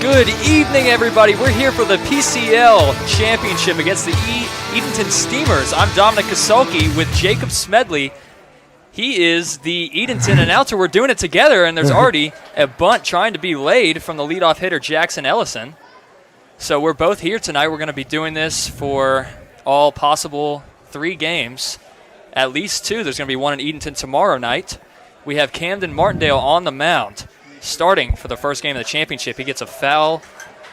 Good evening, everybody. We're here for the PCL Championship against the Edenton Steamers. I'm Dominic Kasulki with Jacob Smedley. He is the Edenton announcer. We're doing it together, and there's already a bunt trying to be laid from the leadoff hitter, Jackson Ellison. So we're both here tonight. We're going to be doing this for all possible 3 games, at least 2. There's going to be one in Edenton tomorrow night. We have Camden Martindale on the mound, starting for the first game of the championship. He gets a foul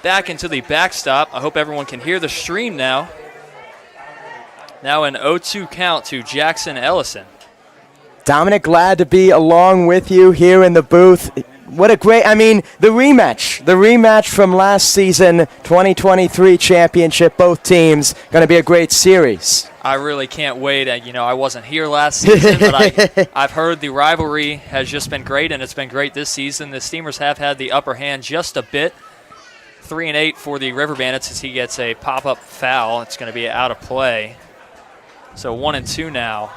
back into the backstop. I hope everyone can hear the stream now. Now an 0-2 count to Jackson Ellison. Dominic, glad to be along with you here in the booth. What a great, the rematch from last season, 2023 championship, both teams, going to be a great series. I really can't wait. I wasn't here last season, but I've heard the rivalry has just been great, and it's been great this season. The Steamers have had the upper hand just a bit. 3-8 for the River Bandits as he gets a pop-up foul. It's going to be out of play. So 1-2 now.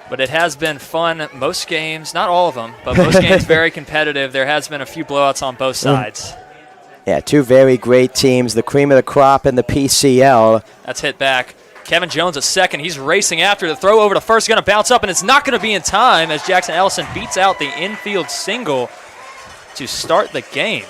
But it has been fun. Most games, not all of them, but most games very competitive. There has been a few blowouts on both sides. Yeah, 2 very great teams, the cream of the crop in the PCL. That's hit back. Kevin Jones at second. He's racing after the throw over to first. Going to bounce up, and it's not going to be in time as Jackson Ellison beats out the infield single to start the game.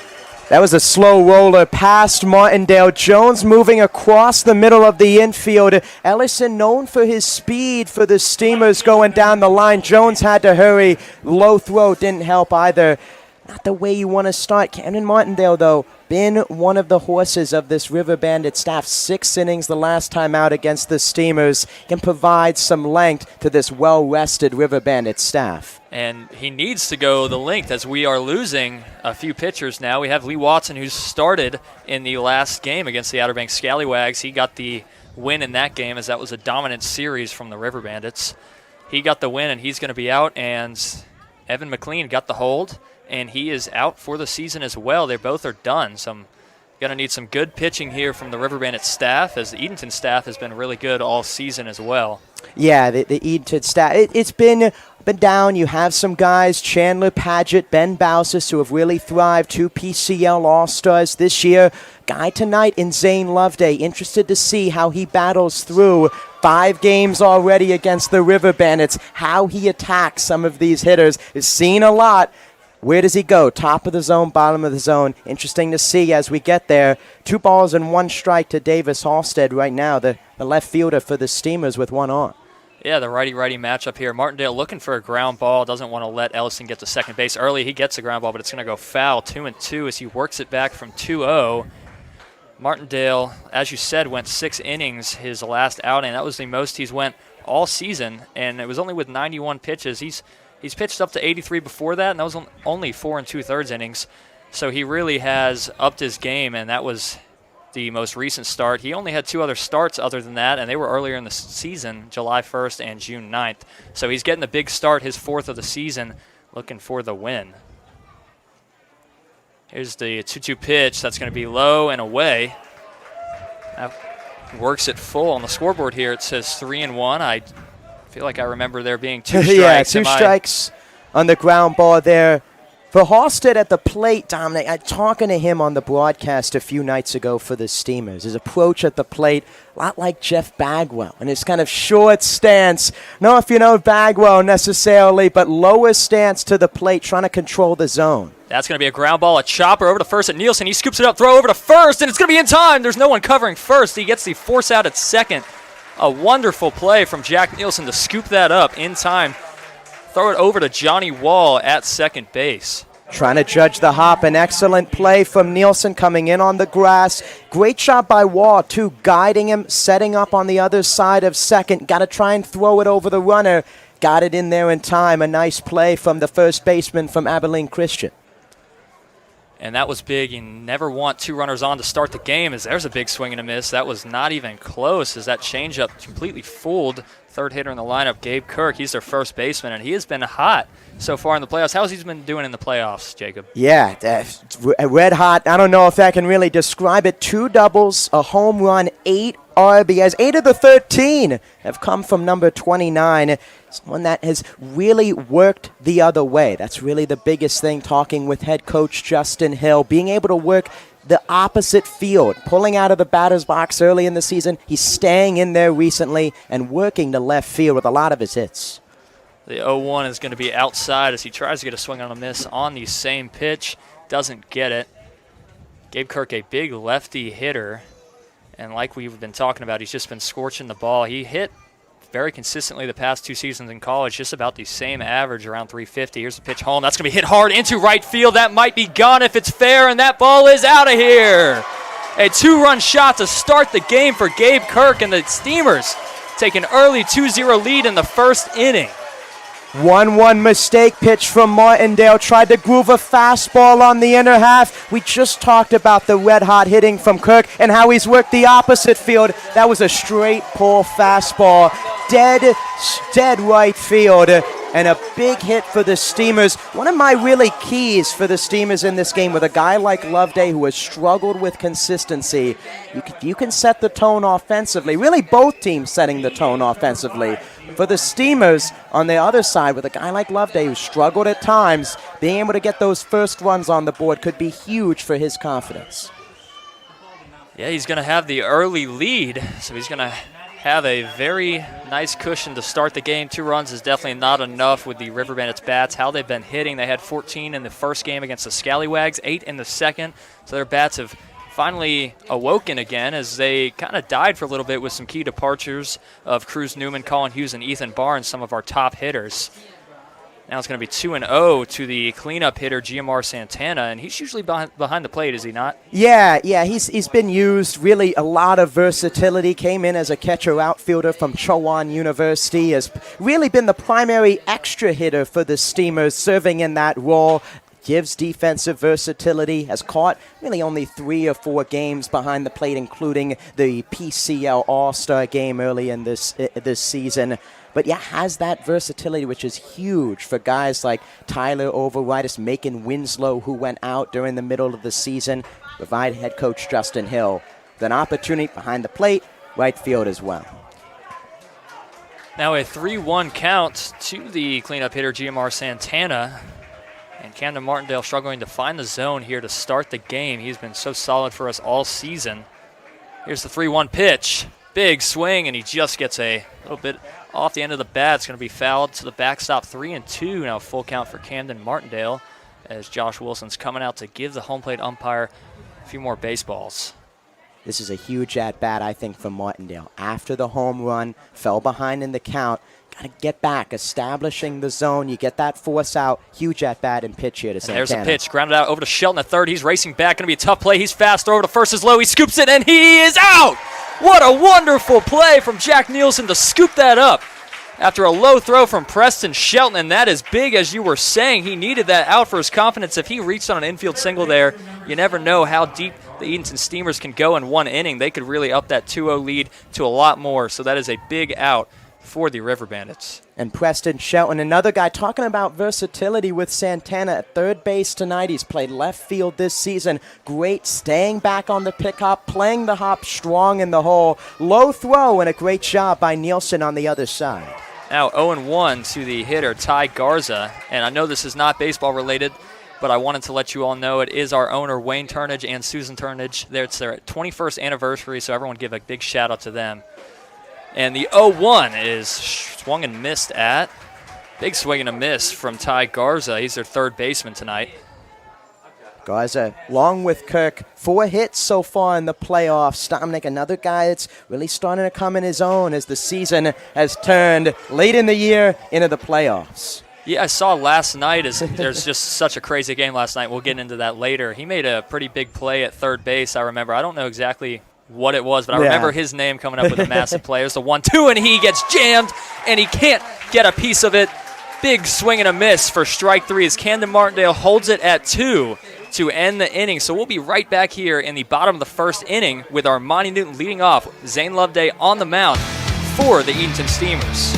That was a slow roller past Martindale. Jones moving across the middle of the infield. Ellison known for his speed for the Steamers going down the line. Jones had to hurry. Low throw didn't help either. Not the way you want to start. Camden Martindale, though, been one of the horses of this River Bandit staff. 6 innings the last time out against the Steamers. Can provide some length to this well-rested River Bandit staff. And he needs to go the length as we are losing a few pitchers now. We have Lee Watson, who started in the last game against the Outer Banks Scallywags. He got the win in that game as that was a dominant series from the River Bandits. He got the win, and he's going to be out, and Evan McLean got the hold, and he is out for the season as well. They both are done. So I'm going to need some good pitching here from the River Bandit staff, as the Edenton staff has been really good all season as well. Yeah, the Edenton staff, it's been down. You have some guys, Chandler Padgett, Ben Bausis, who have really thrived, 2 PCL All-Stars this year. Guy tonight in Zane Loveday, interested to see how he battles through 5 games already against the River Bandits, how he attacks some of these hitters. Is seen a lot. Where does he go? Top of the zone, bottom of the zone. Interesting to see as we get there. 2 balls and 1 strike to Davis Halstead right now, the left fielder for the Steamers with 1 on. Yeah, the righty-righty matchup here. Martindale looking for a ground ball. Doesn't want to let Ellison get to second base early. He gets a ground ball, but it's going to go foul. 2-2 as he works it back from 2-0. Martindale, as you said, went 6 innings his last outing. That was the most he's went all season, and it was only with 91 pitches. He's pitched up to 83 before that, and that was only 4 2/3 innings. So he really has upped his game, and that was the most recent start. He only had 2 other starts other than that, and they were earlier in the season, July 1st and June 9th. So he's getting the big start, his 4th of the season, looking for the win. Here's the 2-2 pitch. That's going to be low and away. That works it full on the scoreboard here. It says 3-1. I feel like I remember there being 2 strikes. Yeah, 2 strikes on the ground ball there. For Halstead at the plate, Dominic, I'm talking to him on the broadcast a few nights ago for the Steamers. His approach at the plate, a lot like Jeff Bagwell, and his kind of short stance. Not if you know Bagwell necessarily, but lower stance to the plate, trying to control the zone. That's going to be a ground ball, a chopper over to first at Nielsen. He scoops it up, throw over to first, and it's going to be in time. There's no one covering first. He gets the force out at second. A wonderful play from Jack Nielsen to scoop that up in time. Throw it over to Johnny Wall at second base. Trying to judge the hop. An excellent play from Nielsen coming in on the grass. Great job by Wall, too, guiding him, setting up on the other side of second. Got to try and throw it over the runner. Got it in there in time. A nice play from the first baseman from Abilene Christian. And that was big. You never want 2 runners on to start the game, as there's a big swing and a miss. That was not even close, as that changeup completely fooled third hitter in the lineup, Gabe Kirk. He's their first baseman, and he has been hot so far in the playoffs. How's he been doing in the playoffs, Jacob? Yeah, red hot. I don't know if I can really describe it. 2 doubles, a home run, 8 RBIs. 8 of the 13 have come from number 29. Someone that has really worked the other way. That's really the biggest thing, talking with head coach Justin Hill, being able to work the opposite field, pulling out of the batter's box early in the season. He's staying in there recently and working to left field with a lot of his hits. The 0-1 is going to be outside as he tries to get a swing on a miss on the same pitch. Doesn't get it. Gabe Kirk, a big lefty hitter. And like we've been talking about, he's just been scorching the ball. He hit very consistently the past 2 seasons in college, just about the same average, around 350. Here's the pitch home. That's going to be hit hard into right field. That might be gone if it's fair, and that ball is out of here. A 2-run shot to start the game for Gabe Kirk, and the Steamers take an early 2-0 lead in the first inning. 1-1 mistake pitch from Martindale. Tried to groove a fastball on the inner half. We just talked about the red-hot hitting from Kirk and how he's worked the opposite field. That was a straight pull fastball. Dead right field. And a big hit for the Steamers. One of my really keys for the Steamers in this game with a guy like Loveday who has struggled with consistency. You can set the tone offensively. Really both teams setting the tone offensively. For the Steamers, on the other side, with a guy like Loveday who struggled at times, being able to get those first runs on the board could be huge for his confidence. Yeah, he's going to have the early lead, so he's going to have a very nice cushion to start the game. 2 runs is definitely not enough with the River Bandits bats. How they've been hitting, they had 14 in the first game against the Scallywags, 8 in the second. So their bats have finally awoken again as they kind of died for a little bit with some key departures of Cruz Newman, Colin Hughes, and Ethan Barnes, some of our top hitters. Now it's going to be 2-0 to the cleanup hitter, GMR Santana, and he's usually behind the plate, is he not? Yeah, he's been used. Really a lot of versatility. Came in as a catcher outfielder from Chowan University. Has really been the primary extra hitter for the Steamers, serving in that role. Gives defensive versatility. Has caught really only 3 or 4 games behind the plate, including the PCL All-Star game early in this season. But yeah, has that versatility, which is huge for guys like Tyler Overitis, Macon Winslow, who went out during the middle of the season. Provide head coach Justin Hill with an opportunity behind the plate, right field as well. Now a 3-1 count to the cleanup hitter, GMR Santana. And Camden Martindale struggling to find the zone here to start the game. He's been so solid for us all season. Here's the 3-1 pitch. Big swing, and he just gets a little bit off the end of the bat. It's going to be fouled to the backstop. 3-2 now, full count for Camden Martindale as Josh Wilson's coming out to give the home plate umpire a few more baseballs. This is a huge at-bat, I think, for Martindale. After the home run, fell behind in the count. Got to get back, establishing the zone. You get that force out. Huge at-bat and pitch here to Santana. There's a pitch, grounded out over to Shelton at third. He's racing back. Going to be a tough play. He's fast over to first is low. He scoops it, and he is out! What a wonderful play from Jack Nielsen to scoop that up after a low throw from Preston Shelton, and that is big, as you were saying. He needed that out for his confidence. If he reached on an infield single there, you never know how deep the Edenton Steamers can go in one inning. They could really up that 2-0 lead to a lot more, so that is a big out for the River Bandits. And Preston Shelton, another guy talking about versatility with Santana at third base tonight. He's played left field this season. Great staying back on the pickup, playing the hop strong in the hole. Low throw and a great job by Nielsen on the other side. Now 0-1 to the hitter, Ty Garza. And I know this is not baseball related, but I wanted to let you all know it is our owner, Wayne Turnage and Susan Turnage. It's their 21st anniversary, so everyone give a big shout out to them. And the 0-1 is swung and missed at. Big swing and a miss from Ty Garza. He's their third baseman tonight. Garza, along with Kirk, 4 hits so far in the playoffs. Dominic, another guy that's really starting to come in his own as the season has turned late in the year into the playoffs. Yeah, I saw last night. There's just such a crazy game last night. We'll get into that later. He made a pretty big play at third base, I remember. I don't know exactly what it was, but I remember his name coming up with a massive play. It was the 1-2, and he gets jammed, and he can't get a piece of it. Big swing and a miss for strike 3 as Camden Martindale holds it at 2 to end the inning. So we'll be right back here in the bottom of the first inning with our Monty Newton leading off. Zane Loveday on the mound for the Edenton Steamers.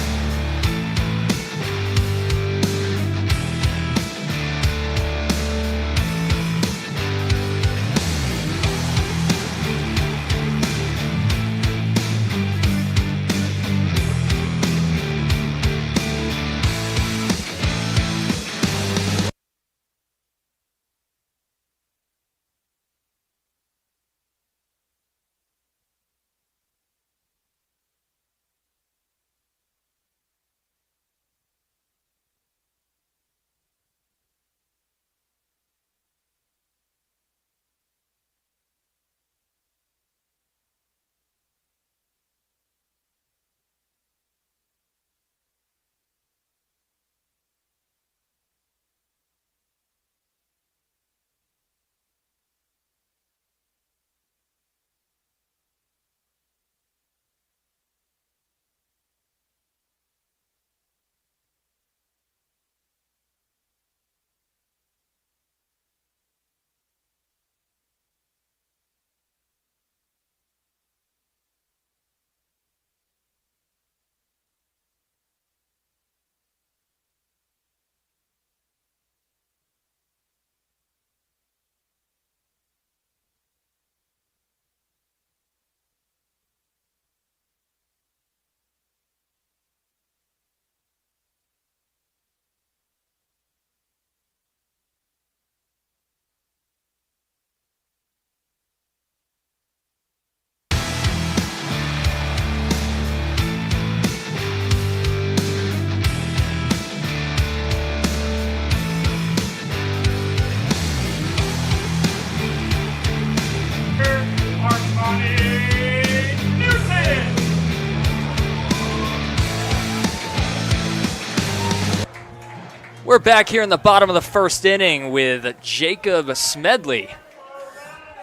we're back here in the bottom of the first inning with Jacob Smedley.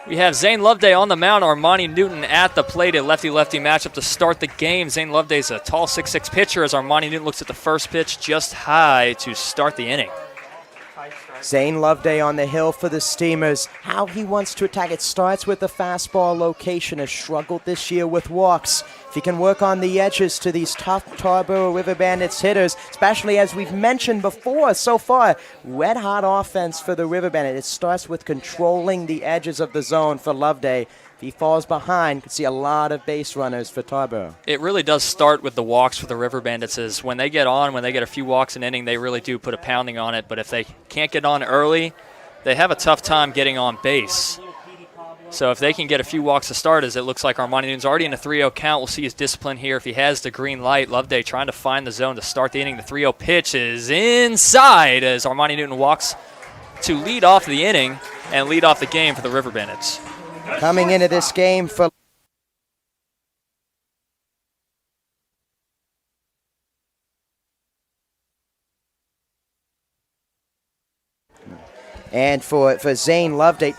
We have Zane Loveday on the mound, Armani Newton at the plate. A lefty-lefty matchup to start the game. Zane Loveday's a tall 6'6" pitcher as Armani Newton looks at the first pitch just high to start the inning. Zane Loveday on the hill for the Steamers. How he wants to attack. It starts with the fastball location. Has struggled this year with walks. If he can work on the edges to these tough Tarboro River Bandits hitters, especially as we've mentioned before so far, red hot offense for the River Bandits. It starts with controlling the edges of the zone for Loveday. If he falls behind, you can see a lot of base runners for Tarboro. It really does start with the walks for the River Bandits. Is when they get a few walks an inning, they really do put a pounding on it. But if they can't get on early, they have a tough time getting on base. So if they can get a few walks to start, as it looks like Armani Newton's already in a 3-0 count, we'll see his discipline here if he has the green light. Loveday trying to find the zone to start the inning. The 3-0 pitch is inside as Armani Newton walks to lead off the inning and lead off the game for the River Bandits. Coming into this game for Zane Loveday,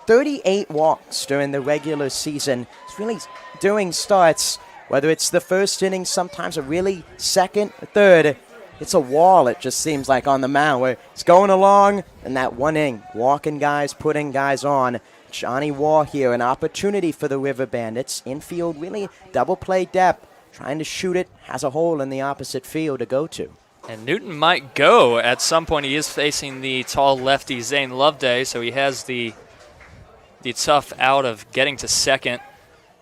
38 walks during the regular season. He's really doing starts, whether it's the first inning, sometimes a really second, third. It's a wall, it just seems like, on the mound where it's going along and that one inning, walking guys, putting guys on. Johnny Wall here, an opportunity for the River Bandits. Infield, really double play depth. Trying to shoot it, has a hole in the opposite field to go to. And Newton might go at some point. He is facing the tall lefty Zane Loveday, so he has the tough out of getting to second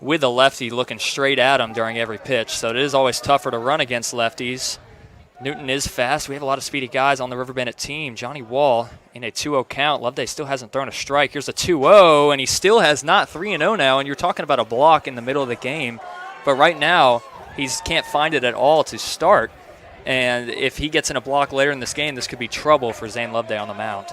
with a lefty looking straight at him during every pitch. So it is always tougher to run against lefties. Newton is fast. We have a lot of speedy guys on the River Bandit team. Johnny Wall in a 2-0 count. Loveday still hasn't thrown a strike. Here's a 2-0, and he still has not 3-0 now, and you're talking about a block in the middle of the game. But right now, he can't find it at all to start. And if he gets in a block later in this game, this could be trouble for Zane Loveday on the mound.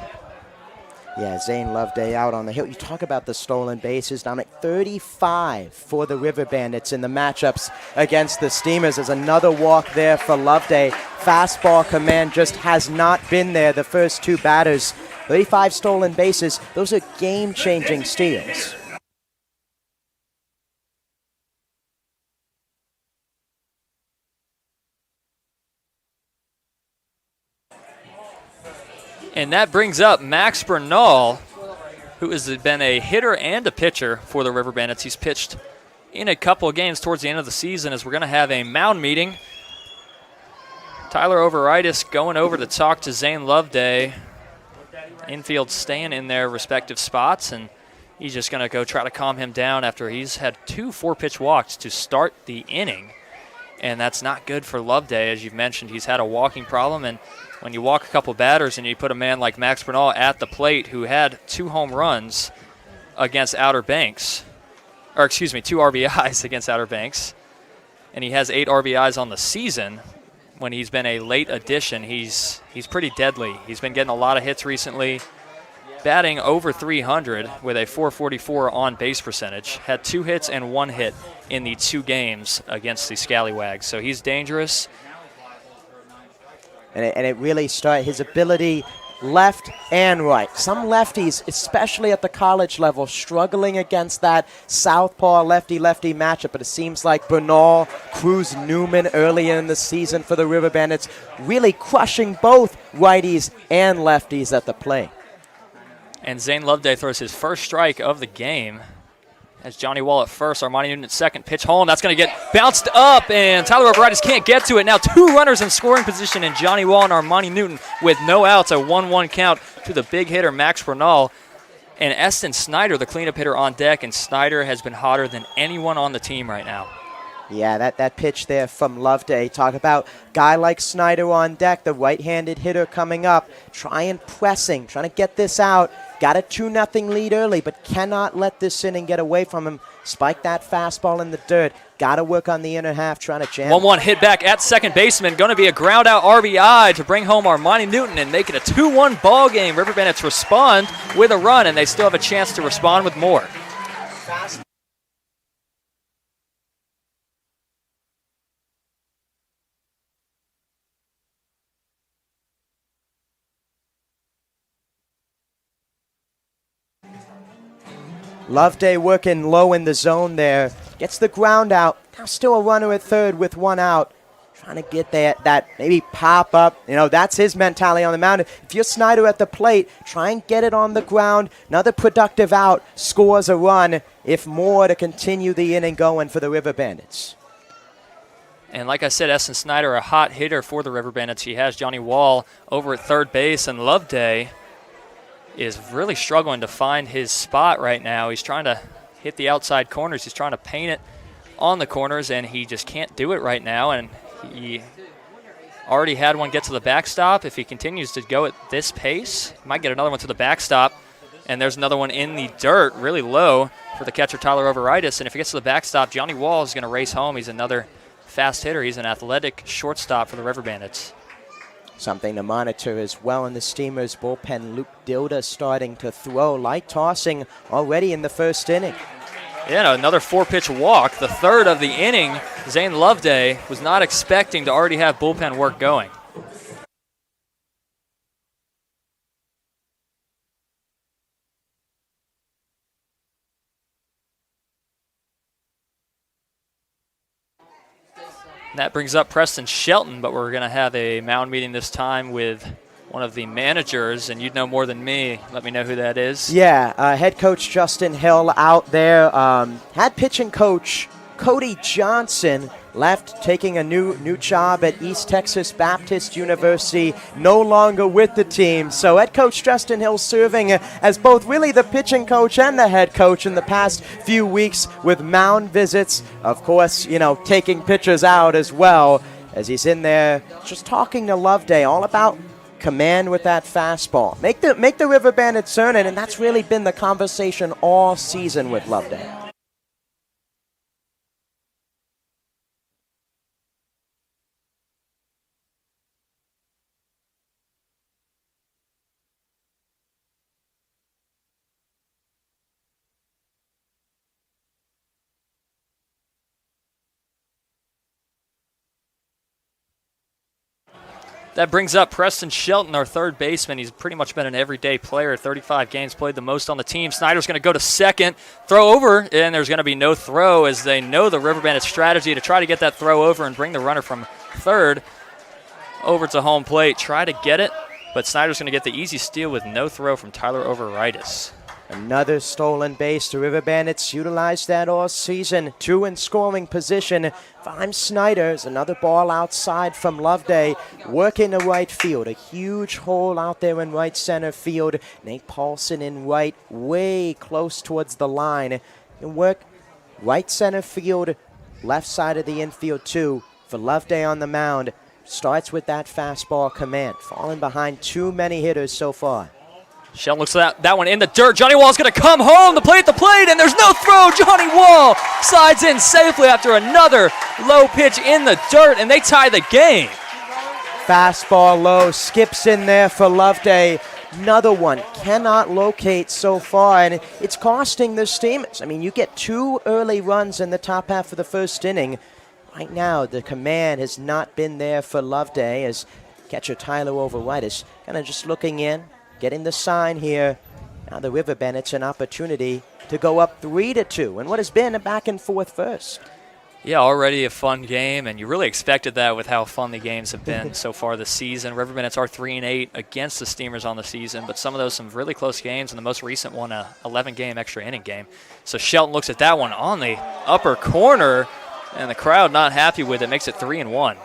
Yeah, Zane Loveday out on the hill. You talk about the stolen bases, down at 35 for the River Bandits in the matchups against the Steamers. There's another walk there for Loveday. Fastball command just has not been there the first two batters. 35 stolen bases. Those are game-changing steals. And that brings up Max Bernal, who has been a hitter and a pitcher for the River Bandits. He's pitched in a couple of games towards the end of the season as we're going to have a mound meeting. Tyler Overitis going over to talk to Zane Loveday. Infield staying in their respective spots, and he's just going to go try to calm him down after he's had 2 4-pitch walks to start the inning. And that's not good for Loveday. As you've mentioned, he's had a walking problem, and when you walk a couple batters and you put a man like Max Bernal at the plate who had 2 home runs against Outer Banks, 2 RBIs against Outer Banks, and he has 8 RBIs on the season. When he's been a late addition, he's pretty deadly. He's been getting a lot of hits recently, batting over 300 with a .444 on-base percentage. Had 2 hits and 1 hit in the 2 games against the Scallywags. So he's dangerous. And it really started his ability left and right. Some lefties, especially at the college level, struggling against that southpaw lefty-lefty matchup. But it seems like Bernal, Cruz, Newman earlier in the season for the River Bandits, really crushing both righties and lefties at the plate. And Zane Loveday throws his first strike of the game. As Johnny Wall at first, Armani Newton at second, pitch home. That's going to get bounced up, and Tyler Overitis can't get to it. Now 2 runners in scoring position, and Johnny Wall and Armani Newton with no outs, a 1-1 count to the big hitter, Max Bernal. And Eston Snyder, the cleanup hitter, on deck, and Snyder has been hotter than anyone on the team right now. Yeah, that pitch there from Loveday. Talk about guy like Snyder on deck, the right-handed hitter coming up, trying to get this out. Got a 2-0 lead early, but cannot let this inning get away from him. Spike that fastball in the dirt. Got to work on the inner half, trying to jam. 1-1 hit back at second baseman. Going to be a ground out RBI to bring home Armani Newton and make it a 2-1 ball game. River Bandits respond with a run, and they still have a chance to respond with more. Loveday working low in the zone there. Gets the ground out. Now still a runner at third with one out. Trying to get that maybe pop up. You know, that's his mentality on the mound. If you're Snyder at the plate, try and get it on the ground. Another productive out. Scores a run, if more, to continue the inning going for the River Bandits. And like I said, Essen Snyder, a hot hitter for the River Bandits. He has Johnny Wall over at third base, and Loveday is really struggling to find his spot right now. He's trying to hit the outside corners. He's trying to paint it on the corners, and he just can't do it right now. And he already had one get to the backstop. If he continues to go at this pace, he might get another one to the backstop. And there's another one in the dirt, really low for the catcher, Tyler Overitis. And if he gets to the backstop, Johnny Wall is going to race home. He's another fast hitter. He's an athletic shortstop for the River Bandits. Something to monitor as well in the Steamers bullpen. Luke Dilda starting to throw. Light tossing already in the first inning. Yeah, another 4-pitch walk, the third of the inning. Zane Loveday was not expecting to already have bullpen work going. That brings up Preston Shelton, but we're going to have a mound meeting this time with one of the managers, and you'd know more than me. Let me know who that is. Yeah, head coach Justin Hill out there. Had pitching coach Cody Johnson left, taking a new job at East Texas Baptist University, no longer with the team. So head coach Justin Hill serving as both really the pitching coach and the head coach in the past few weeks with mound visits. Of course, you know, taking pitchers out as well as he's in there just talking to Loveday all about command with that fastball. Make the River Bandits earn it, and that's really been the conversation all season with Loveday. That brings up Preston Shelton, our third baseman. He's pretty much been an everyday player, 35 games played, the most on the team. Snyder's going to go to second, throw over, and there's going to be no throw as they know the River Bandits' strategy to try to get that throw over and bring the runner from third over to home plate. Try to get it, but Snyder's going to get the easy steal with no throw from Tyler Overitis. Another stolen base. The River Bandits utilized that all season. Two in scoring position. Vime Snyder's another ball outside from Loveday. Working to right field. A huge hole out there in right center field. Nate Paulson in right, way close towards the line. And work right center field, left side of the infield too for Loveday on the mound. Starts with that fastball command. Falling behind too many hitters so far. Shelton looks at that one in the dirt. Johnny Wall's going to come home, the plate, and there's no throw. Johnny Wall slides in safely after another low pitch in the dirt, and they tie the game. Fastball low, skips in there for Loveday. Another one, cannot locate so far, and it's costing the Steamers. I mean, you get two early runs in the top half of the first inning. Right now, the command has not been there for Loveday as catcher Tyler Overitis kind of just looking in. Getting the sign here. Now the River Bandits an opportunity to go up 3-2 in what has been a back and forth first. Yeah, already a fun game, and you really expected that with how fun the games have been so far this season. River Bandits are 3-8 against the Steamers on the season, but some of those some really close games, and the most recent one, a 11-game extra inning game. So Shelton looks at that one on the upper corner, and the crowd not happy with it, makes it 3-1.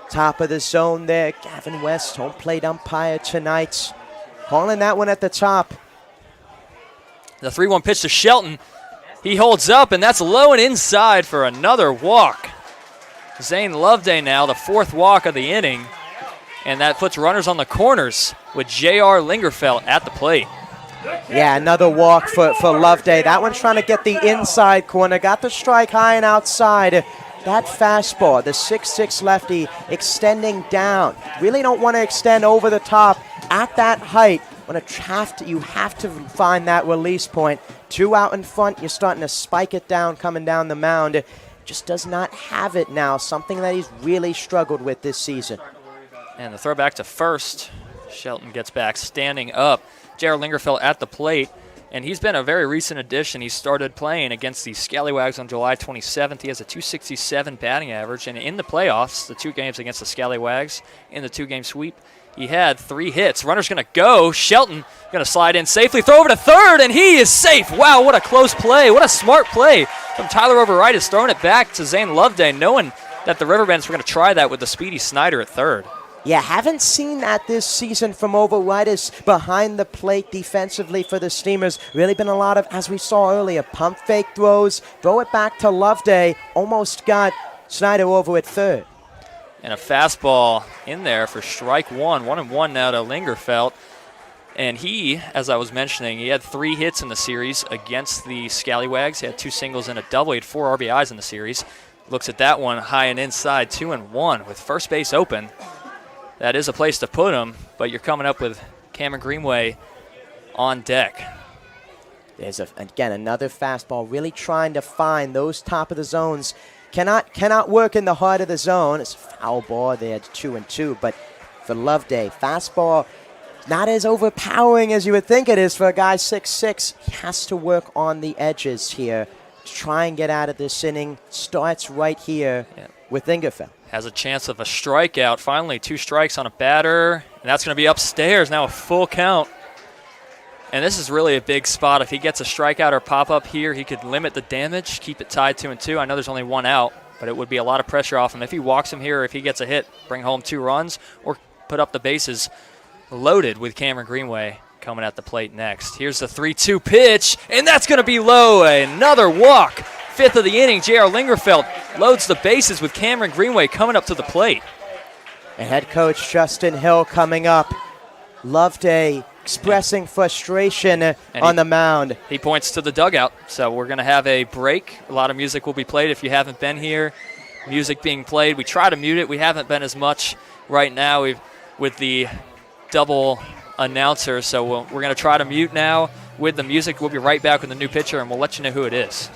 Top of the zone there, Gavin West, home plate umpire tonight. Calling that one at the top. The 3-1 pitch to Shelton. He holds up, and that's low and inside for another walk. Zane Loveday now, the fourth walk of the inning, and that puts runners on the corners with J.R. Lingerfeld at the plate. Yeah, another walk for Loveday. That one's trying to get the inside corner. Got the strike high and outside. That fastball, the 6'6 lefty, extending down. Really don't want to extend over the top at that height. You have to find that release point. Two out in front, you're starting to spike it down, coming down the mound. Just does not have it now, something that he's really struggled with this season. And the throw back to first. Shelton gets back, standing up. J.R. Lingerfeld at the plate. and he's been a very recent addition. He started playing against the Scallywags on July 27th. He has a .267 batting average, and in the playoffs, the 2 games against the Scallywags, in the 2-game sweep, he had 3 hits. Runner's going to go. Shelton going to slide in safely, throw over to third, and he is safe. Wow, what a close play. What a smart play from Tyler Overitis, throwing it back to Zane Loveday, knowing that the Riverbends were going to try that with the speedy Snyder at third. Yeah, haven't seen that this season from Overitis behind the plate defensively for the Steamers. Really been a lot of, as we saw earlier, pump fake throws, throw it back to Loveday, almost got Snyder over at third. And a fastball in there for strike one. 1-1 now to Lingerfeld. And he, as I was mentioning, he had 3 hits in the series against the Scallywags. He had 2 singles and a double. He had 4 RBIs in the series. Looks at that one high and inside, 2-1 with first base open. That is a place to put him, but you're coming up with Cameron Greenway on deck. There's, again, another fastball, really trying to find those top of the zones. Cannot work in the heart of the zone. It's a foul ball there, 2-2, but for Loveday, fastball not as overpowering as you would think it is for a guy 6'6". He has to work on the edges here to try and get out of this inning. Starts right here with Lingerfeld. Has a chance of a strikeout. Finally, 2 strikes on a batter, and that's going to be upstairs. Now a full count. And this is really a big spot. If he gets a strikeout or pop-up here, he could limit the damage, keep it tied 2-2. I know there's only 1 out, but it would be a lot of pressure off him. If he walks him here, or if he gets a hit, bring home 2 runs, or put up the bases loaded with Cameron Greenway coming at the plate next. Here's the 3-2 pitch, and that's going to be low. Another walk. 5th of the inning, J.R. Lingerfeld loads the bases with Cameron Greenway coming up to the plate. And head coach Justin Hill coming up. Loveday expressing frustration on the mound. He points to the dugout, so we're going to have a break. A lot of music will be played if you haven't been here. Music being played. We try to mute it. We haven't been as much right now with the double announcer, so we're going to try to mute now with the music. We'll be right back with the new pitcher, and we'll let you know who it is.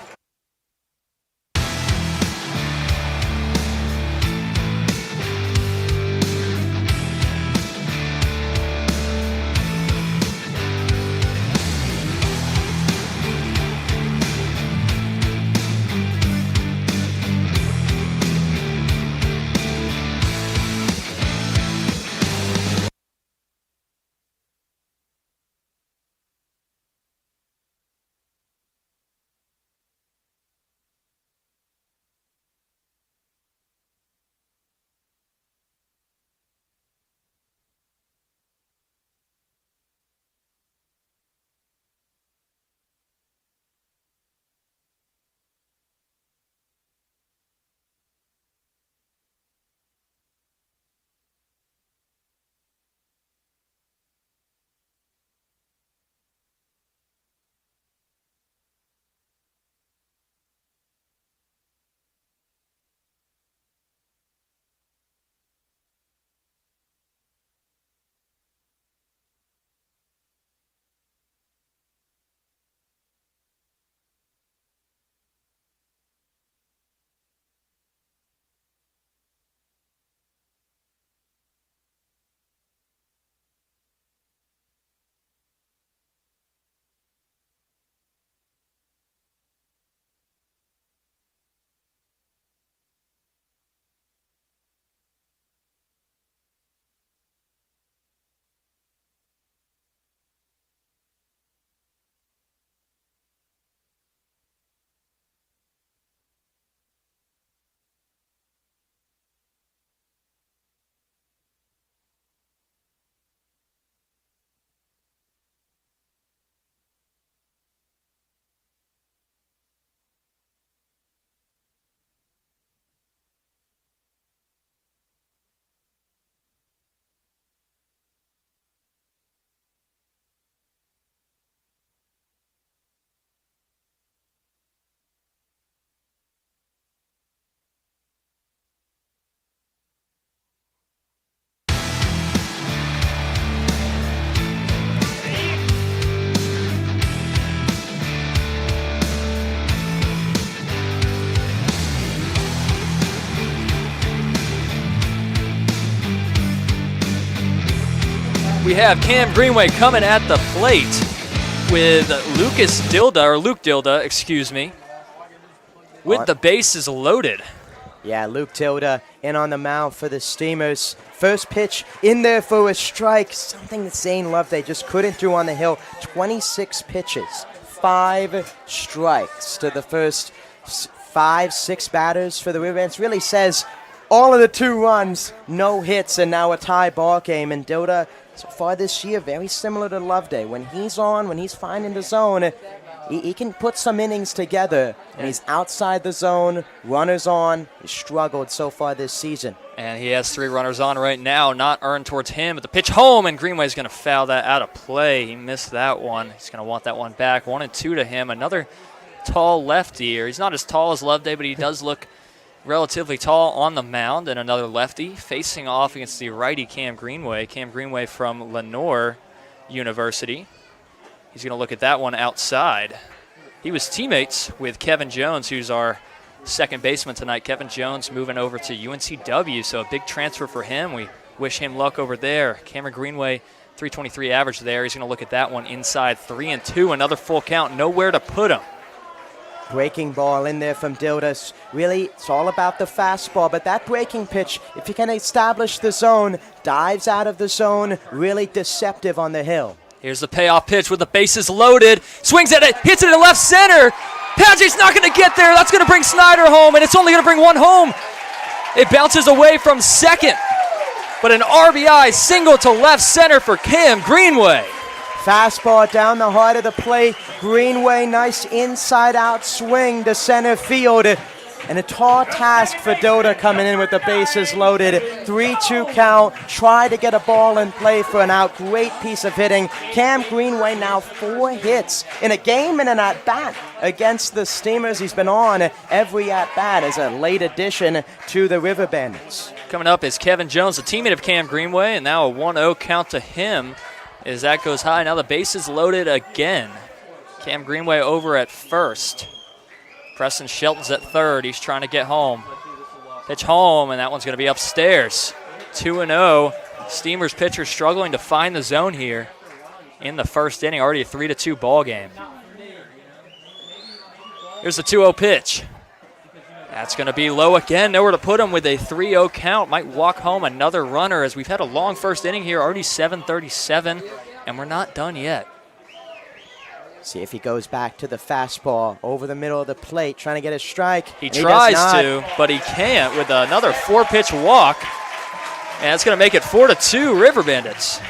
We have Cam Greenway coming at the plate. with Luke Dilda, excuse me, with the bases loaded. Yeah, Luke Tilda in on the mound for the Steamers. First pitch in there for a strike, something that Zane Loveday just couldn't do on the hill. 26 pitches, 5 strikes to the first 5-6 batters for the Riverbends. Really says all of the 2 runs, no hits, and now a tie ball game. And Dilda, so far this year, very similar to Loveday. When he's on, when he's finding the zone, he can put some innings together, and he's outside the zone, runners on. He's struggled so far this season. And he has 3 runners on right now, not earned towards him, but the pitch home, and Greenway's going to foul that out of play. He missed that one. He's going to want that one back. 1-2 to him. Another tall lefty. He's not as tall as Loveday, but he does look relatively tall on the mound. And another lefty facing off against the righty Cam Greenway. Cam Greenway from Lenore University. He's going to look at that one outside. He was teammates with Kevin Jones, who's our second baseman tonight. Kevin Jones moving over to UNCW, so a big transfer for him. We wish him luck over there. Cameron Greenway, 323 average there. He's going to look at that one inside, 3-2, another full count, nowhere to put him. Breaking ball in there from Dildas. Really, it's all about the fastball, but that breaking pitch, if you can establish the zone, dives out of the zone, really deceptive on the hill. Here's the payoff pitch with the bases loaded. Swings at it, hits it in left center. Paget's not going to get there. That's going to bring Snyder home, and it's only going to bring one home. It bounces away from second, but an RBI single to left center for Cam Greenway. Fastball down the heart of the plate. Greenway, nice inside-out swing to center field. And a tall task for Dilda coming in with the bases loaded. 3-2 count. Try to get a ball in play for an out. Great piece of hitting. Cam Greenway now 4 hits in a game and an at-bat against the Steamers. He's been on every at-bat as a late addition to the River Bandits. Coming up is Kevin Jones, a teammate of Cam Greenway, and now a 1-0 count to him as that goes high. Now the bases loaded again. Cam Greenway over at first. Preston Shelton's at third. He's trying to get home. Pitch home, and that one's going to be upstairs. 2-0. Steamers pitcher struggling to find the zone here in the first inning. Already a 3-2 ball game. Here's the 2-0 pitch. That's going to be low again. Nowhere to put him with a 3-0 count. Might walk home another runner as we've had a long first inning here. Already 7:37, and we're not done yet. See if he goes back to the fastball over the middle of the plate, trying to get a strike. He tries to, but he can't with another 4-pitch walk. And it's going to make it 4-2 River Bandits.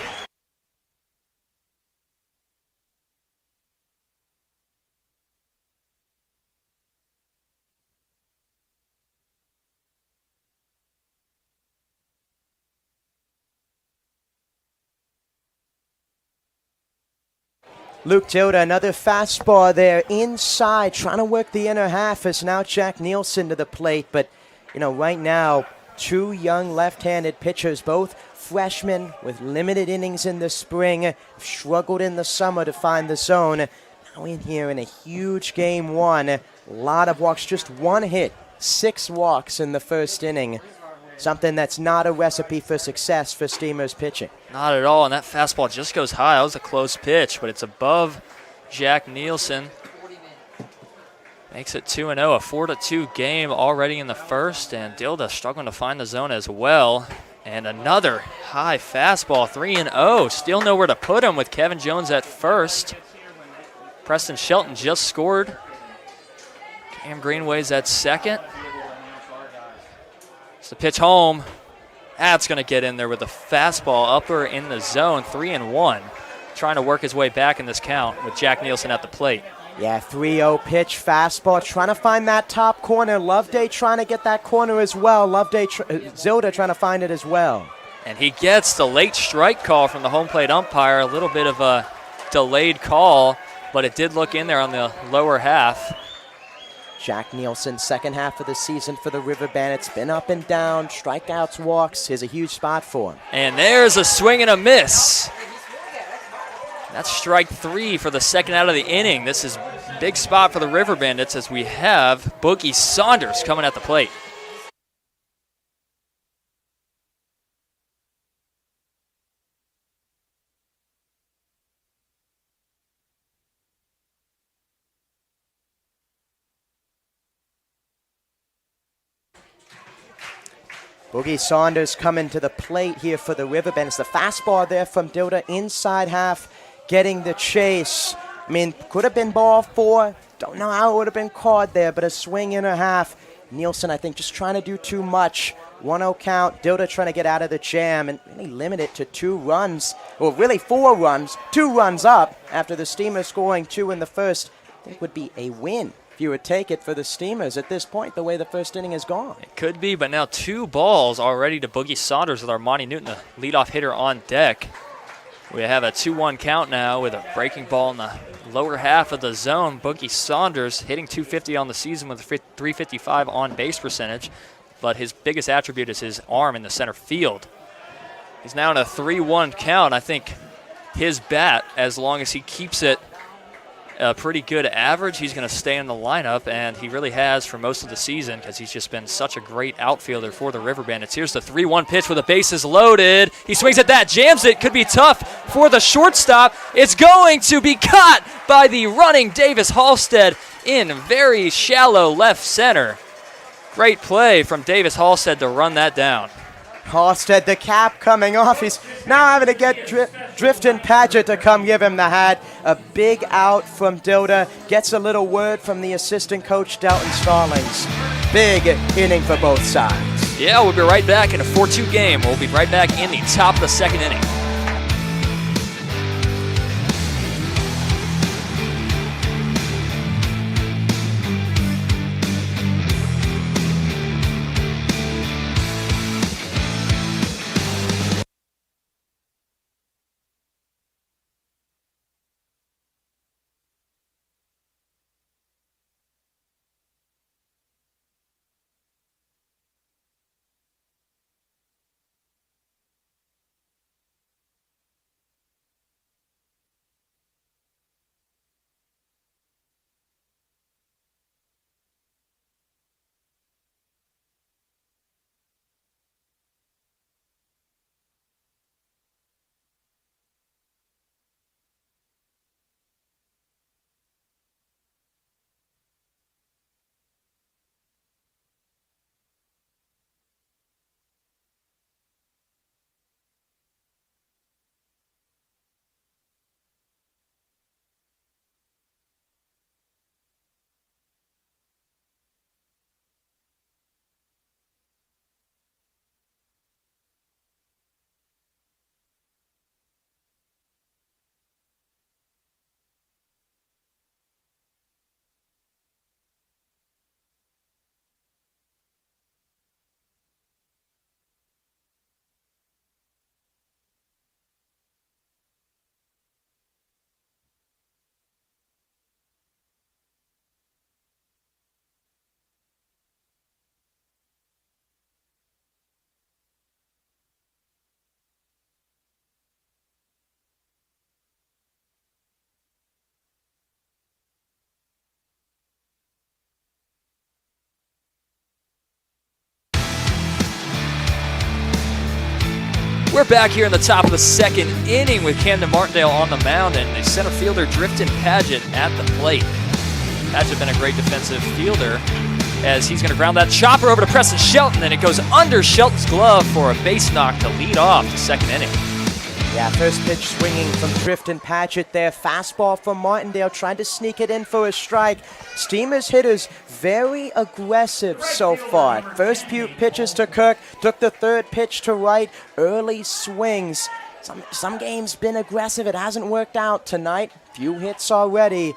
Luke Tilda, another fastball there inside, trying to work the inner half as now Jack Nielsen to the plate. But, you know, right now, 2 young left-handed pitchers, both freshmen with limited innings in the spring, struggled in the summer to find the zone. Now in here in a huge game 1, a lot of walks, just 1 hit, 6 walks in the first inning. Something that's not a recipe for success for Steamers pitching. Not at all, and that fastball just goes high. That was a close pitch, but it's above Jack Nielsen. Makes it 2-0, a 4-2 game already in the first, and Dilda struggling to find the zone as well. And another high fastball, 3-0. Still nowhere to put him with Kevin Jones at first. Preston Shelton just scored. Cam Greenway's at second. The pitch home, that's going to get in there with the fastball upper in the zone, 3-1. Trying to work his way back in this count with Jack Nielsen at the plate. Yeah, 3-0 pitch, fastball, trying to find that top corner. Loveday trying to get that corner as well. Zilda trying to find it as well. And he gets the late strike call from the home plate umpire. A little bit of a delayed call, but it did look in there on the lower half. Jack Nielsen, second half of the season for the River Bandits. Been up and down, strikeouts, walks. Here's a huge spot for him. And there's a swing and a miss. That's strike 3 for the second out of the inning. This is a big spot for the River Bandits as we have Boogie Saunders coming at the plate. Boogie Saunders coming to the plate here for the Riverbend. It's the fastball there from Dilda, inside half, getting the chase. I mean, could have been ball 4. Don't know how it would have been caught there, but a swing and a half. Nielsen, I think, just trying to do too much. 1-0 count. Dilda trying to get out of the jam and really limit it to 2 runs. Well, really 4 runs. 2 runs up after the Steamers scoring 2 in the first. I think would be a win if you would take it for the Steamers at this point, the way the first inning is gone. It could be, but now 2 balls already to Boogie Saunders with Armani Newton, the leadoff hitter, on deck. We have a 2-1 count now with a breaking ball in the lower half of the zone. Boogie Saunders hitting .250 on the season with a .355 on base percentage, but his biggest attribute is his arm in the center field. He's now in a 3-1 count. I think his bat, as long as he keeps it a pretty good average, he's going to stay in the lineup, and he really has for most of the season because he's just been such a great outfielder for the River Bandits. Here's the 3-1 pitch with the bases loaded. He swings at that, jams it. Could be tough for the shortstop. It's going to be caught by the running Davis Halstead in very shallow left center. Great play from Davis Halstead to run that down. Halstead, the cap coming off. He's now having to get Drifton Paget to come give him the hat. A big out from Dilda. Gets a little word from the assistant coach, Delton Stallings. Big inning for both sides. Yeah, we'll be right back in a 4-2 game. We'll be right back in the top of the second inning. We're back here in the top of the second inning with Camden Martindale on the mound and the center fielder Drifton Paget at the plate. Paget been a great defensive fielder as he's going to ground that chopper over to Preston Shelton, and it goes under Shelton's glove for a base knock to lead off the second inning. Yeah, first pitch swinging from Drifton Paget there. Fastball from Martindale, trying to sneak it in for a strike. Steamers hitters very aggressive so far. First few pitches to Kirk, took the third pitch to right. Early swings. Some games been aggressive. It hasn't worked out tonight. Few hits already.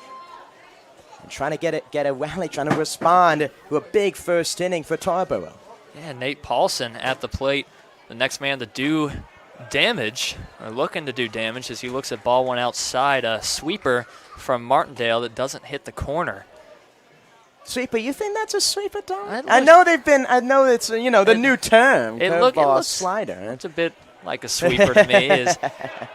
And trying to get a rally, trying to respond to a big first inning for Tarboro. Yeah, Nate Paulson at the plate, the next man to do damage, or looking to do damage, as he looks at ball one outside. A sweeper from Martindale that doesn't hit the corner. Sweeper, you think that's a sweeper, Tom? I know it's the new term. It looks slider. It's a bit like a sweeper to me.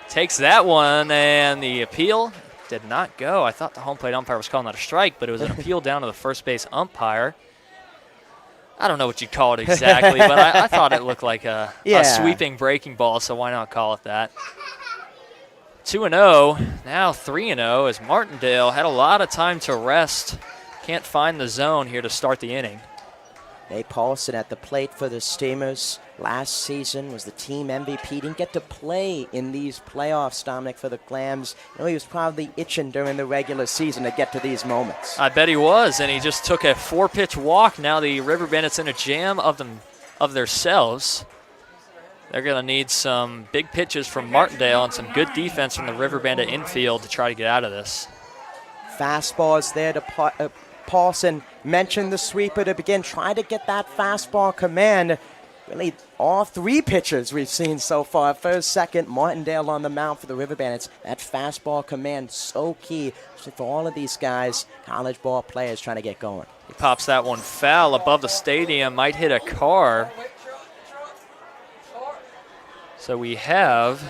Takes that one, and the appeal did not go. I thought the home plate umpire was calling that a strike, but it was an appeal down to the first base umpire. I don't know what you'd call it exactly, but I thought it looked like a sweeping breaking ball, so why not call it that? 2-0, now 3-0, as Martindale had a lot of time to rest. Can't find the zone here to start the inning. Nate Paulson at the plate for the Steamers. last season, was the team MVP. Didn't get to play in these playoffs, Dominic, for the Clams. You know, he was probably itching during the regular season to get to these moments. I bet he was, and he just took a 4-pitch walk. Now the River Bandits in a jam of themselves. They're going to need some big pitches from Martindale and some good defense from the River Bandit infield to try to get out of this. Fastballs there to Paulson. Mentioned the sweeper to begin. Try to get that fastball command. Really, all 3 pitchers we've seen so far. First, second, Martindale on the mound for the River Bandits. That fastball command so key for all of these guys, college ball players trying to get going. He pops that one foul above the stadium. Might hit a car. So we have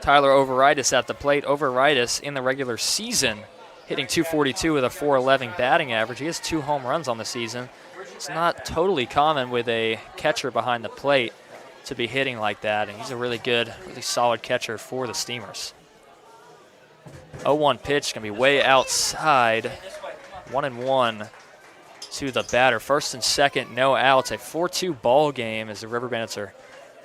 Tyler Overitis at the plate. Overitis in the regular season hitting .242 with a .411 batting average. He has 2 home runs on the season. It's not totally common with a catcher behind the plate to be hitting like that, and he's a really good, really solid catcher for the Steamers. 0-1 pitch, going to be way outside. 1-1 to the batter. First and second, no outs. A 4-2 ball game as the River Bandits are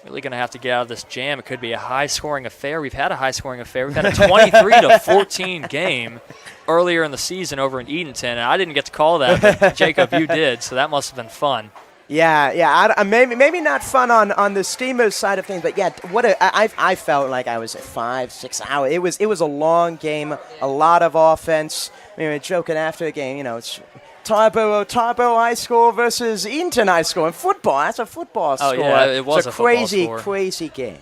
really going to have to get out of this jam. It could be a high-scoring affair. We've had a high-scoring affair. We've had a 23-14 game earlier in the season over in Edenton, and I didn't get to call that, but Jacob, you did, so that must have been fun. Yeah. Maybe not fun on the Steamers side of things, but yeah, I felt like I was at 5-6 hours. It was a long game, a lot of offense. We were joking after the game, you know, it's Tarboro High School versus Edenton High School in football. That's a football score. Oh yeah, it was a crazy, football score. crazy game.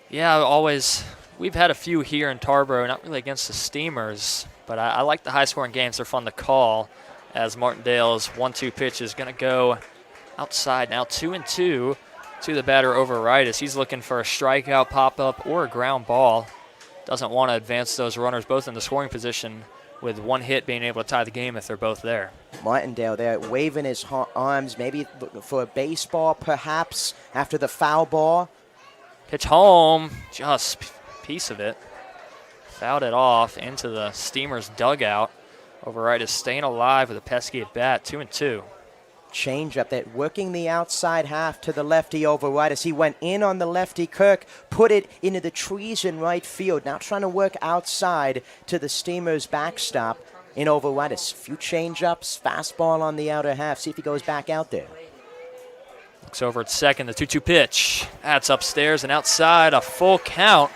Yeah, always. We've had a few here in Tarboro, not really against the Steamers, but I like the high-scoring games. They're fun to call as Martindale's 1-2 pitch is going to go outside. Now 2-2 to the batter Overitis. He's looking for a strikeout, pop-up, or a ground ball. Doesn't want to advance those runners both in the scoring position with one hit being able to tie the game if they're both there. Martindale there waving his arms, maybe for a baseball perhaps after the foul ball. Pitch home, just piece of it. Fouled it off into the Steamers dugout. Overitis staying alive with a pesky at bat, 2-2. Change up there, working the outside half to the lefty Overitis. He went in on the lefty Kirk, put it into the trees in right field. Now trying to work outside to the Steamers backstop in Overitis. Few change-ups, fastball on the outer half. See if he goes back out there. Looks over at second, the 2-2 pitch. That's upstairs and outside, a full count.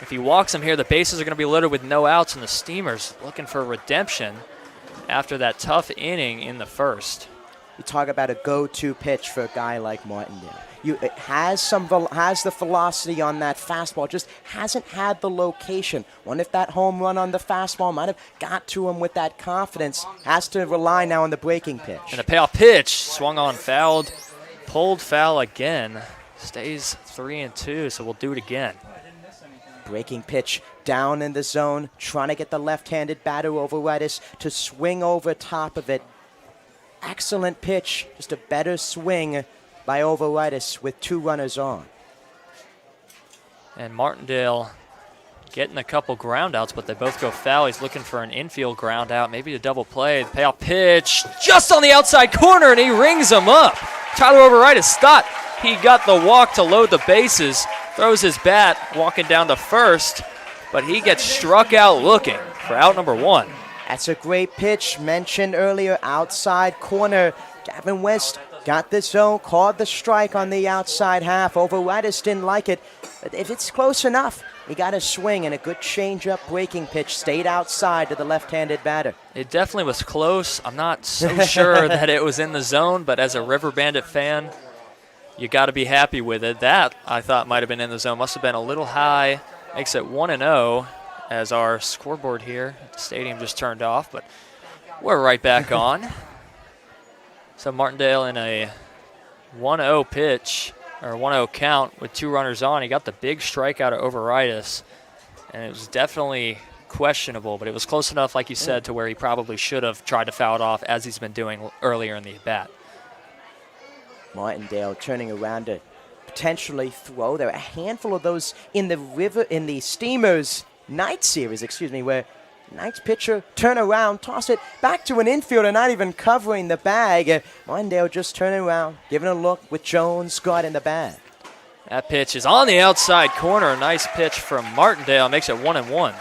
If he walks him here, the bases are going to be loaded with no outs, and the Steamers looking for redemption after that tough inning in the first. You talk about a go-to pitch for a guy like Martindale. It has the velocity on that fastball, just hasn't had the location. Wonder if that home run on the fastball might have got to him with that confidence. Has to rely now on the breaking pitch. And the payoff pitch, swung on, fouled, pulled foul again. Stays 3-2, so we'll do it again. Breaking pitch down in the zone, trying to get the left-handed batter Overitis to swing over top of it. Excellent pitch, just a better swing by Overitis with 2 runners on. And Martindale getting a couple ground outs, but they both go foul. He's looking for an infield ground out, maybe a double play. The payoff pitch just on the outside corner, and he rings him up. Tyler Overitis thought he got the walk to load the bases, throws his bat walking down to first, but he gets struck out looking for out number 1. That's a great pitch, mentioned earlier, outside corner. Gavin West got the zone, called the strike on the outside half. Overitis didn't like it, but if it's close enough, he got a swing and a good change-up breaking pitch, stayed outside to the left-handed batter. It definitely was close. I'm not so sure that it was in the zone, but as a River Bandit fan, you got to be happy with it. That, I thought, might have been in the zone. Must have been a little high. Makes it 1-0. As our scoreboard here at the stadium just turned off, but we're right back on. So Martindale in a 1-0 pitch, or 1-0 count with 2 runners on. He got the big strikeout of Overitis, and it was definitely questionable, but it was close enough, like you said, to where he probably should have tried to foul it off, as he's been doing earlier in the at-bat. Martindale turning around to potentially throw. There are a handful of those in the Steamers night series, where Nice pitcher, turn around, toss it back to an infielder, not even covering the bag. Martindale just turning around, giving a look with Jones, Scott in the bag. That pitch is on the outside corner. Nice pitch from Martindale. Makes it 1-1.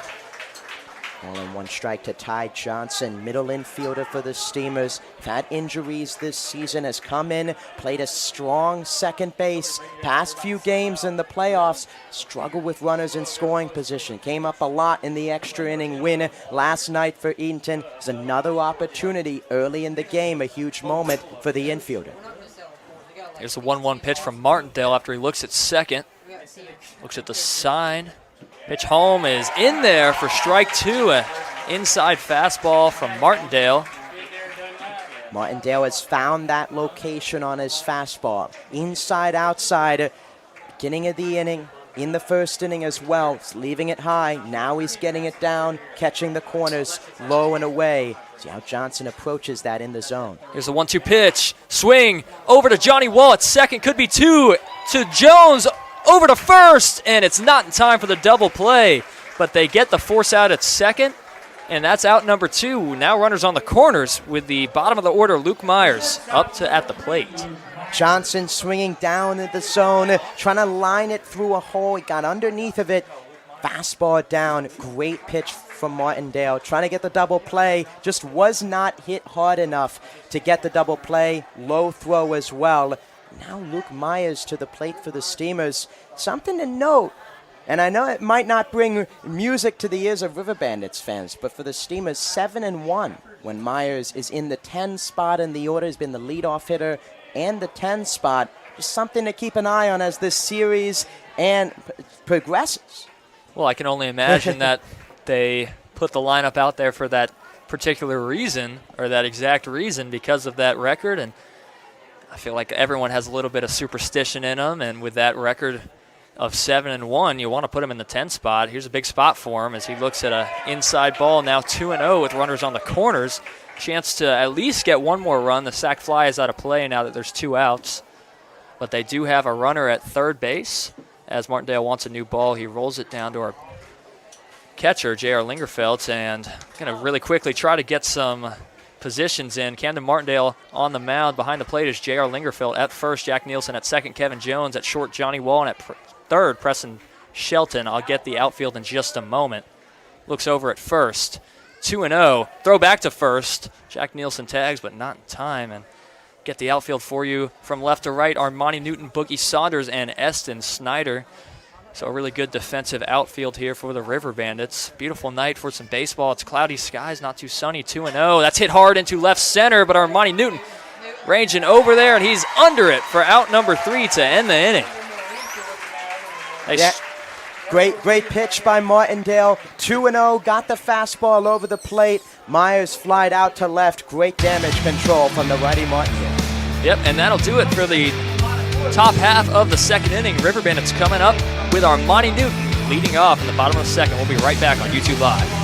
1-1 strike to Ty Johnson, middle infielder for the Steamers. Had injuries this season, has come in, played a strong second base. Past few games in the playoffs, struggled with runners in scoring position. Came up a lot in the extra inning win last night for Edenton. It's another opportunity early in the game, a huge moment for the infielder. Here's the 1-1 pitch from Martindale after he looks at second. Looks at the sign. Pitch home is in there for strike two. An inside fastball from Martindale. Martindale has found that location on his fastball. Inside, outside, beginning of the inning, in the first inning as well. He's leaving it high. Now he's getting it down, catching the corners low and away. See how Johnson approaches that in the zone. Here's the 1-2 pitch. Swing over to Johnny Wall at second. Could be two to Jones. Over to first, and it's not in time for the double play, but they get the force out at second, and that's out number two. Now runners on the corners with the bottom of the order, Luke Myers, up to at the plate. Johnson swinging down in the zone, trying to line it through a hole. He got underneath of it. Fastball down. Great pitch from Martindale. Trying to get the double play. Just was not hit hard enough to get the double play. Low throw as well. Now Luke Myers to the plate for the Steamers. Something to note, and I know it might not bring music to the ears of River Bandits fans, but for the Steamers, 7-1 when Myers is in the 10 spot in the order. He's been the leadoff hitter and the 10 spot. Just something to keep an eye on as this series and progresses. Well, I can only imagine that they put the lineup out there for that particular reason, or that exact reason, because of that record. And I feel like everyone has a little bit of superstition in them, and with that record of 7-1, you want to put him in the 10 spot. Here's a big spot for him as he looks at an inside ball, now 2-0 with runners on the corners. Chance to at least get one more run. The sac fly is out of play now that there's two outs, but they do have a runner at third base. As Martindale wants a new ball, he rolls it down to our catcher, J.R. Lingerfeld, and going to really quickly try to get some positions in. Camden Martindale on the mound. Behind the plate is J.R. Lingerfeld at first, Jack Nielsen at second, Kevin Jones at short, Johnny Wall, and at third, Preston Shelton. I'll get the outfield in just a moment. Looks over at first. 2-0. Throw back to first. Jack Nielsen tags, but not in time. And get the outfield for you from left to right. Armani Newton, Boogie Saunders, and Eston Snyder. So a really good defensive outfield here for the River Bandits. Beautiful night for some baseball. It's cloudy skies, not too sunny. 2-0. That's hit hard into left center, but Armani Newton ranging over there, and he's under it for out number 3 to end the inning. Yeah. Great pitch by Martindale. 2-0, got the fastball over the plate. Myers flied out to left. Great damage control from the righty Martindale. Yep, and that'll do it for the top half of the second inning. River Bandits coming up with Armani Newton leading off in the bottom of the second. We'll be right back on YouTube Live.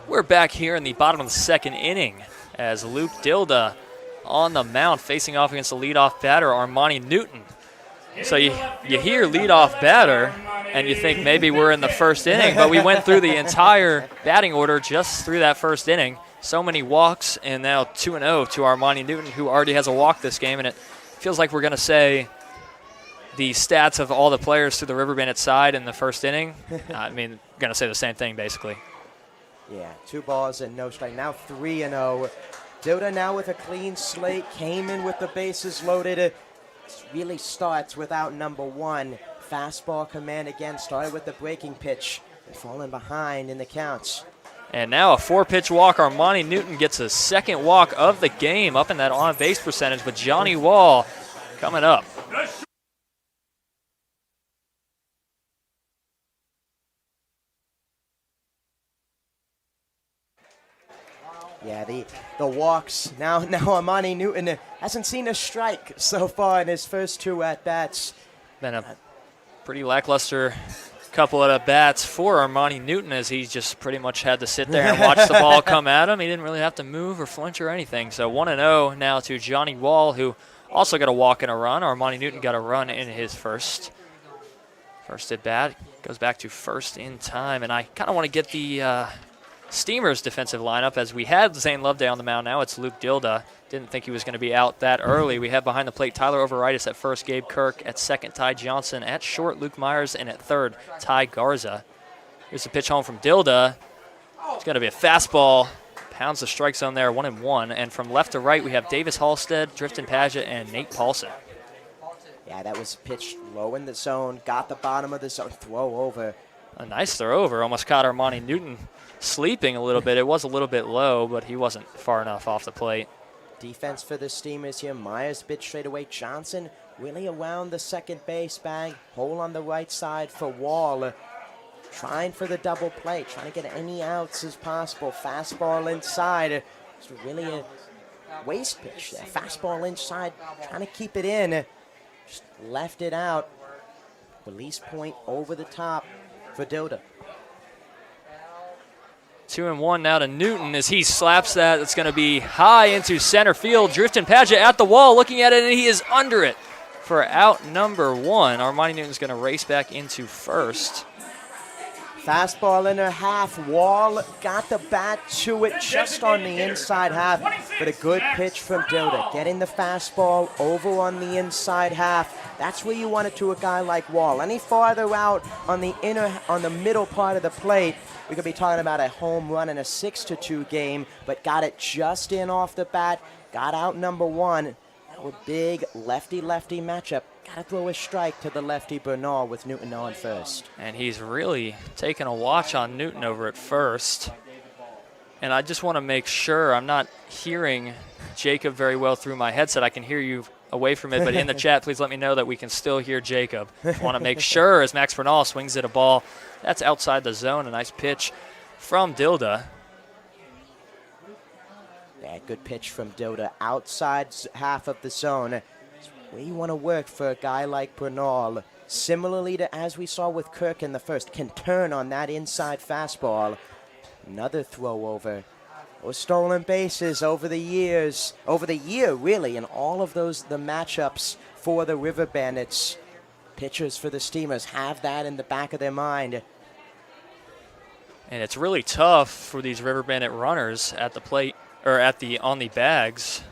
We're back here in the bottom of the second inning as Luke Dilda on the mound facing off against the leadoff batter, Armani Newton. So you hear leadoff batter, and you think maybe we're in the first inning, but we went through the entire batting order just through that first inning. So many walks, and now 2-0 to Armani Newton, who already has a walk this game, and it feels like we're going to say the stats of all the players to the River Bandits side in the first inning. I mean, going to say the same thing, basically. Yeah, 2 balls and no strike. Now 3-0. Dilda now with a clean slate, came in with the bases loaded. It really starts without number 1. Fastball command again, started with the breaking pitch and falling behind in the counts. And now a 4-pitch walk. Armani Newton gets a second walk of the game, up in that on-base percentage, with Johnny Wall coming up. Yeah, the walks. Now Armani Newton hasn't seen a strike so far in his first 2 at-bats. Been a pretty lackluster couple of at-bats for Armani Newton, as he just pretty much had to sit there and watch the ball come at him. He didn't really have to move or flinch or anything. So 1-0 now to Johnny Wall, who also got a walk and a run. Armani Newton got a run in his first at-bat. Goes back to first in time. And I kind of want to get the Steamers defensive lineup, as we had Zane Loveday on the mound. Now it's Luke Dilda. Didn't think he was going to be out that early. We have behind the plate Tyler Overitis at first, Gabe Kirk at second, Ty Johnson at short, Luke Myers, and at third, Ty Garza. Here's the pitch home from Dilda. It's going to be a fastball. Pounds the strike zone there, 1-1. And from left to right, we have Davis Halstead, Drifton Paget, and Nate Paulson. Yeah, that was pitched low in the zone, got the bottom of the zone, throw over. A nice throw over. Almost caught Armani Newton sleeping a little bit. It was a little bit low, but he wasn't far enough off the plate. Defense for the Steamers here. Myers bit straight away. Johnson really around the second base bag. Hole on the right side for Wall. Trying for the double play. Trying to get any outs as possible. Fastball inside. It's really a waste pitch there. Fastball inside. Trying to keep it in. Just left it out. Release point over the top for Dilda. 2-1 now to Newton as he slaps that. It's going to be high into center field. Drifton Paget at the wall, looking at it, and he is under it for out number 1. Armani Newton's going to race back into first. Fastball in her half. Wall got the bat to it just on the inside half, but a good pitch from Dilda. Getting the fastball over on the inside half. That's where you want it to a guy like Wall. Any farther out on the middle part of the plate, we could be talking about a home run in a 6-2 game, but got it just in off the bat, got out number 1. That was a big lefty-lefty matchup. Got to throw a strike to the lefty Bernal with Newton on first. And he's really taking a watch on Newton over at first. And I just want to make sure I'm not hearing Jacob very well through my headset. I can hear you away from it, but in the chat, please let me know that we can still hear Jacob. Want to make sure as Max Bernal swings at a ball that's outside the zone. A nice pitch from Dilda. Yeah, good pitch from Dilda. Outside half of the zone. It's where you want to work for a guy like Bernal. Similarly to as we saw with Kirk in the first, can turn on that inside fastball. Another throw over. Those stolen bases over the year really, and all of the matchups for the River Bandits. Pitchers for the Steamers have that in the back of their mind. And it's really tough for these River Bandit runners at the plate, or on the bags,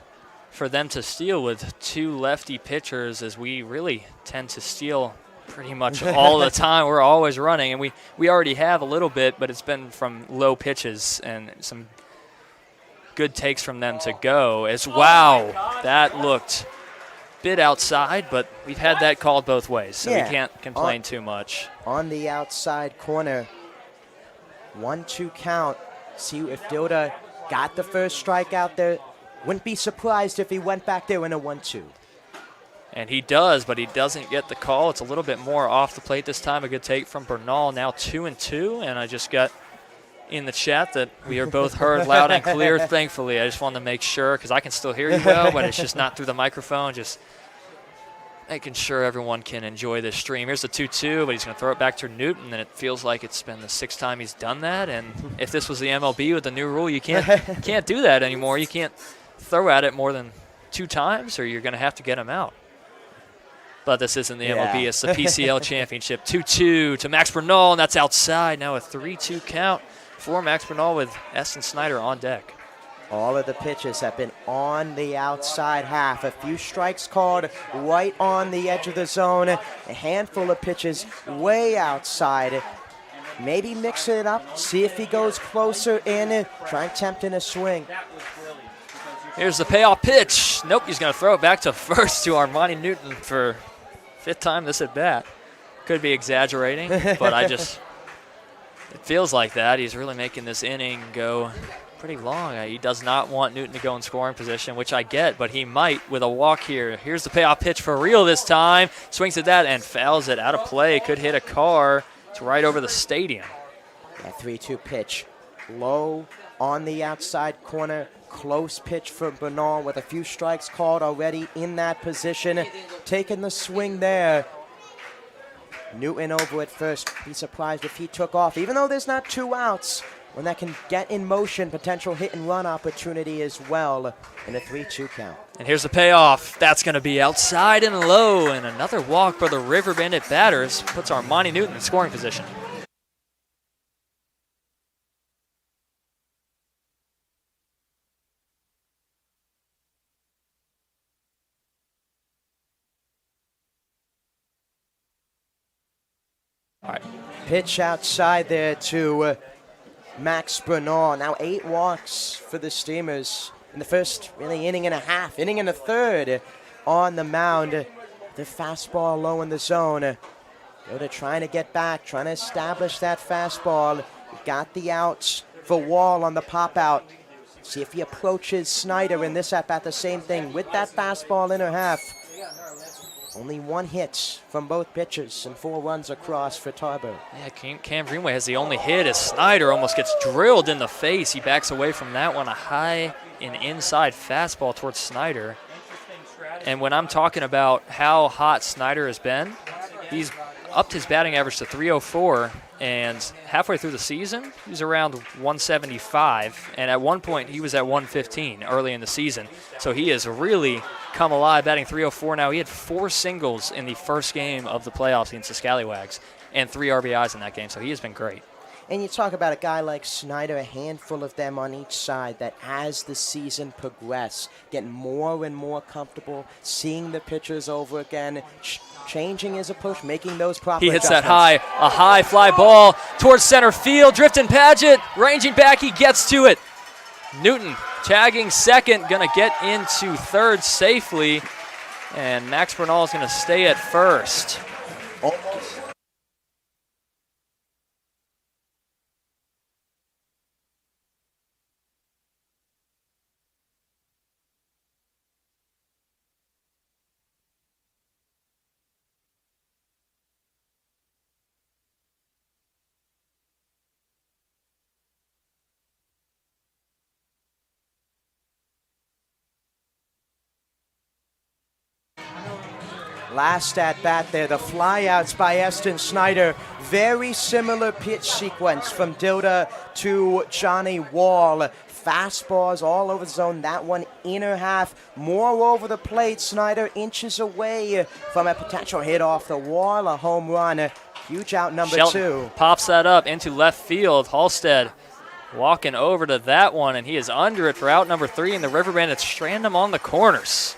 for them to steal with 2 lefty pitchers, as we really tend to steal pretty much all the time. We're always running, and we already have a little bit, but it's been from low pitches and some good takes from them to go. Wow, that looked bit outside, but we've had that called both ways, so yeah, we can't complain too much. On the outside corner, 1-2 count. See if Dilda got the first strike out there. Wouldn't be surprised if he went back there in a 1-2. And he does, but he doesn't get the call. It's a little bit more off the plate this time. A good take from Bernal, now 2-2, and I just got in the chat that we are both heard loud and clear, thankfully. I just wanted to make sure, because I can still hear you well, but it's just not through the microphone. Just making sure everyone can enjoy this stream. Here's the 2-2, but he's going to throw it back to Newton, and it feels like it's been the 6th time he's done that. And if this was the MLB with the new rule, you can't do that anymore. You can't throw at it more than 2 times, or you're going to have to get him out. But this isn't the MLB. It's the PCL championship. 2-2 to Max Bernal, and that's outside. Now a 3-2 count for Max Bernal with Esten Snyder on deck. All of the pitches have been on the outside half. A few strikes called right on the edge of the zone. A handful of pitches way outside. Maybe mix it up, see if he goes closer in, try and tempt in a swing. Here's the payoff pitch. Nope, he's going to throw it back to first to Armani Newton for 5th time this at bat. Could be exaggerating, but it feels like that. He's really making this inning go pretty long. He does not want Newton to go in scoring position, which I get, but he might with a walk here. Here's the payoff pitch for real this time. Swings at that and fouls it out of play. Could hit a car. It's right over the stadium. That 3-2 pitch. Low on the outside corner. Close pitch for Bernal with a few strikes called already in that position. Taking the swing there. Newton over at first. Be surprised if he took off. Even though there's not 2 outs, when that can get in motion, potential hit and run opportunity as well in a 3-2 count. And here's the payoff. That's going to be outside and low, and another walk for the River Bandit batters puts Armani Newton in scoring position. All right. Pitch outside there to Max Bernal. Now 8 walks for the Steamers in the first really inning and a half. Inning and a third on the mound. The fastball low in the zone. Yoda trying to get back, trying to establish that fastball. Got the outs for Wall on the pop out. See if he approaches Snyder in this at-bat. The same thing with that fastball in her half. Only 1 hit from both pitchers and 4 runs across for Tarbo. Yeah, Cam Greenway has the only hit as Snyder almost gets drilled in the face. He backs away from that one. A high and inside fastball towards Snyder. And when I'm talking about how hot Snyder has been, he's upped his batting average to 304, and halfway through the season, he was around 175, and at one point he was at 115 early in the season. So he has really come alive, batting 304 now. He had 4 singles in the first game of the playoffs against the Scallywags and 3 RBIs in that game, so he has been great. And you talk about a guy like Snyder, a handful of them on each side that as the season progressed, getting more and more comfortable, seeing the pitchers over again, changing his approach, making those proper adjustments. He hits adjustments. a high fly ball towards center field. Drifting Paget, ranging back, he gets to it. Newton tagging second, going to get into third safely, and Max Bernal is going to stay at first. Almost. Last at bat there, the flyouts by Esten Snyder. Very similar pitch sequence from Dilda to Johnny Wall. Fastballs all over the zone. That one inner half, more over the plate. Snyder inches away from a potential hit off the wall, a home run. Huge out number Shelton 2. Pops that up into left field. Halstead walking over to that one, and he is under it for out number 3, and the River Bandits strand him on the corners.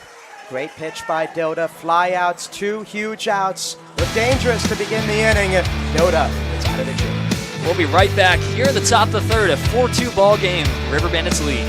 Great pitch by Dilda. Flyouts, 2 huge outs. Look dangerous to begin the inning. Dilda is out of the gym. We'll be right back here at the top of the third. A 4-2 ball game. River Bandits lead.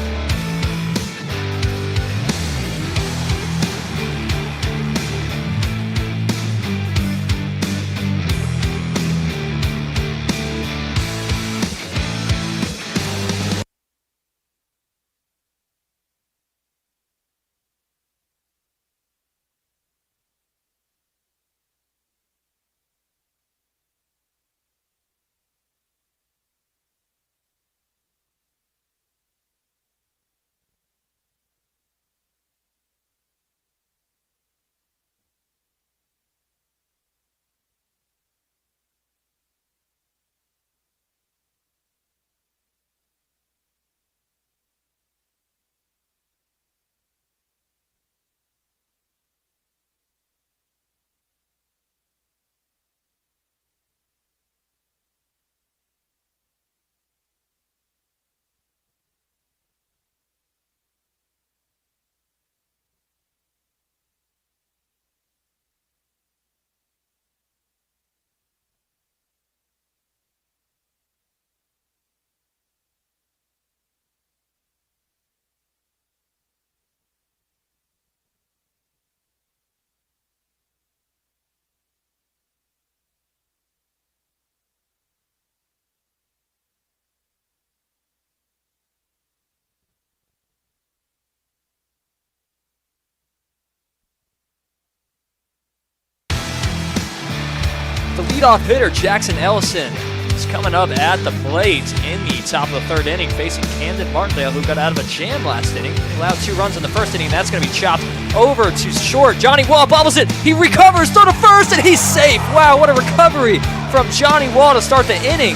leadoff hitter Jackson Ellison is coming up at the plate in the top of the third inning, facing Camden Martindale, who got out of a jam last inning. Allowed 2 runs in the first inning. That's going to be chopped over to short. Johnny Wall bobbles it. He recovers, throw to first, and he's safe. Wow, what a recovery from Johnny Wall to start the inning.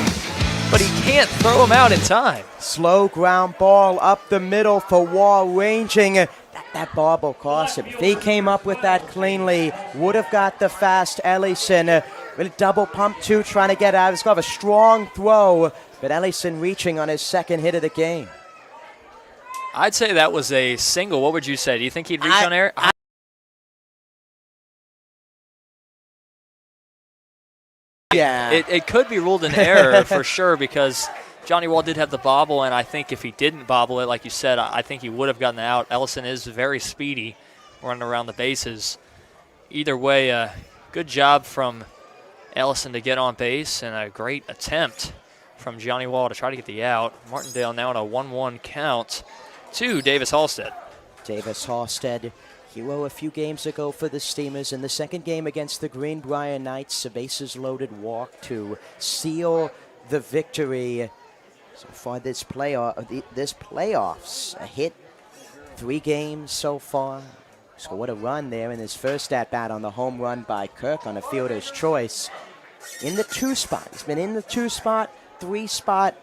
But he can't throw him out in time. Slow ground ball up the middle for Wall ranging. That bobble cost him. If he came up with that cleanly, would have got the fast Ellison. Really double pump too, trying to get out. He's got a strong throw, but Ellison reaching on his second hit of the game. I'd say that was a single. What would you say? Do you think he'd reach on air? Yeah. It could be ruled an error for sure, because Johnny Wall did have the bobble, and I think if he didn't bobble it, like you said, I think he would have gotten out. Ellison is very speedy running around the bases. Either way, good job from Ellison to get on base, and a great attempt from Johnny Wall to try to get the out. Martindale now on a 1-1 count to Davis Halstead. Davis Halstead, hero a few games ago for the Steamers in the second game against the Greenbrier Knights. A bases loaded walk to seal the victory. So far this playoffs, a hit, 3 games so far. So what a run there in his first at-bat on the home run by Kirk on a fielder's choice. In the 2 spot. He's been in the 2 spot, 3 spot.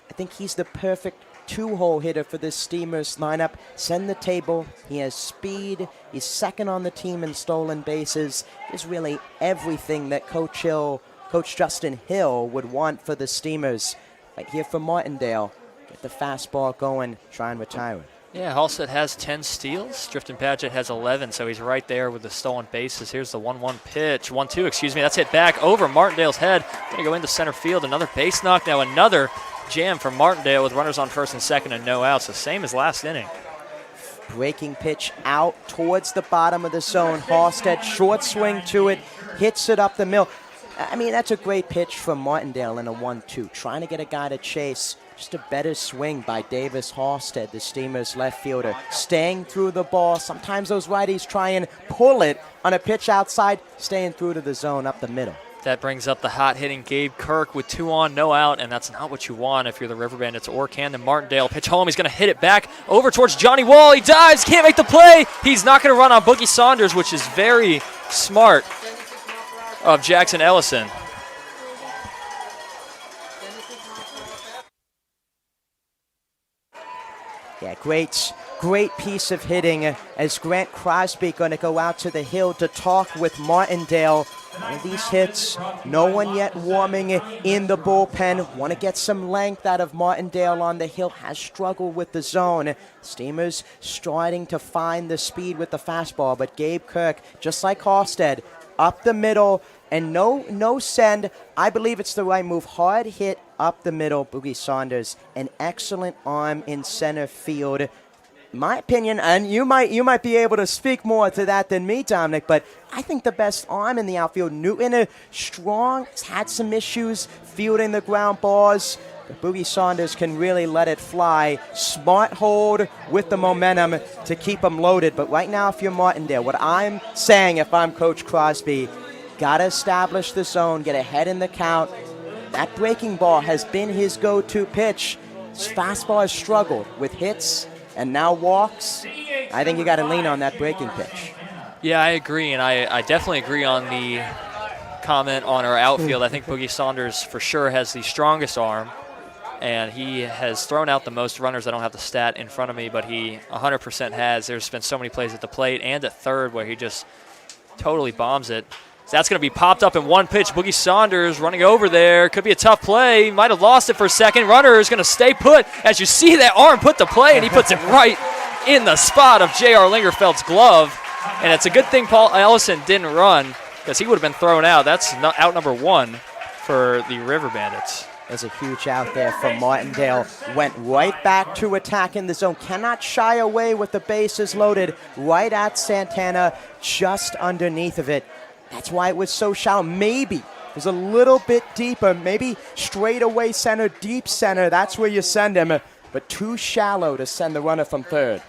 I think he's the perfect 2-hole hitter for this Steamers lineup. Send the table. He has speed. He's second on the team in stolen bases. He's really everything that Coach Justin Hill would want for the Steamers. Right here for Martindale. Get the fastball going. Try and retire it. Yeah, Halstead has 10 steals. Drifton Padgett has 11, so he's right there with the stolen bases. Here's the 1-1 pitch. 1-2, excuse me. That's hit back over Martindale's head. Going to go into center field. Another base knock. Now another jam from Martindale with runners on first and second and no outs. The same as last inning. Breaking pitch out towards the bottom of the zone. Halstead, short swing to it. Hits it up the middle. I mean, that's a great pitch from Martindale in a 1-2. Trying to get a guy to chase. Just a better swing by Davis Halstead, the Steamers left fielder. Staying through the ball. Sometimes those righties try and pull it on a pitch outside. Staying through to the zone up the middle. That brings up the hot-hitting Gabe Kirk with 2 on, no out, and that's not what you want if you're the River Bandits or Camden Martindale. Pitch home, he's going to hit it back over towards Johnny Wall. He dives, can't make the play. He's not going to run on Boogie Saunders, which is very smart of Jackson Ellison. Yeah, great piece of hitting as Grant Crosby going to go out to the hill to talk with Martindale. One of these hits, no one yet warming in the bullpen. Want to get some length out of Martindale on the hill. Has struggled with the zone. Steamers starting to find the speed with the fastball, but Gabe Kirk, just like Halstead, up the middle and no send. I believe it's the right move. Hard hit up the middle. Boogie Saunders, an excellent arm in center field. My opinion, and you might be able to speak more to that than me, Dominic, but I think the best arm in the outfield. Newton, strong, has had some issues fielding the ground balls. But Boogie Saunders can really let it fly. Smart hold with the momentum to keep him loaded. But right now, if you're Martindale, what I'm saying if I'm Coach Crosby, got to establish the zone, get ahead in the count. That breaking ball has been his go-to pitch. His fastball has struggled with hits and now walks. I think you got to lean on that breaking pitch. Yeah, I agree, and I definitely agree on the comment on our outfield. I think Boogie Saunders for sure has the strongest arm, and he has thrown out the most runners. I don't have the stat in front of me, but he 100% has. There's been so many plays at the plate and at third where he just totally bombs it. So that's going to be popped up in one pitch. Boogie Saunders running over there. Could be a tough play. Might have lost it for a second. Runner is going to stay put. As you see that arm put the play, and he puts it right in the spot of J.R. Lingerfeld's glove. And it's a good thing Paul Ellison didn't run, because he would have been thrown out. That's out number 1 for the River Bandits. There's a huge out there from Martindale. Went right back to attack in the zone. Cannot shy away with the bases loaded. Right at Santana, just underneath of it. That's why it was so shallow. Maybe it was a little bit deeper. Maybe straight away center, deep center. That's where you send him. But too shallow to send the runner from third.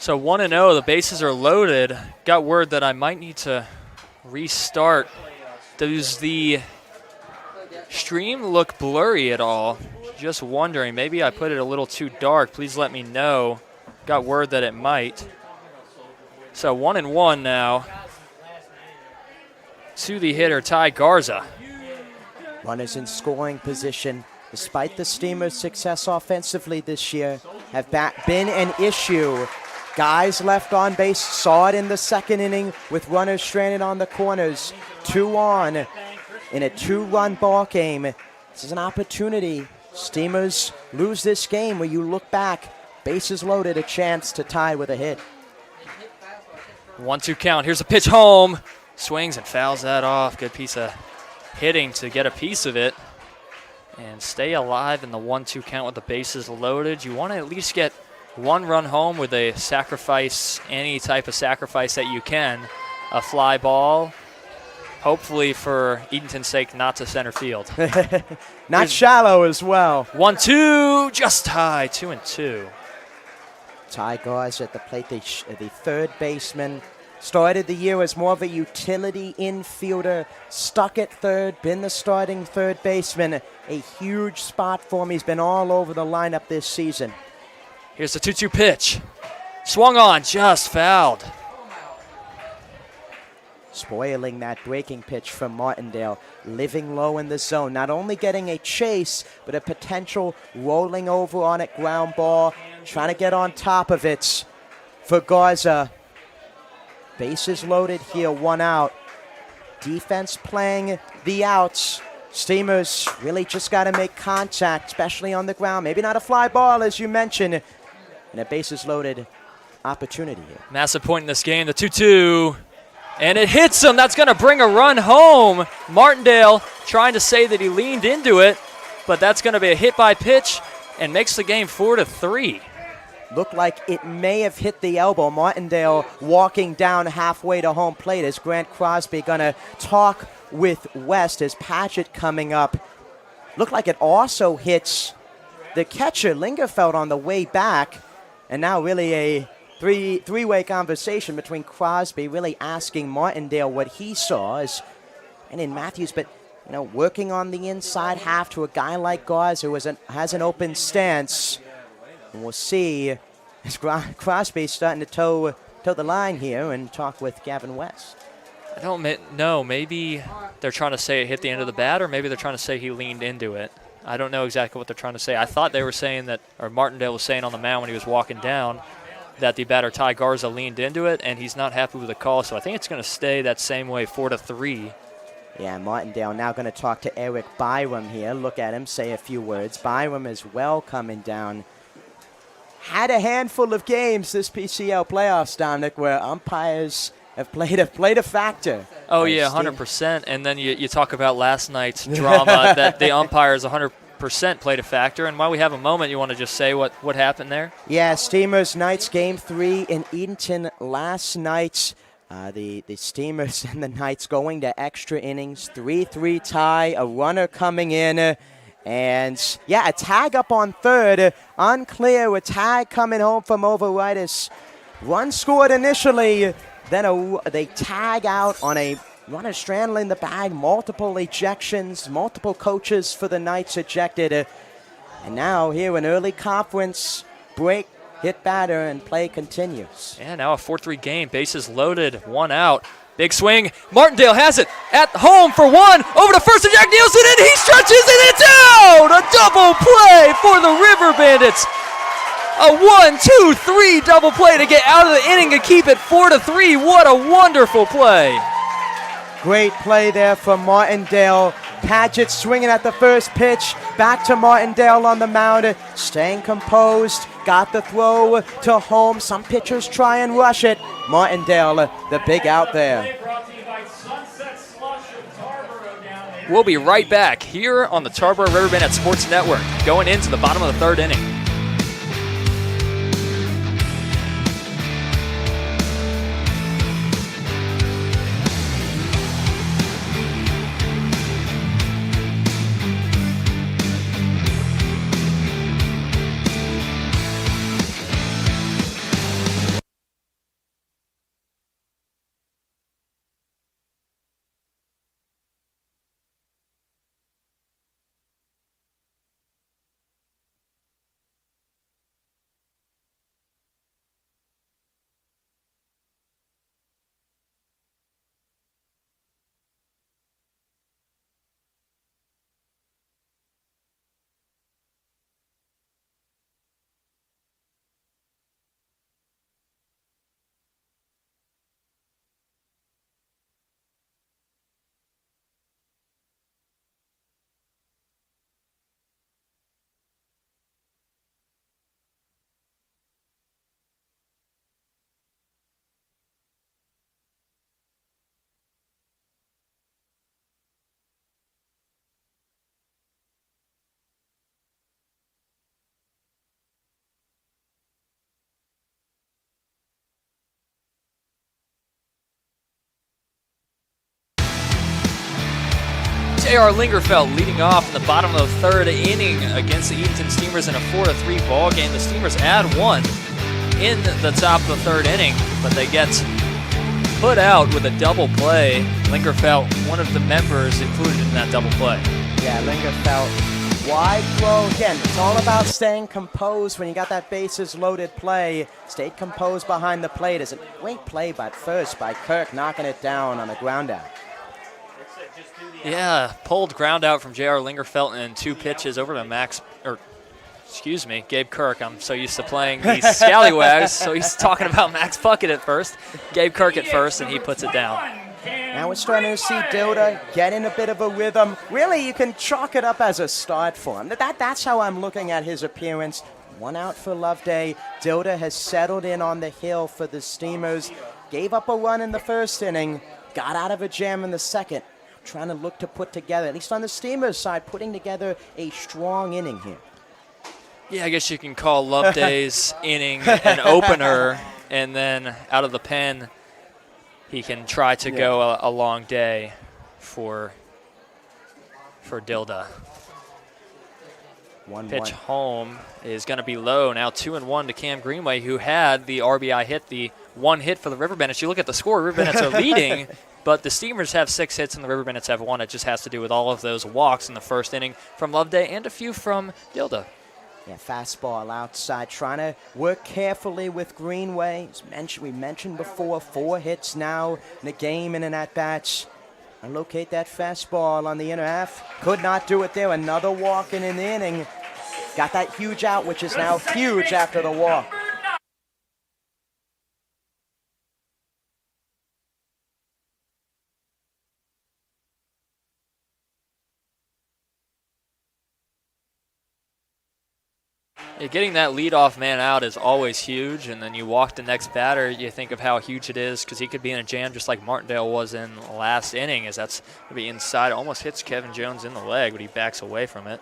So 1-0, the bases are loaded. Got word that I might need to restart. Does the stream look blurry at all? Just wondering. Maybe I put it a little too dark. Please let me know. Got word that it might. So 1-1 now to the hitter, Ty Garza. Runners in scoring position. Despite the Steamers' success offensively this year, have been an issue. Guys left on base, saw it in the second inning with runners stranded on the corners. 2 on in a 2-run ball game. This is an opportunity. Steamers lose this game where you look back, bases loaded, a chance to tie with a hit. 1-2 count. Here's a pitch home. Swings and fouls that off. Good piece of hitting to get a piece of it and stay alive in the 1-2 count with the bases loaded. You want to at least get 1 run home with a sacrifice, any type of sacrifice that you can. A fly ball, hopefully for Edenton's sake, not to center field. Not shallow as well. 1-2, just high, 2-2. Ty Garza at the plate, the third baseman. Started the year as more of a utility infielder, stuck at third, been the starting third baseman. A huge spot for him. He's been all over the lineup this season. Here's the 2-2 pitch. Swung on, just fouled. Spoiling that breaking pitch from Martindale, living low in the zone, not only getting a chase, but a potential rolling over on it ground ball, trying to get on top of it for Garza. Bases loaded here, 1 out. Defense playing the outs. Steamers really just got to make contact, especially on the ground. Maybe not a fly ball, as you mentioned, and a bases loaded opportunity here. Massive point in this game, the 2-2. And it hits him. That's going to bring a run home. Martindale trying to say that he leaned into it, but that's going to be a hit by pitch and makes the game 4-3. Looked like it may have hit the elbow. Martindale walking down halfway to home plate as Grant Crosby going to talk with West as Paget coming up. Looked like it also hits the catcher, Lingerfeld, on the way back. And now really a three-way conversation between Crosby really asking Martindale what he saw. And in Matthews, but working on the inside half to a guy like Garza who has an open stance. And we'll see as Crosby's starting to toe the line here and talk with Gavin West. I don't know. Maybe they're trying to say it hit the end of the bat, or maybe they're trying to say he leaned into it. I don't know exactly what they're trying to say. I thought they were saying that, or Martindale was saying on the mound when he was walking down, that the batter Ty Garza leaned into it, and he's not happy with the call. So I think it's going to stay that same way, 4-3. Yeah, Martindale now going to talk to Eric Byram here. Look at him, say a few words. Byram as well coming down. Had a handful of games this PCL playoffs, Dominic, where umpires have played a factor. Oh, yeah, 100%. And then you talk about last night's drama that the umpires 100% played a factor. And while we have a moment, you want to just say what happened there? Yeah, Steamers Knights Game 3 in Edenton last night. The Steamers and the Knights going to extra innings, 3-3 tie, a runner coming in. And, yeah, a tag up on third. Unclear, a tag coming home from Overitis. Run scored initially. Then they tag out on a runner straddling the bag. Multiple ejections, multiple coaches for the Knights ejected. And now here an early conference break. Hit batter and play continues. Yeah, now a 4-3 game. Bases loaded, 1 out. Big swing. Martindale has it at home for 1. Over to first to Jack Nielsen, and he stretches, and it's out! A double play for the River Bandits. A 1-2-3 double play to get out of the inning and keep it 4-3. What a wonderful play. Great play there from Martindale. Paget swinging at the first pitch. Back to Martindale on the mound. Staying composed. Got the throw to home. Some pitchers try and rush it. Martindale, the big out there. We'll be right back here on the Tarboro River Bandits Sports Network, going into the bottom of the third inning. J.R. Lingerfeld leading off in the bottom of the third inning against the Edenton Steamers in a 4-3 ball game. The Steamers add one in the top of the third inning, but they get put out with a double play. Lingerfeld, one of the members included in that double play. Yeah, Lingerfeld, wide throw. Again, it's all about staying composed when you got that bases loaded play. Stayed composed behind the plate. It's a great play by first by Kirk, knocking it down on the ground out. Yeah, pulled ground out from J.R. Lingerfeld and 2 pitches over to Gabe Kirk. I'm so used to playing these scallywags, so he's talking about Max Puckett at first. Gabe Kirk at first, and he puts it down. Now we're starting to see Dilda get in a bit of a rhythm. Really, you can chalk it up as a start for him. That's how I'm looking at his appearance. 1 out for Loveday. Dilda has settled in on the hill for the Steamers. Gave up a run in the first inning. Got out of a jam in the second. Trying to look to put together, at least on the Steamers side, putting together a strong inning here. Yeah, I guess you can call Loveday's inning an opener, and then out of the pen, he can try to go a long day for Dilda. 1-1. Pitch home is going to be low. Now 2-1 to Cam Greenway, who had the RBI hit, the 1 hit for the River Bandits. You look at the score, River Bandits are leading, but the Steamers have 6 hits and the River Bandits have 1. It just has to do with all of those walks in the first inning from Loveday and a few from Dilda. Yeah, fastball outside, trying to work carefully with Greenway. We mentioned before, 4 hits now in the game and in at-bats. And locate that fastball on the inner half. Could not do it there. Another walk in an inning. Got that huge out, which is now huge after the walk. Yeah, getting that leadoff man out is always huge, and then you walk the next batter, you think of how huge it is because he could be in a jam just like Martindale was in the last inning, as that's going to be inside. Almost hits Kevin Jones in the leg, but he backs away from it.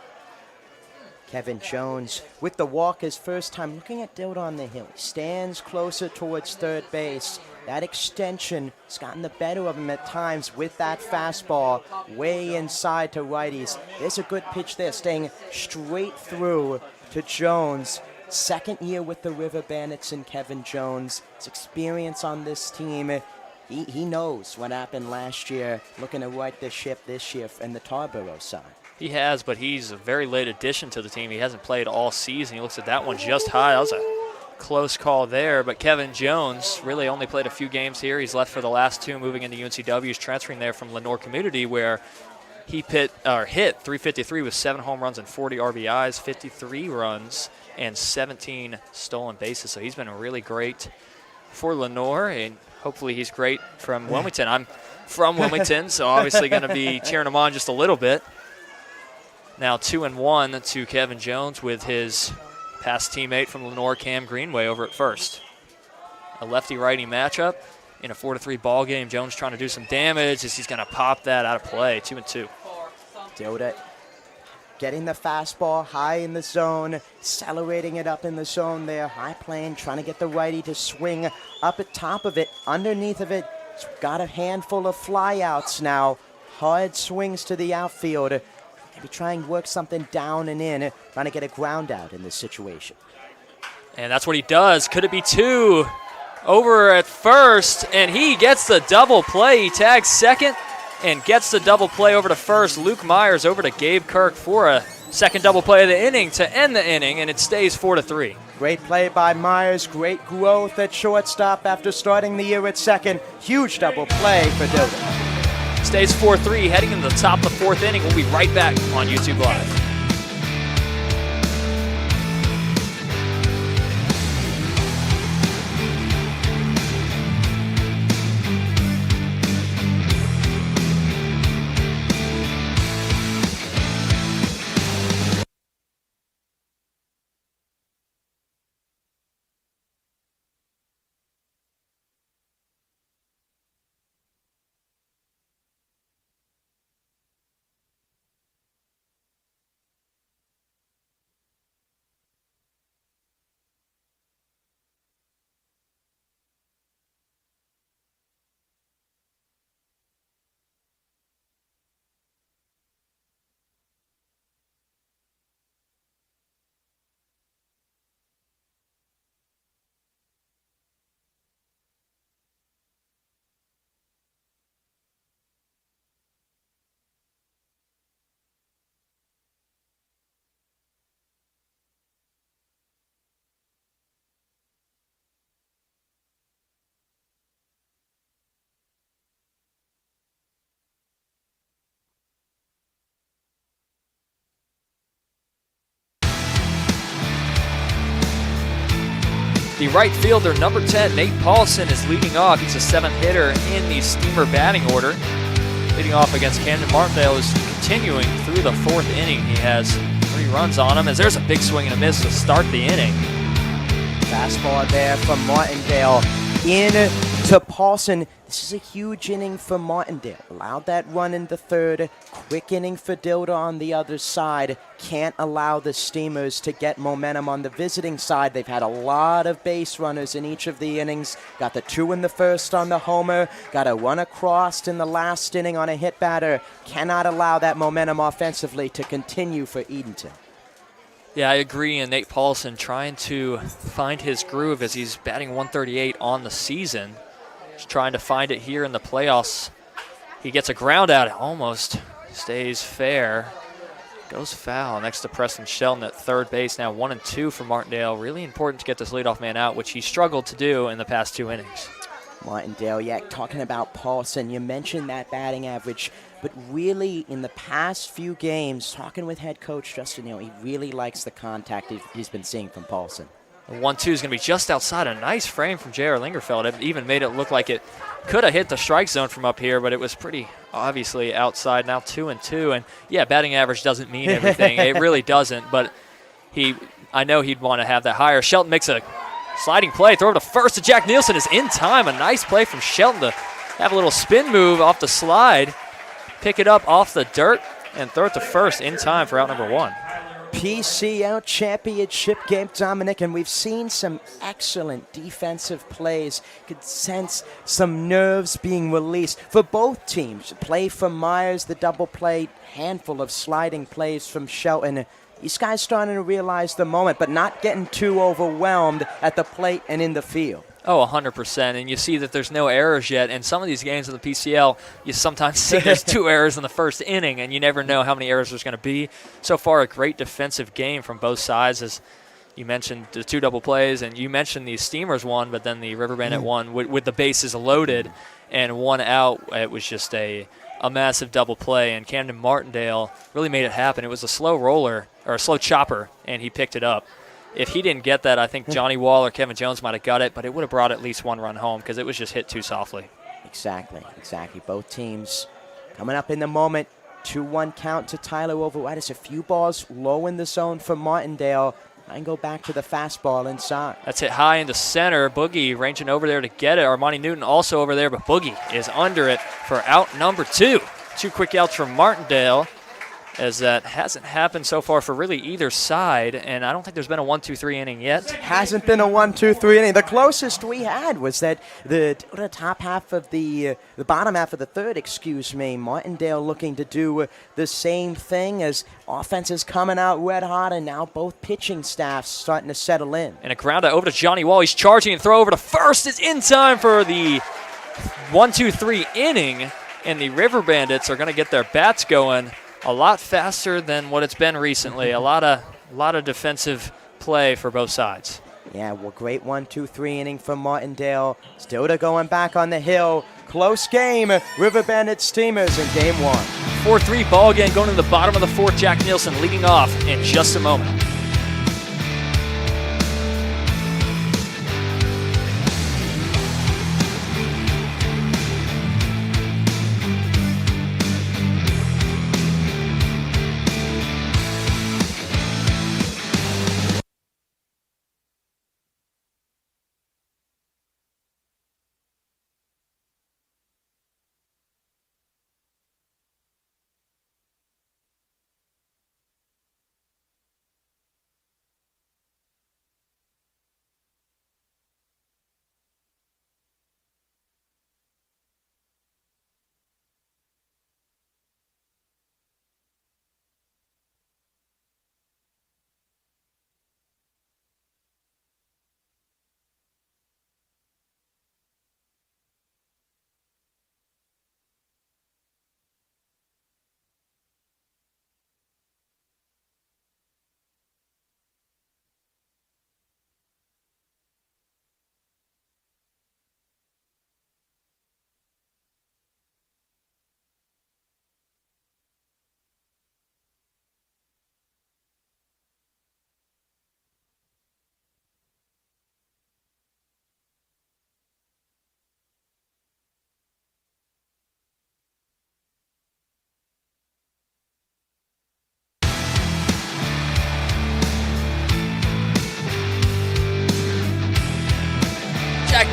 Kevin Jones with the walk his first time. Looking at Dilda on the hill. He stands closer towards third base. That extension has gotten the better of him at times with that fastball way inside to righties. There's a good pitch there, staying straight through to Jones. Second year with the River Bandits and Kevin Jones. His experience on this team, he knows what happened last year, looking to right the ship this year in the Tarboro side. He has, but he's a very late addition to the team. He hasn't played all season. He looks at that one just high. That was a close call there, but Kevin Jones really only played a few games here. He's left for the last 2, moving into UNCW. He's transferring there from Lenore Community, where he hit 353 with 7 home runs and 40 RBIs, 53 runs, and 17 stolen bases. So he's been really great for Lenore, and hopefully he's great from Wilmington. I'm from Wilmington, so obviously going to be cheering him on just a little bit. Now 2-1 to Kevin Jones with his past teammate from Lenore, Cam Greenway, over at first. A lefty-righty matchup in a 4-3 ball game. Jones trying to do some damage as he's going to pop that out of play. 2-2. Dilda getting the fastball high in the zone, accelerating it up in the zone there. High plane, trying to get the righty to swing up at top of it, underneath of it. He's got a handful of flyouts now. Hard swings to the outfield. Maybe try and work something down and in, trying to get a ground out in this situation. And that's what he does. Could it be 2? Over at first, and he gets the double play. He tags second and gets the double play over to first. Luke Myers over to Gabe Kirk for a second double play of the inning to end the inning, and it stays 4-3. Great play by Myers. Great growth at shortstop after starting the year at second. Huge double play for Dilda. Stays 4-3, heading into the top of the 4th inning. We'll be right back on YouTube Live. The right fielder, number 10, Nate Paulson, is leading off. He's a 7th hitter in the Steamer batting order. Leading off against Camden Martindale is continuing through the 4th inning. He has 3 runs on him, as there's a big swing and a miss to start the inning. Fastball there from Martindale in to Paulson. This is a huge inning for Martindale. Allowed that run in the 3rd. Quick inning for Dilda on the other side. Can't allow the Steamers to get momentum on the visiting side. They've had a lot of base runners in each of the innings. Got the 2 in the 1st on the homer. Got a run across in the last inning on a hit batter. Cannot allow that momentum offensively to continue for Edenton. Yeah, I agree. And Nate Paulson trying to find his groove as he's batting 138 on the season. Just trying to find it here in the playoffs. He gets a ground out. It almost stays fair. Goes foul next to Preston Shelton at 3rd base. Now 1-2 for Martindale. Really important to get this leadoff man out, which he struggled to do in the past 2 innings. Martindale, yeah, talking about Paulson, you mentioned that batting average, but really in the past few games, talking with head coach Justin Neal, he really likes the contact he's been seeing from Paulson. The 1-2 is going to be just outside. A nice frame from J.R. Lingerfeld. It even made it look like it could have hit the strike zone from up here, but it was pretty obviously outside. Now 2-2, and yeah, batting average doesn't mean everything. It really doesn't, but I know he'd want to have that higher. Shelton makes a sliding play, throw it to first to Jack Nielsen is in time. A nice play from Shelton to have a little spin move off the slide, pick it up off the dirt, and throw it to first in time for out number 1. PCL championship game, Dominic, and we've seen some excellent defensive plays. Could sense some nerves being released for both teams. Play from Myers, the double play, handful of sliding plays from Shelton. These guys starting to realize the moment, but not getting too overwhelmed at the plate and in the field. Oh, 100%. And you see that there's no errors yet. And some of these games in the PCL, you sometimes see there's 2 errors in the 1st inning, and you never know how many errors there's going to be. So far, a great defensive game from both sides. As you mentioned, the 2 double plays, and you mentioned the Steamers one, but then the River Bandit one with the bases loaded and 1 out. It was just a massive double play, and Camden Martindale really made it happen. It was a slow roller, or a slow chopper, and he picked it up. If he didn't get that, I think Johnny Wall or Kevin Jones might have got it, but it would have brought at least 1 run home because it was just hit too softly. Exactly. Both teams coming up in the moment. 2-1 count to Tyler Overwhite. A few balls low in the zone for Martindale. I can go back to the fastball inside. That's hit high into center. Boogie ranging over there to get it. Armani Newton also over there, but Boogie is under it for out number 2. 2 quick outs from Martindale, as that hasn't happened so far for really either side, and I don't think there's been a 1-2-3 inning yet. Hasn't been a 1-2-3 inning. The closest we had was that the top half of the bottom half of the 3rd, excuse me, Martindale looking to do the same thing as offenses coming out red hot, and now both pitching staffs starting to settle in. And a ground out over to Johnny Wall. He's charging and throw over to first is in time for the 1-2-3 inning, and the River Bandits are going to get their bats going a lot faster than what it's been recently. A lot of defensive play for both sides. Yeah, well, great 1-2-3 inning from Martindale. Still going back on the hill. Close game. River Bandits Steamers in game 1. 4-3 ball game going to the bottom of the 4th. Jack Nielsen leading off in just a moment.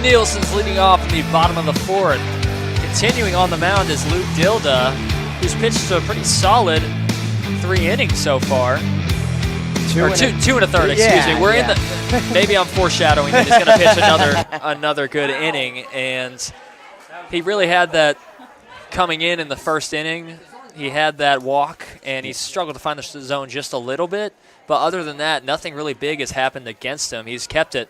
Nielsen's leading off in the bottom of the fourth. Continuing on the mound is Luke Dilda, who's pitched a pretty solid 3 innings so far. Two and a third, excuse me. We're in the. Maybe I'm foreshadowing that he's going to pitch another good inning, and he really had that coming in the first inning. He had that walk, and he struggled to find the zone just a little bit. But other than that, nothing really big has happened against him. He's kept it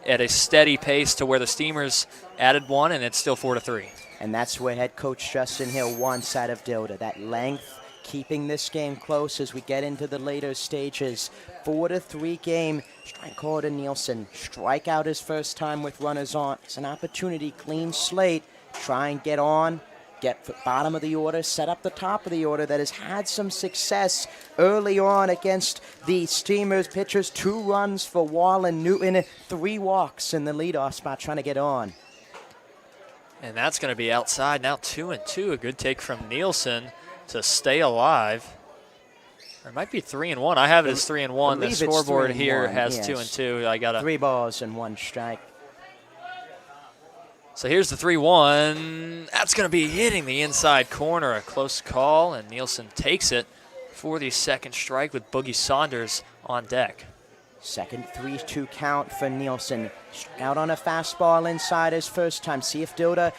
at a steady pace to where the Steamers added 1, and it's still 4-3. And that's where head coach Justin Hill wants out of Dilda, that length, keeping this game close as we get into the later stages. 4-3 game. Strike order Nielsen. Strike out his first time with runners on. It's an opportunity, clean slate. Try and get on. Get bottom of the order, set up the top of the order that has had some success early on against the Steamers pitchers. 2 runs for Wall and Newton, 3 walks in the leadoff spot trying to get on. And that's going to be outside now, 2-2. A good take from Nielsen to stay alive. Or it might be 3-1. I have it as 3-1. The scoreboard here has 2-2. I got 3 balls and 1 strike. So here's the 3-1. That's going to be hitting the inside corner. A close call, and Nielsen takes it for the second strike with Boogie Saunders on deck. Second 3-2 count for Nielsen. Struck out on a fastball inside his first time. See if Dilda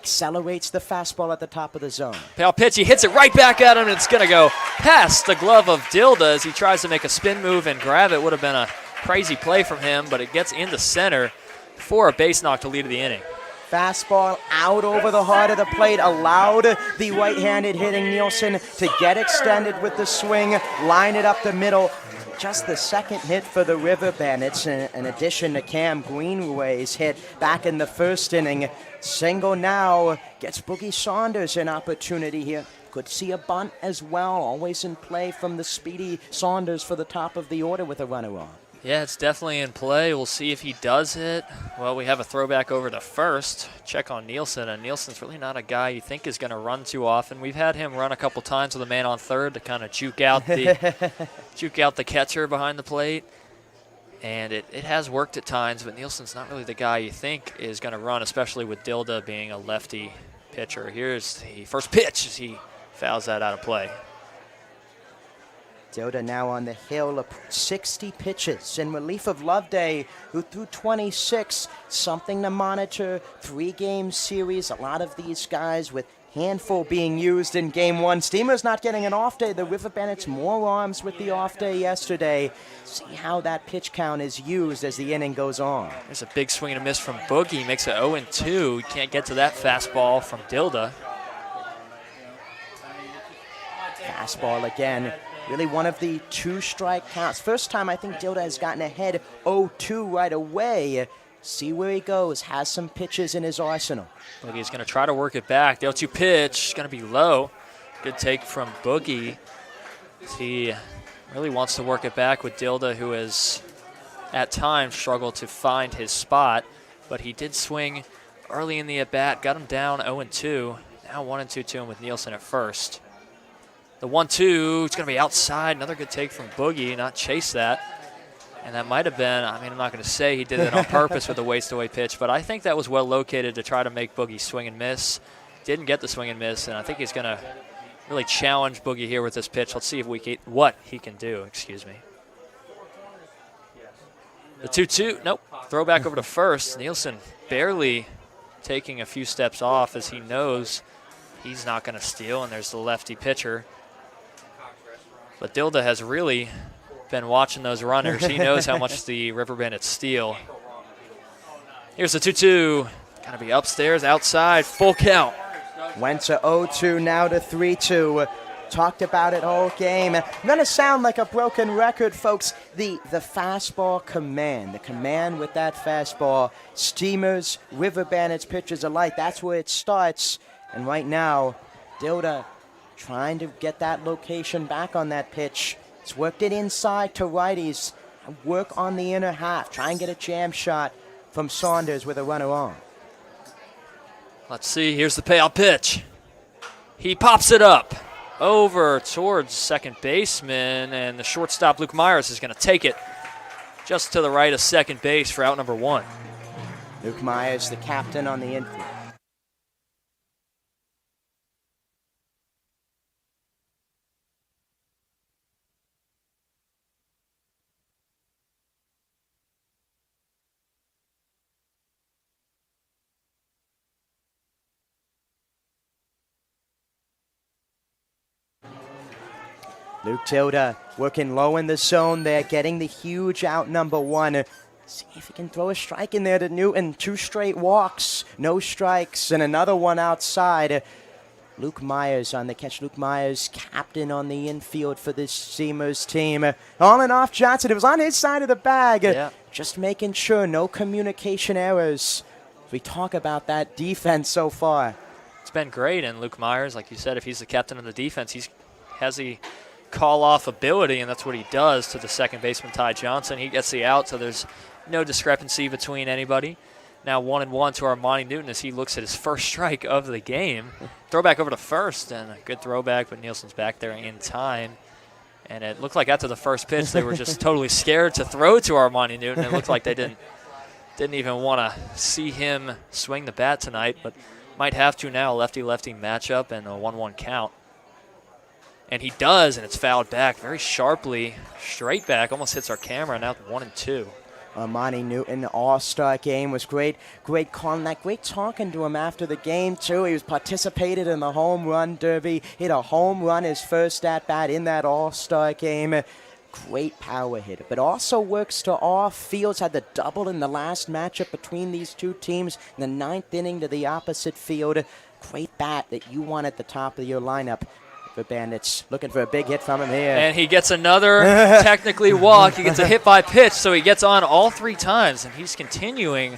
accelerates the fastball at the top of the zone. Pale pitch, he hits it right back at him, and it's going to go past the glove of Dilda as he tries to make a spin move and grab it. Would have been a crazy play from him, but it gets into center for a base knock to lead the inning. Fastball out over the heart of the plate, allowed the right-handed hitting Nielsen to get extended with the swing, line it up the middle. Just the second hit for the River Bandits, in addition to Cam Greenway's hit back in the first inning. Single now gets Boogie Saunders an opportunity here. Could see a bunt as well, always in play from the speedy Saunders for the top of the order with a runner on. Yeah, it's definitely in play. We'll see if he does it. Well, we have a throwback over to first. Check on Nielsen, and Nielsen's really not a guy you think is going to run too often. We've had him run a couple times with a man on third to kind of juke out the catcher behind the plate. And it has worked at times, but Nielsen's not really the guy you think is going to run, especially with Dilda being a lefty pitcher. Here's the first pitch as he fouls that out of play. Dilda now on the hill of 60 pitches in relief of Loveday, who threw 26. Something to monitor. 3-game series. A lot of these guys with handful being used in game 1. Steamers not getting an off day. The River Bandits more arms with the off day yesterday. See how that pitch count is used as the inning goes on. There's a big swing and a miss from Boogie. Makes it 0-2. Can't get to that fastball from Dilda. Fastball again. Really one of the 2-strike counts. First time I think Dilda has gotten ahead 0-2 right away. See where he goes. Has some pitches in his arsenal. Boogie's going to try to work it back. The 0-2 pitch is going to be low. Good take from Boogie. He really wants to work it back with Dilda, who has at times struggled to find his spot. But he did swing early in the at-bat. Got him down 0-2. Now 1-2 to him with Nielsen at first. The 1-2, it's going to be outside. Another good take from Boogie, not chase that. And that might have been, I mean, I'm not going to say he did it on purpose with a waste-away pitch, but I think that was well located to try to make Boogie swing and miss. Didn't get the swing and miss, and I think he's going to really challenge Boogie here with this pitch. Let's see if what he can do, excuse me. The 2-2, nope. Throw back over to first. Nielsen barely taking a few steps off as he knows he's not going to steal, and there's the lefty pitcher. But Dilda has really been watching those runners. He knows how much the River Bandits steal. Here's the 2-2. Got to be upstairs, outside, full count. Went to 0-2, now to 3-2. Talked about it all game. I'm going to sound like a broken record, folks. The fastball command, the command with that fastball. Steamers, River Bandits, pitchers alike, that's where it starts. And right now, Dilda trying to get that location back on that pitch. He's worked it inside to righties. Work on the inner half. Try and get a jam shot from Saunders with a runner on. Let's see. Here's the payout pitch. He pops it up over towards second baseman, and the shortstop, Luke Myers, is going to take it just to the right of second base for out number 1. Luke Myers, the captain on the infield. Luke Tilda working low in the zone there, getting the huge out number one. See if he can throw a strike in there to Newton. 2 straight walks, no strikes, and another one outside. Luke Myers on the catch. Luke Myers, captain on the infield for this Steamers team. On and off Johnson. It was on his side of the bag. Yeah. Just making sure no communication errors. We talk about that defense so far. It's been great, and Luke Myers, like you said, if he's the captain of the defense, he has the call-off ability, and that's what he does to the second baseman, Ty Johnson. He gets the out, so there's no discrepancy between anybody. Now 1-1 to Armani Newton as he looks at his first strike of the game. Throwback over to first, and a good throwback, but Nielsen's back there in time. And it looked like after the first pitch, they were just totally scared to throw to Armani Newton. It looked like they didn't even want to see him swing the bat tonight, but might have to now. Lefty-lefty matchup and a 1-1 count. And he does, and it's fouled back very sharply, straight back, almost hits our camera. Now 1-2. Armani Newton, all-star game, was great. Great calling that, great talking to him after the game, too. He was participated in the home run derby, hit a home run his first at-bat in that all-star game. Great power hitter, but also works to off fields. Had the double in the last matchup between these two teams in the 9th inning to the opposite field. Great bat that you want at the top of your lineup. The Bandits looking for a big hit from him here. And he gets another technically walk. He gets a hit by pitch, so he gets on all 3 times, and he's continuing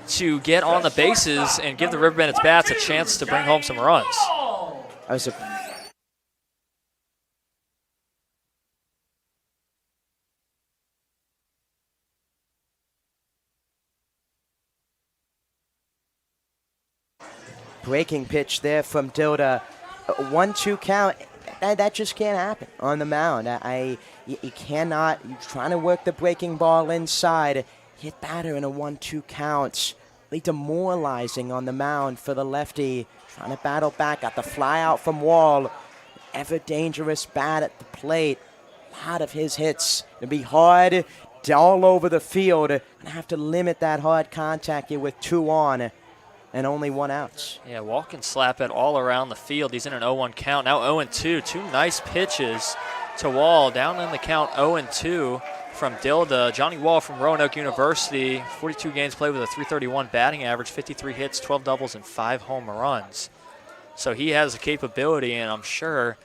to get on the bases and give the River Bandits bats a chance to bring home some runs. That was breaking pitch there from Dilda. 1-2 count. That just can't happen on the mound. You cannot. You're trying to work the breaking ball inside. Hit batter in a 1-2 count. Really demoralizing on the mound for the lefty. Trying to battle back. Got the fly out from Wall. Ever dangerous bat at the plate. A lot of his hits. It'll be hard all over the field. Gonna have to limit that hard contact here with 2 on. And only 1 out. Yeah, Wall can slap it all around the field. He's in an 0-1 count. Now 0-2. 2 nice pitches to Wall. Down in the count, 0-2 from Dilda. Johnny Wall from Roanoke University. 42 games played with a .331 batting average, 53 hits, 12 doubles, and 5 home runs. So he has the capability, and I'm sure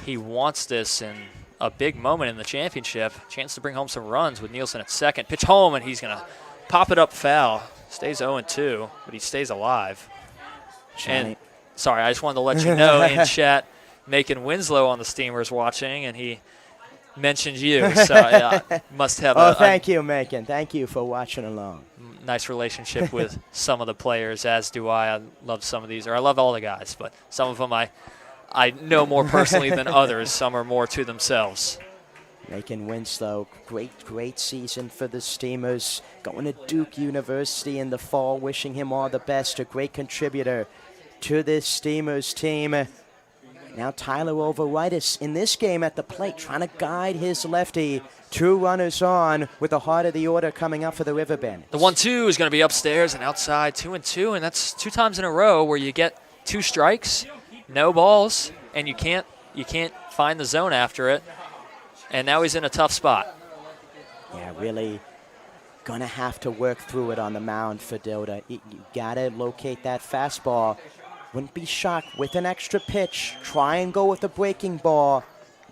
he wants this in a big moment in the championship. Chance to bring home some runs with Nielsen at second. Pitch home, and he's going to pop it up foul. Stays 0-2, but he stays alive. And sorry, I just wanted to let you know in chat, Macon Winslow on the Steamers watching, and he mentioned you. So must have thank you, Macon. Thank you for watching along. Nice relationship with some of the players, as do I. I love some of these, or I love all the guys, but some of them I know more personally than others. Some are more to themselves. Macon Winslow, great season for the Steamers. Going to Duke University in the fall, wishing him all the best. A great contributor to this Steamers team. Now Tyler Overitis in this game at the plate, trying to guide his lefty. 2 runners on with the heart of the order coming up for the River Bandits. The 1-2 is going to be upstairs and outside, 2-2, and that's 2 times in a row where you get 2 strikes, no balls, and you can't find the zone after it. And now he's in a tough spot. Yeah, really going to have to work through it on the mound for Dilda. You got to locate that fastball. Wouldn't be shocked with an extra pitch. Try and go with the breaking ball.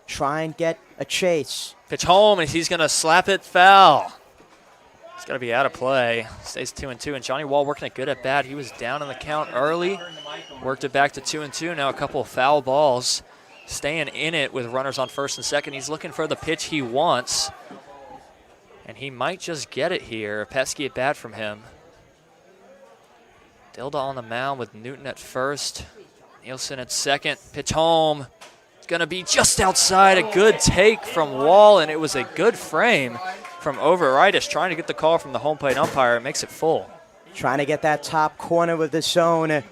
Try and get a chase. Pitch home, and he's going to slap it foul. It's got to be out of play. Stays 2-2, and Johnny Wall working it good at bat. He was down in the count early. Worked it back to 2-2. Now a couple of foul balls. Staying in it with runners on first and second. He's looking for the pitch he wants. And he might just get it here. A pesky at bat from him. Dilda on the mound with Newton at first. Nielsen at second. Pitch home. It's going to be just outside. A good take from Wall, and it was a good frame from Overitis, trying to get the call from the home plate umpire. It makes it full. Trying to get that top corner of the zone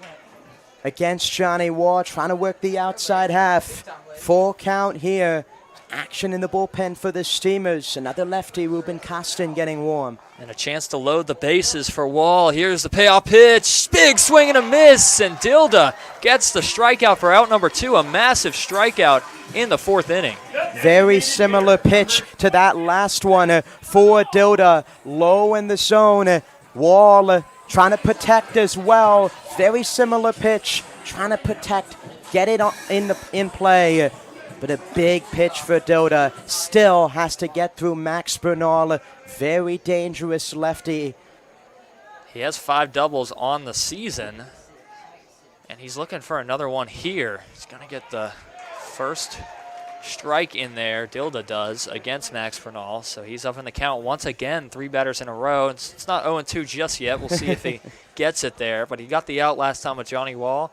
against Johnny Wall, trying to work the outside half. Full count here. Action in the bullpen for the Steamers. Another lefty, Ruben Costin, getting warm. And a chance to load the bases for Wall. Here's the payoff pitch. Big swing and a miss. And Dilda gets the strikeout for out number 2. A massive strikeout in the 4th inning. Very similar pitch to that last one for Dilda. Low in the zone. Wall trying to protect as well. Very similar pitch. Trying to protect. Get it in play. But a big pitch for Dilda. Still has to get through Max Bernal. Very dangerous lefty. He has 5 doubles on the season. And he's looking for another one here. He's going to get the first strike in there. Dilda does against Max Bernal. So he's up in the count once again. 3 batters in a row. It's not 0-2 just yet. We'll see if he gets it there. But he got the out last time with Johnny Wall.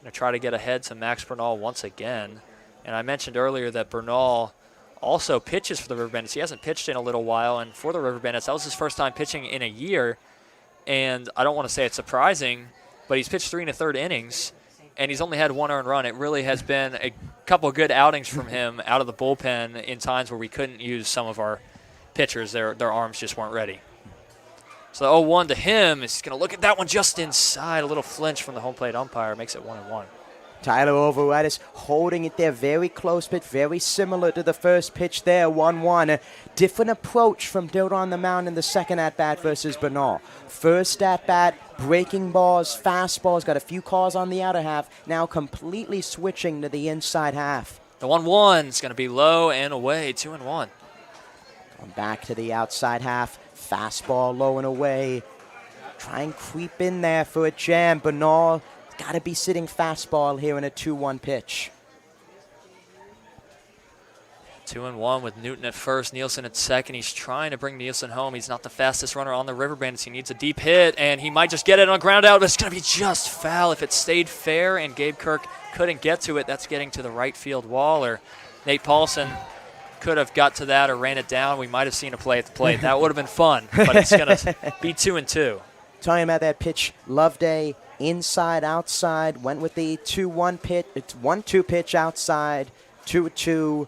Going to try to get ahead to Max Bernal once again. And I mentioned earlier that Bernal also pitches for the River Bandits. He hasn't pitched in a little while, and for the River Bandits, that was his first time pitching in a year. And I don't want to say it's surprising, but he's pitched 3 1/3 innings, and he's only had 1 earned run. It really has been a couple of good outings from him out of the bullpen in times where we couldn't use some of our pitchers. Their arms just weren't ready. So the 0-1 to him is going to look at that one just inside. A little flinch from the home plate umpire makes it 1-1. Tyler Overitis holding it there very close, but very similar to the first pitch there, 1-1. Different approach from Dilda on the mound in the second at-bat versus Bernal. First at-bat, breaking balls, fastballs, got a few calls on the outer half, now completely switching to the inside half. The 1-1 is going to be low and away, 2-1. Going back to the outside half, fastball low and away. Try and creep in there for a jam. Bernal got to be sitting fastball here in a 2-1 pitch. 2-1 with Newton at first, Nielsen at second. He's trying to bring Nielsen home. He's not the fastest runner on the River Bandits. He needs a deep hit, and he might just get it on ground out, but it's going to be just foul. If it stayed fair and Gabe Kirk couldn't get to it, that's getting to the right field wall, or Nate Paulson could have got to that or ran it down. We might have seen a play at the plate. That would have been fun, but it's going to be 2-2. Talking about that pitch, Loveday, inside, outside, went with the 2-1 pitch. It's 1-2 pitch outside, 2-2,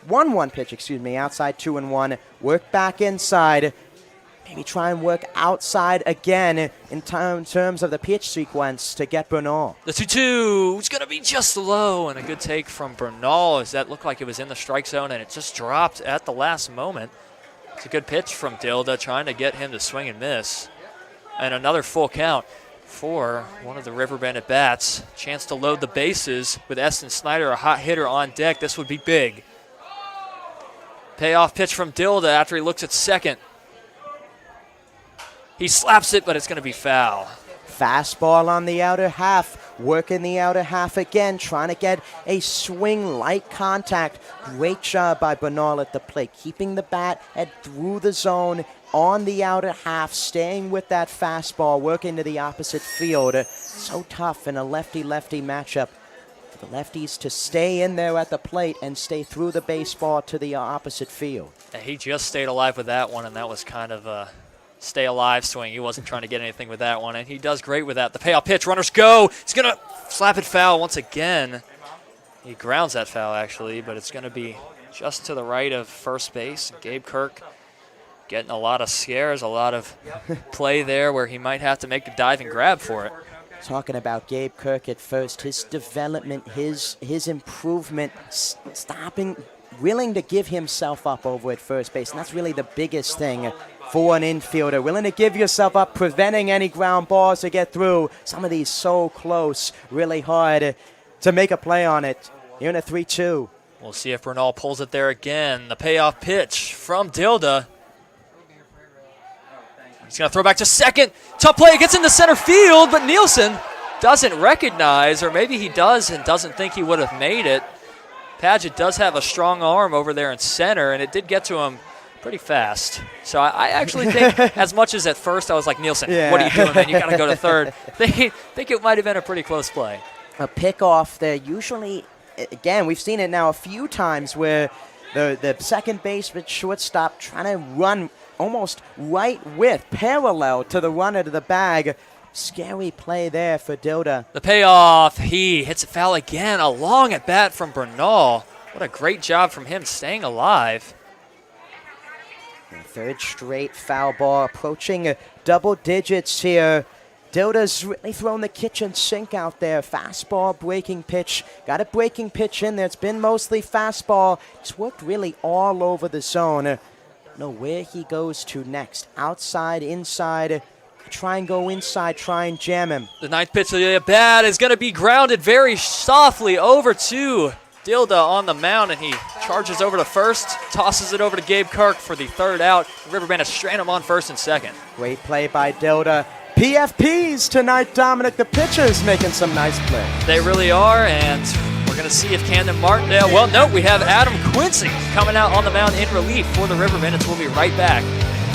1-1 pitch, outside, 2-1. Work back inside. Maybe try and work outside again in terms of the pitch sequence to get Bernal. The 2-2 is going to be just low, and a good take from Bernal as that looked like it was in the strike zone, and it just dropped at the last moment. It's a good pitch from Dilda, trying to get him to swing and miss. And another full count for one of the River Bandit bats. Chance to load the bases with Eston Snyder, a hot hitter on deck. This would be big. Payoff pitch from Dilda after he looks at second. He slaps it, but it's going to be foul. Fastball on the outer half, working the outer half again, trying to get a swing, light contact. Great job by Bernal at the plate, keeping the bat head through the zone on the outer half, staying with that fastball, working to the opposite field. So tough in a lefty-lefty matchup for the lefties to stay in there at the plate and stay through the baseball to the opposite field. And he just stayed alive with that one, and that was kind of a stay alive swing. He wasn't trying to get anything with that one, and he does great with that. The payoff pitch, runners go. He's going to slap it foul once again. He grounds that foul, actually, but it's going to be just to the right of first base. Gabe Kirk getting a lot of scares, a lot of play there where he might have to make a dive and grab for it. Talking about Gabe Kirk at first, his development, his improvement, stopping, willing to give himself up over at first base, and that's really the biggest thing for an infielder. Willing to give yourself up, preventing any ground balls to get through. Some of these so close, really hard to make a play on it. Here in a 3-2. We'll see if Bernal pulls it there again. The payoff pitch from Dilda. He's going to throw back to second. Tough play. It gets into center field, but Nielsen doesn't recognize, or maybe he does and doesn't think he would have made it. Padgett does have a strong arm over there in center, and it did get to him pretty fast. So I actually think, as much as at first I was like, Nielsen, what are you doing, man? You got to go to third. Think it might have been a pretty close play. A pickoff there. Usually, again, we've seen it now a few times where The second baseman, shortstop, trying to run almost right with, parallel to the runner to the bag. Scary play there for Dilda. The payoff, he hits it foul again. A long at bat from Bernal. What a great job from him staying alive. Third straight foul ball, approaching double digits here. Dilda's really thrown the kitchen sink out there. Fastball, breaking pitch. Got a breaking pitch in there. It's been mostly fastball. He's worked really all over the zone. Know where he goes to next. Outside, inside. Try and go inside, try and jam him. The ninth pitch of the bat is going to be grounded very softly over to Dilda on the mound, and he charges over to first, tosses it over to Gabe Kirk for the third out. River Bandits strand him on first and second. Great play by Dilda. PFPs tonight, Dominic. The pitchers making some nice plays. They really are, and we're going to see if Camden Martindale, well, no, we have Adam Quincy coming out on the mound in relief for the River Bandits. We'll be right back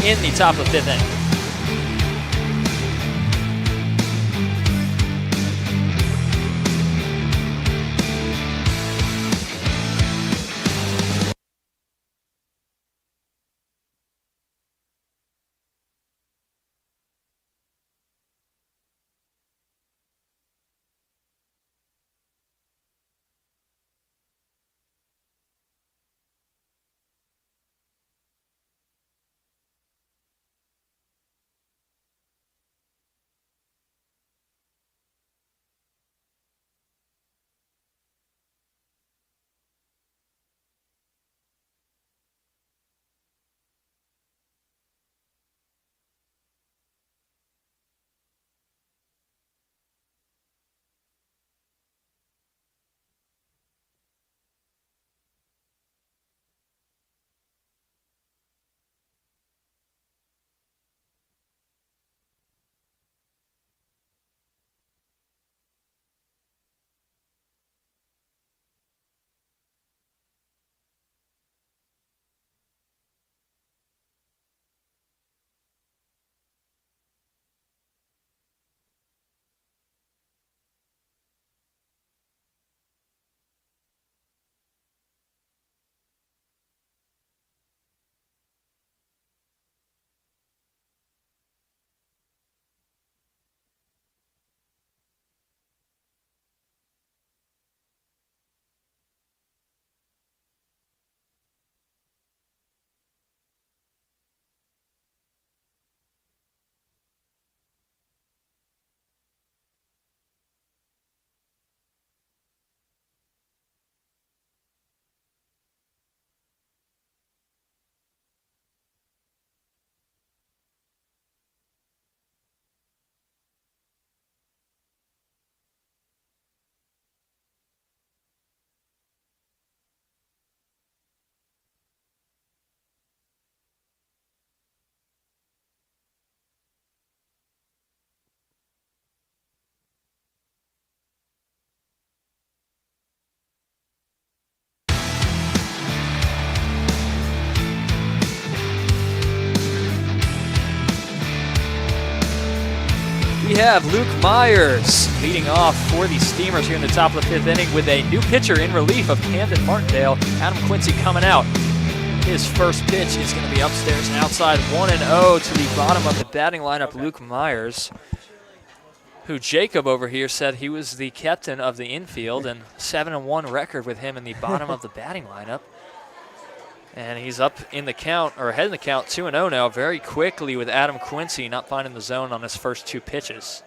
in the top of the fifth inning. We have Luke Myers leading off for the Steamers here in the top of the fifth inning with a new pitcher in relief of Camden Martindale. Adam Quincy coming out. His first pitch is going to be upstairs and outside, 1-0 to the bottom of the batting lineup, Luke Myers, who Jacob over here said he was the captain of the infield, and 7-1 record with him in the bottom of the batting lineup. And he's up in the count, or ahead in the count, 2-0 now, very quickly with Adam Quincy not finding the zone on his first two pitches.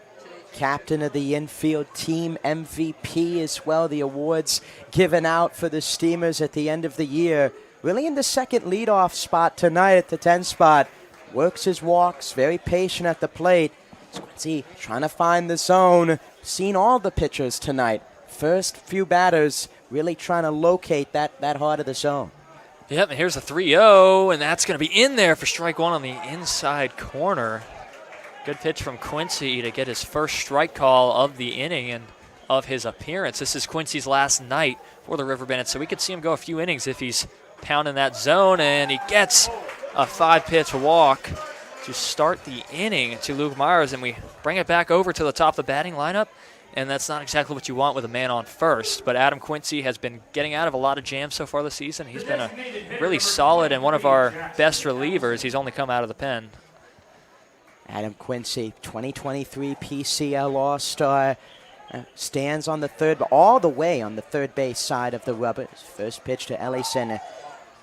Captain of the infield, team MVP as well. The awards given out for the Steamers at the end of the year. Really in the second leadoff spot tonight at the 10 spot. Works his walks, very patient at the plate. Quincy trying to find the zone. Seen all the pitchers tonight. First few batters really trying to locate that heart of the zone. Yep, and here's a 3-0, and that's going to be in there for strike one on the inside corner. Good pitch from Quincy to get his first strike call of the inning and of his appearance. This is Quincy's last night for the River Bandits, so we could see him go a few innings if he's pounding that zone, and he gets a 5-pitch walk to start the inning to Luke Myers, and we bring it back over to the top of the batting lineup. and that's not exactly what you want with a man on first. But Adam Quincy has been getting out of a lot of jams so far this season. He's been a really solid and one of our best relievers. He's only come out of the pen. Adam Quincy, 2023 PCL All-Star, stands on the third, all the way on the third base side of the rubber. His first pitch to Ellison.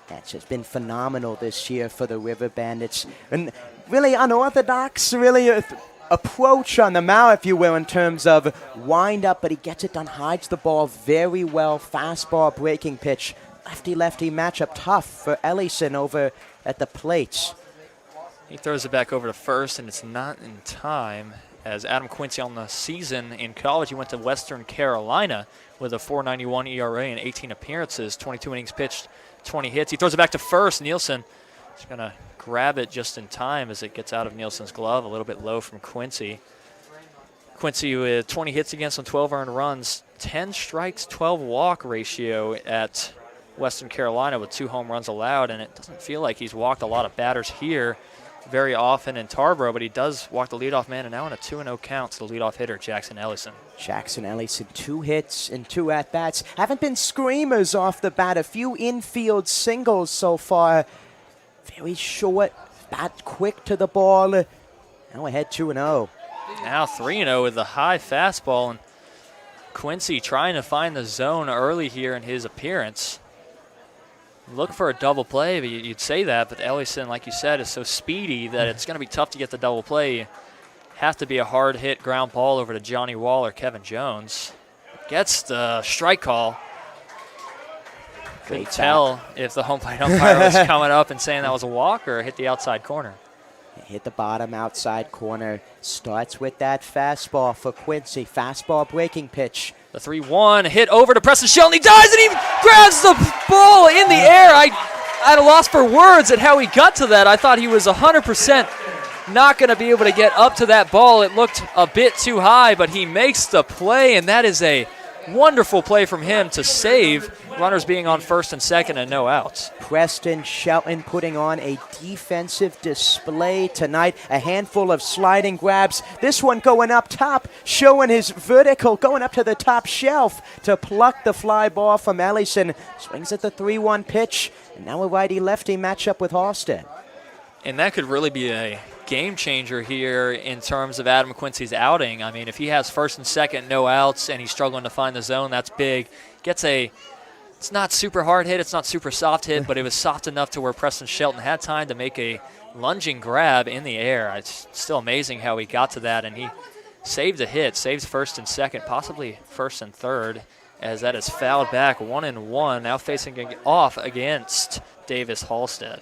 That's just been phenomenal this year for the River Bandits. And really unorthodox, really approach on the mound, if you will, in terms of wind up, but he gets it done, hides the ball very well. Fastball breaking pitch. Lefty-lefty matchup, tough for Ellison over at the plate. He throws it back over to first, and it's not in time, as Adam Quincy on the season in college, he went to Western Carolina with a 4.91 ERA and 18 appearances, 22 innings pitched, 20 hits. He throws it back to first. Nielsen is going to grab it just in time as it gets out of Nielsen's glove, a little bit low from Quincy. Quincy with 20 hits against him, 12 earned runs, 10 strikes, 12 walk ratio at Western Carolina with 2 home runs allowed, and it doesn't feel like he's walked a lot of batters here very often in Tarboro, but he does walk the leadoff man, and now in a 2-0 count to the leadoff hitter, Jackson Ellison. Jackson Ellison, 2 hits and 2 at-bats. Haven't been screamers off the bat. A few infield singles so far. Very short, bat quick to the ball. Now ahead 2-0. Now 3-0 with the high fastball, and Quincy trying to find the zone early here in his appearance. Look for a double play, but you'd say that, but Ellison, like you said, is so speedy that it's going to be tough to get the double play. You have to be a hard-hit ground ball over to Johnny Wall or Kevin Jones. Gets the strike call. Couldn't tell if the home plate umpire was coming up and saying that was a walk or hit the outside corner. Hit the bottom outside corner. Starts with that fastball for Quincy. Fastball breaking pitch. The 3-1 hit over to Preston Shelton. He dives and he grabs the ball in the air. I at a loss for words at how he got to that. I thought he was 100% not going to be able to get up to that ball. It looked a bit too high, but he makes the play, and that is a wonderful play from him to save, runners being on first and second and no outs. Preston Shelton putting on a defensive display tonight. A handful of sliding grabs. This one going up top, showing his vertical, going up to the top shelf to pluck the fly ball from Ellison. Swings at the 3-1 pitch, and now a righty-lefty matchup with Halstead. And that could really be a game changer here in terms of Adam Quincy's outing. I mean, if he has first and second, no outs, and he's struggling to find the zone, that's big. It's not super hard hit, it's not super soft hit, but it was soft enough to where Preston Shelton had time to make a lunging grab in the air. It's still amazing how he got to that, and he saved a hit, saves first and second, possibly first and third, as that is fouled back 1-1, now facing off against Davis Halstead.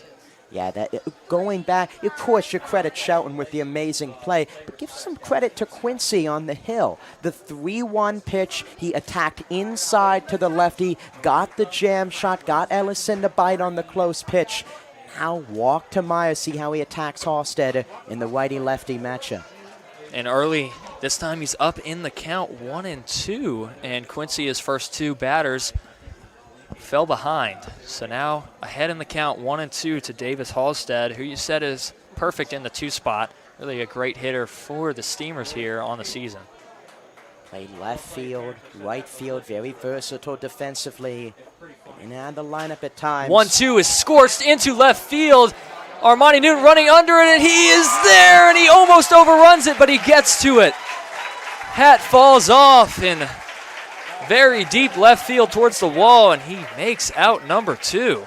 Yeah, going back, of course, you credit Shelton with the amazing play, but give some credit to Quincy on the hill. The 3-1 pitch, he attacked inside to the lefty, got the jam shot, got Ellison to bite on the close pitch. Now walk to Myers, see how he attacks Halstead in the righty-lefty matchup. And early, this time he's up in the count 1-2, and Quincy, his first 2 batters, fell behind. So now ahead in the count 1-2 to Davis Halstead, who you said is perfect in the 2 spot. Really a great hitter for the Steamers here on the season. Played left field, right field, very versatile defensively. In and out of the lineup at times. 1-2 is scorched into left field. Armani Newton running under it, and he is there, and he almost overruns it, but he gets to it. Hat falls off in very deep left field towards the wall, and he makes out number 2.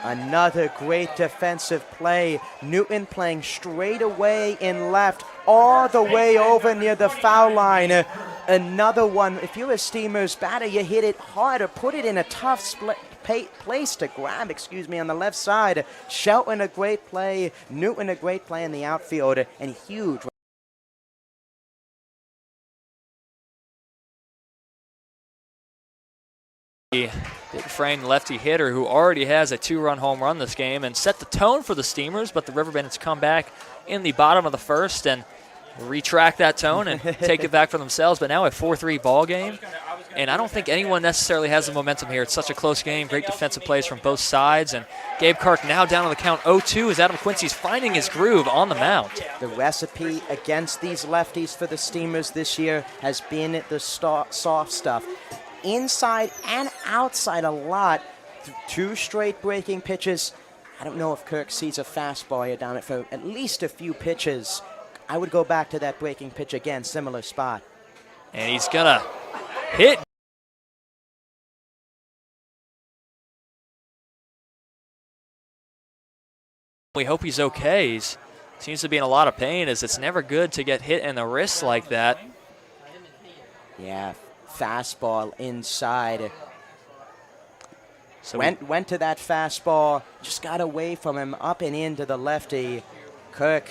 Another great defensive play. Newton playing straight away in left, all the way over near the foul line. Another one. If you're a Steamers batter, you hit it hard or put it in a tough place to grab, on the left side. Shelton a great play. Newton a great play in the outfield, and huge. Big frame lefty hitter who already has a 2-run home run this game and set the tone for the Steamers, but the River Bandits come back in the bottom of the first and retract that tone and take it back for themselves. But now a 4-3 ball game. And I don't think anyone necessarily has the momentum here. It's such a close game. Great defensive plays from both sides. And Gabe Kirk now down on the count 0-2 as Adam Quincy's finding his groove on the mound. The recipe against these lefties for the Steamers this year has been the soft stuff. Inside and outside a lot. 2 straight breaking pitches. I don't know if Kirk sees a fastball here down it for at least a few pitches. I would go back to that breaking pitch again, similar spot. And he's going to hit. We hope he's okay. He seems to be in a lot of pain, as it's never good to get hit in the wrist like that. Yeah, fastball inside. So went to that fastball, just got away from him, up and into the lefty. Kirk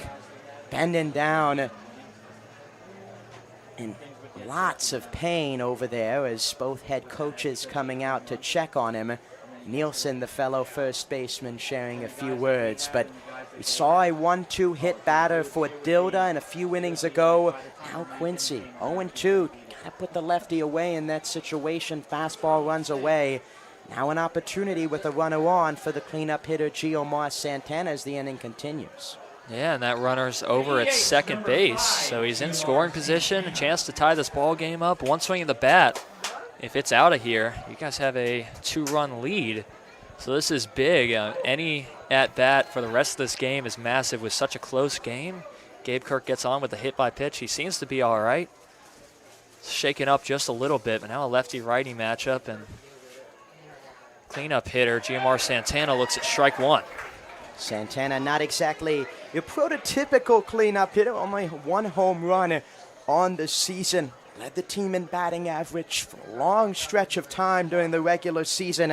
bending down. And lots of pain over there as both head coaches coming out to check on him. Nielsen, the fellow first baseman, sharing a few words. But we saw a 1-2 hit batter for Dilda in a few innings ago. Now Quincy, 0-2. Gotta put the lefty away in that situation. Fastball runs away. Now an opportunity with a runner on for the cleanup hitter Giomar Santana as the inning continues. Yeah, and that runner's over at second base, so he's in scoring position. A chance to tie this ball game up. One swing of the bat. If it's out of here, you guys have a 2-run lead. So this is big. Any at-bat for the rest of this game is massive with such a close game. Gabe Kirk gets on with a hit by pitch. He seems to be all right. Shaken up just a little bit, but now a lefty-righty matchup, and cleanup hitter Giomar Santana looks at strike one. Santana, not exactly your prototypical cleanup hitter, only 1 home run on the season. Led the team in batting average for a long stretch of time during the regular season.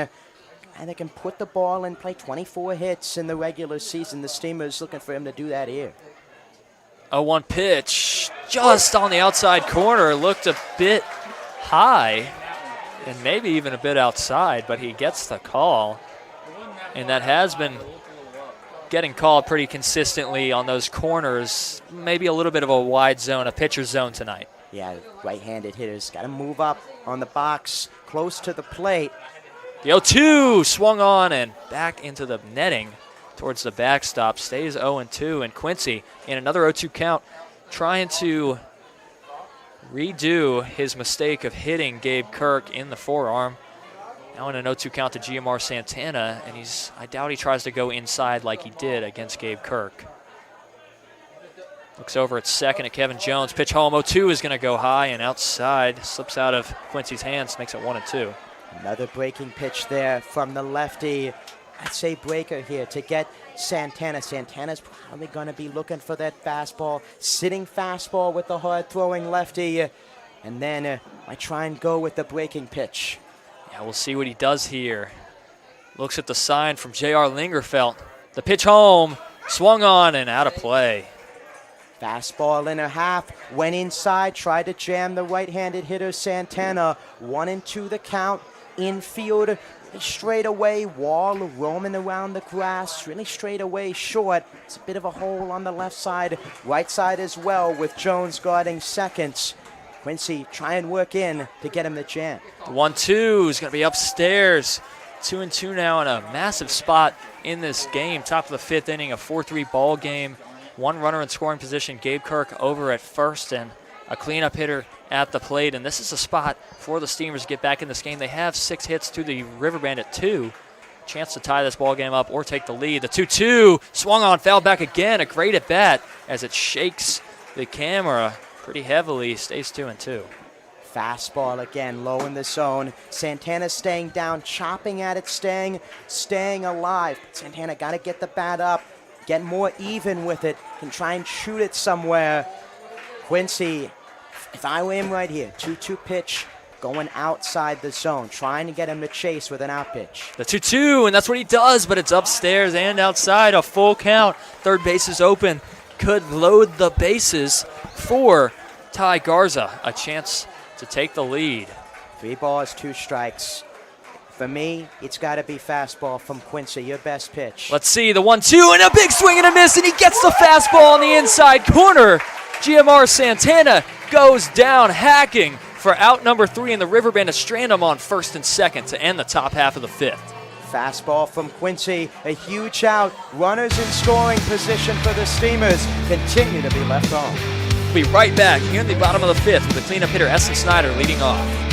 And they can put the ball in play. 24 hits in the regular season. The Steamers looking for him to do that here. 0-1 pitch just on the outside corner. Looked a bit high and maybe even a bit outside, but he gets the call. And that has been getting called pretty consistently on those corners. Maybe a little bit of a wide zone, a pitcher's zone tonight. Yeah, right-handed hitters got to move up on the box, close to the plate. The 0-2 swung on and back into the netting towards the backstop. Stays 0-2, and Quincy in another 0-2 count, trying to redo his mistake of hitting Gabe Kirk in the forearm. Now in an 0-2 count to Giomar Santana, and I doubt he tries to go inside like he did against Gabe Kirk. Looks over at second at Kevin Jones. Pitch home, 0-2 is going to go high and outside. Slips out of Quincy's hands, makes it 1-2. Another breaking pitch there from the lefty. I'd say breaker here to get Santana. Santana's probably going to be looking for that fastball. Sitting fastball with the hard-throwing lefty. And then I try and go with the breaking pitch. Yeah, we'll see what he does here. Looks at the sign from J.R. Lingerfelt. The pitch home, swung on and out of play. Fastball in a half, went inside, tried to jam the right-handed hitter Santana. 1-2 the count, infield, straight away, Wall roaming around the grass, really straight away, short. It's a bit of a hole on the left side, right side as well with Jones guarding seconds. Quincy try and work in to get him the jam. The 1-2 is going to be upstairs. 2-2 now in a massive spot in this game. Top of the 5th inning, a 4-3 ball game. 1 runner in scoring position, Gabe Kirk over at first, and a cleanup hitter at the plate. And this is a spot for the Steamers to get back in this game. They have 6 hits to the River Bandit 2. Chance to tie this ball game up or take the lead. The 2-2 swung on, fouled back again. A great at bat as it shakes the camera pretty heavily. Stays 2-2. Fastball again, low in the zone. Santana staying down, chopping at it, staying alive. Santana got to get the bat up, get more even with it, can try and shoot it somewhere. Quincy, if I were him right here, 2-2 pitch, going outside the zone, trying to get him to chase with an out pitch. The 2-2, and that's what he does, but it's upstairs and outside. A full count. Third base is open. Could load the bases for Ty Garza. A chance to take the lead. 3 balls, 2 strikes. For me, it's got to be fastball from Quincy, your best pitch. Let's see, the 1-2, and a big swing and a miss, and he gets the fastball on the inside corner. Giomar Santana goes down hacking for out number 3 in the Riverbend to strand him on first and second to end the top half of the 5th. Fastball from Quincy, a huge out. Runners in scoring position for the Steamers continue to be left on. We'll be right back here in the bottom of the 5th with the cleanup hitter Esten Snyder leading off.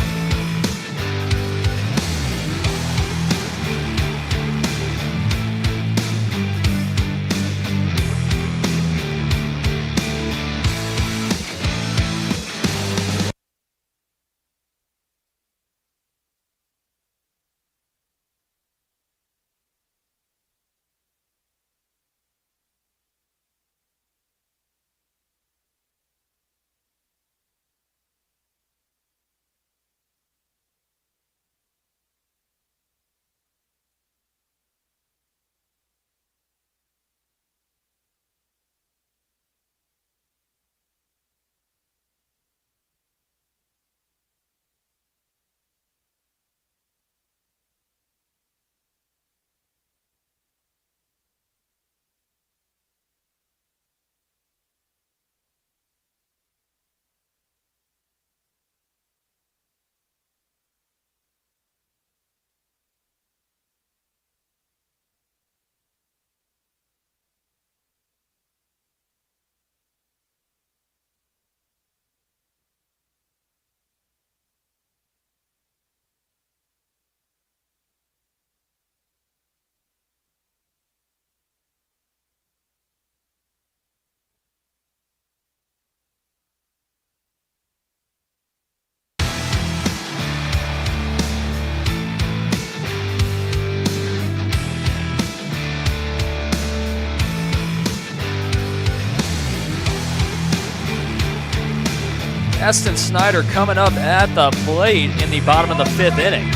Esten Snyder coming up at the plate in the bottom of the 5th inning.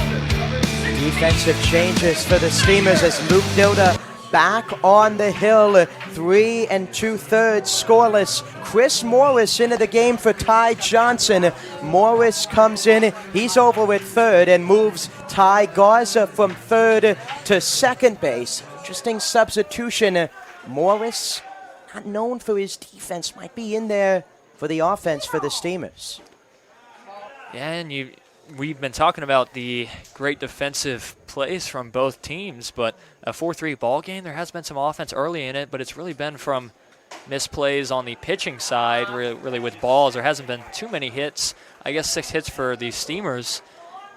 Defensive changes for the Steamers as Luke Dilda back on the hill. 3 2/3 scoreless. Chris Morris into the game for Ty Johnson. Morris comes in. He's over at third and moves Ty Garza from third to second base. Interesting substitution. Morris, not known for his defense, might be in there for the offense for the Steamers. Yeah, and we've been talking about the great defensive plays from both teams, but a 4-3 ball game, there has been some offense early in it, but it's really been from misplays on the pitching side, really with balls. There hasn't been too many hits. I guess 6 hits for the Steamers,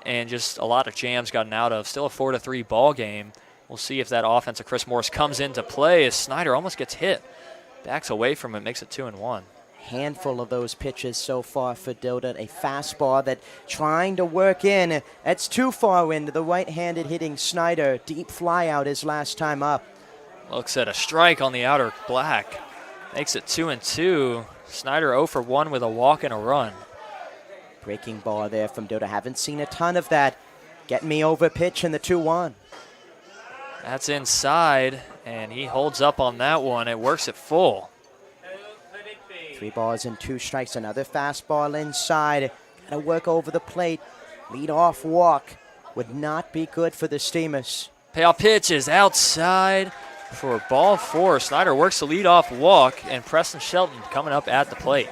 and just a lot of jams gotten out of. Still a 4-3 ball game. We'll see if that offense of Chris Morris comes into play as Snyder almost gets hit. Backs away from it, makes it 2-1. Handful of those pitches so far for Dilda. A fastball that trying to work in. That's too far into the right-handed hitting Snyder. Deep fly out his last time up. Looks at a strike on the outer black. Makes it 2-2. Snyder 0 for 1 with a walk and a run. Breaking ball there from Dilda. Haven't seen a ton of that. Get me over pitch in the 2-1. That's inside, and he holds up on that one. It works it full. 3 balls and 2 strikes. Another fastball inside. Got to work over the plate. Lead off walk would not be good for the Steamers. Payoff pitch is outside for ball 4. Snyder works the leadoff walk, and Preston Shelton coming up at the plate.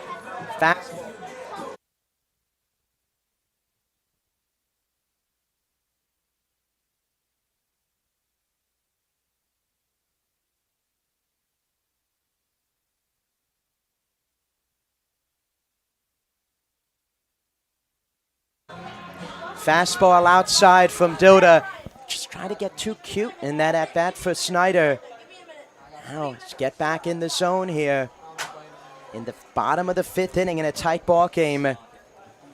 Fastball outside from Dilda. Just trying to get too cute in that at-bat for Snyder. Now let's get back in the zone here. In the bottom of the 5th inning in a tight ball game.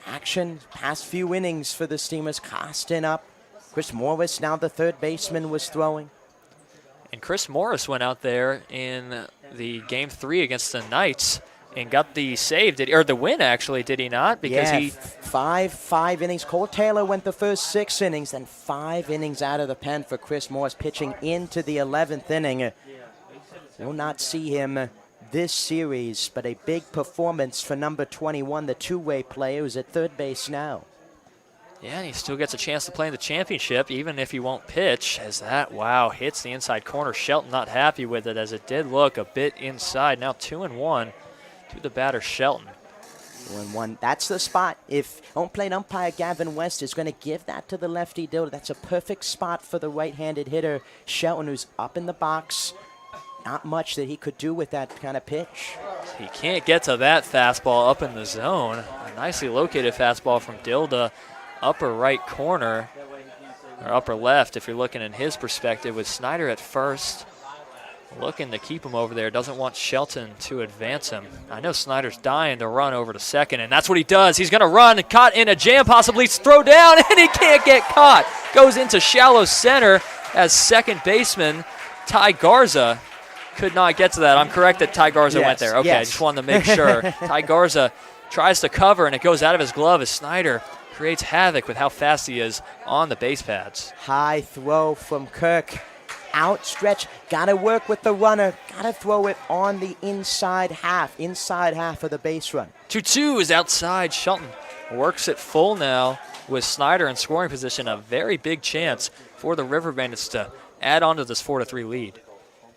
Action past few innings for the Steamers. Costin up. Chris Morris, now the third baseman, was throwing. And Chris Morris went out there in the Game 3 against the Knights and got the save, or the win, actually, did he not? Because yeah, he five innings. Cole Taylor went the first 6 innings, then 5 innings out of the pen for Chris Morris, pitching into the 11th inning. Will not see him this series, but a big performance for number 21, the two-way player who's at third base now. Yeah, and he still gets a chance to play in the championship, even if he won't pitch, as that, wow, hits the inside corner. Shelton not happy with it, as it did look a bit inside. Now 2-1 to the batter, Shelton. That's the spot. If home plate umpire Gavin West is going to give that to the lefty Dilda, that's a perfect spot for the right-handed hitter Shelton, who's up in the box. Not much that he could do with that kind of pitch. He can't get to that fastball up in the zone. A nicely located fastball from Dilda, upper right corner, or upper left if you're looking in his perspective, with Snyder at first. Looking to keep him over there, doesn't want Shelton to advance him. I know Snyder's dying to run over to second, and that's what he does. He's going to run, caught in a jam, possibly throw down, and he can't get caught. Goes into shallow center as second baseman Ty Garza could not get to that. I'm correct that Ty Garza went there. Okay, yes. I just wanted to make sure. Ty Garza tries to cover, and it goes out of his glove as Snyder creates havoc with how fast he is on the base pads. High throw from Kirk. Outstretch, gotta work with the runner, gotta throw it on the inside half of the base run. 2-2 is outside. Shelton works it full now with Snyder in scoring position. A very big chance for the River Bandits to add on to this 4-3 lead.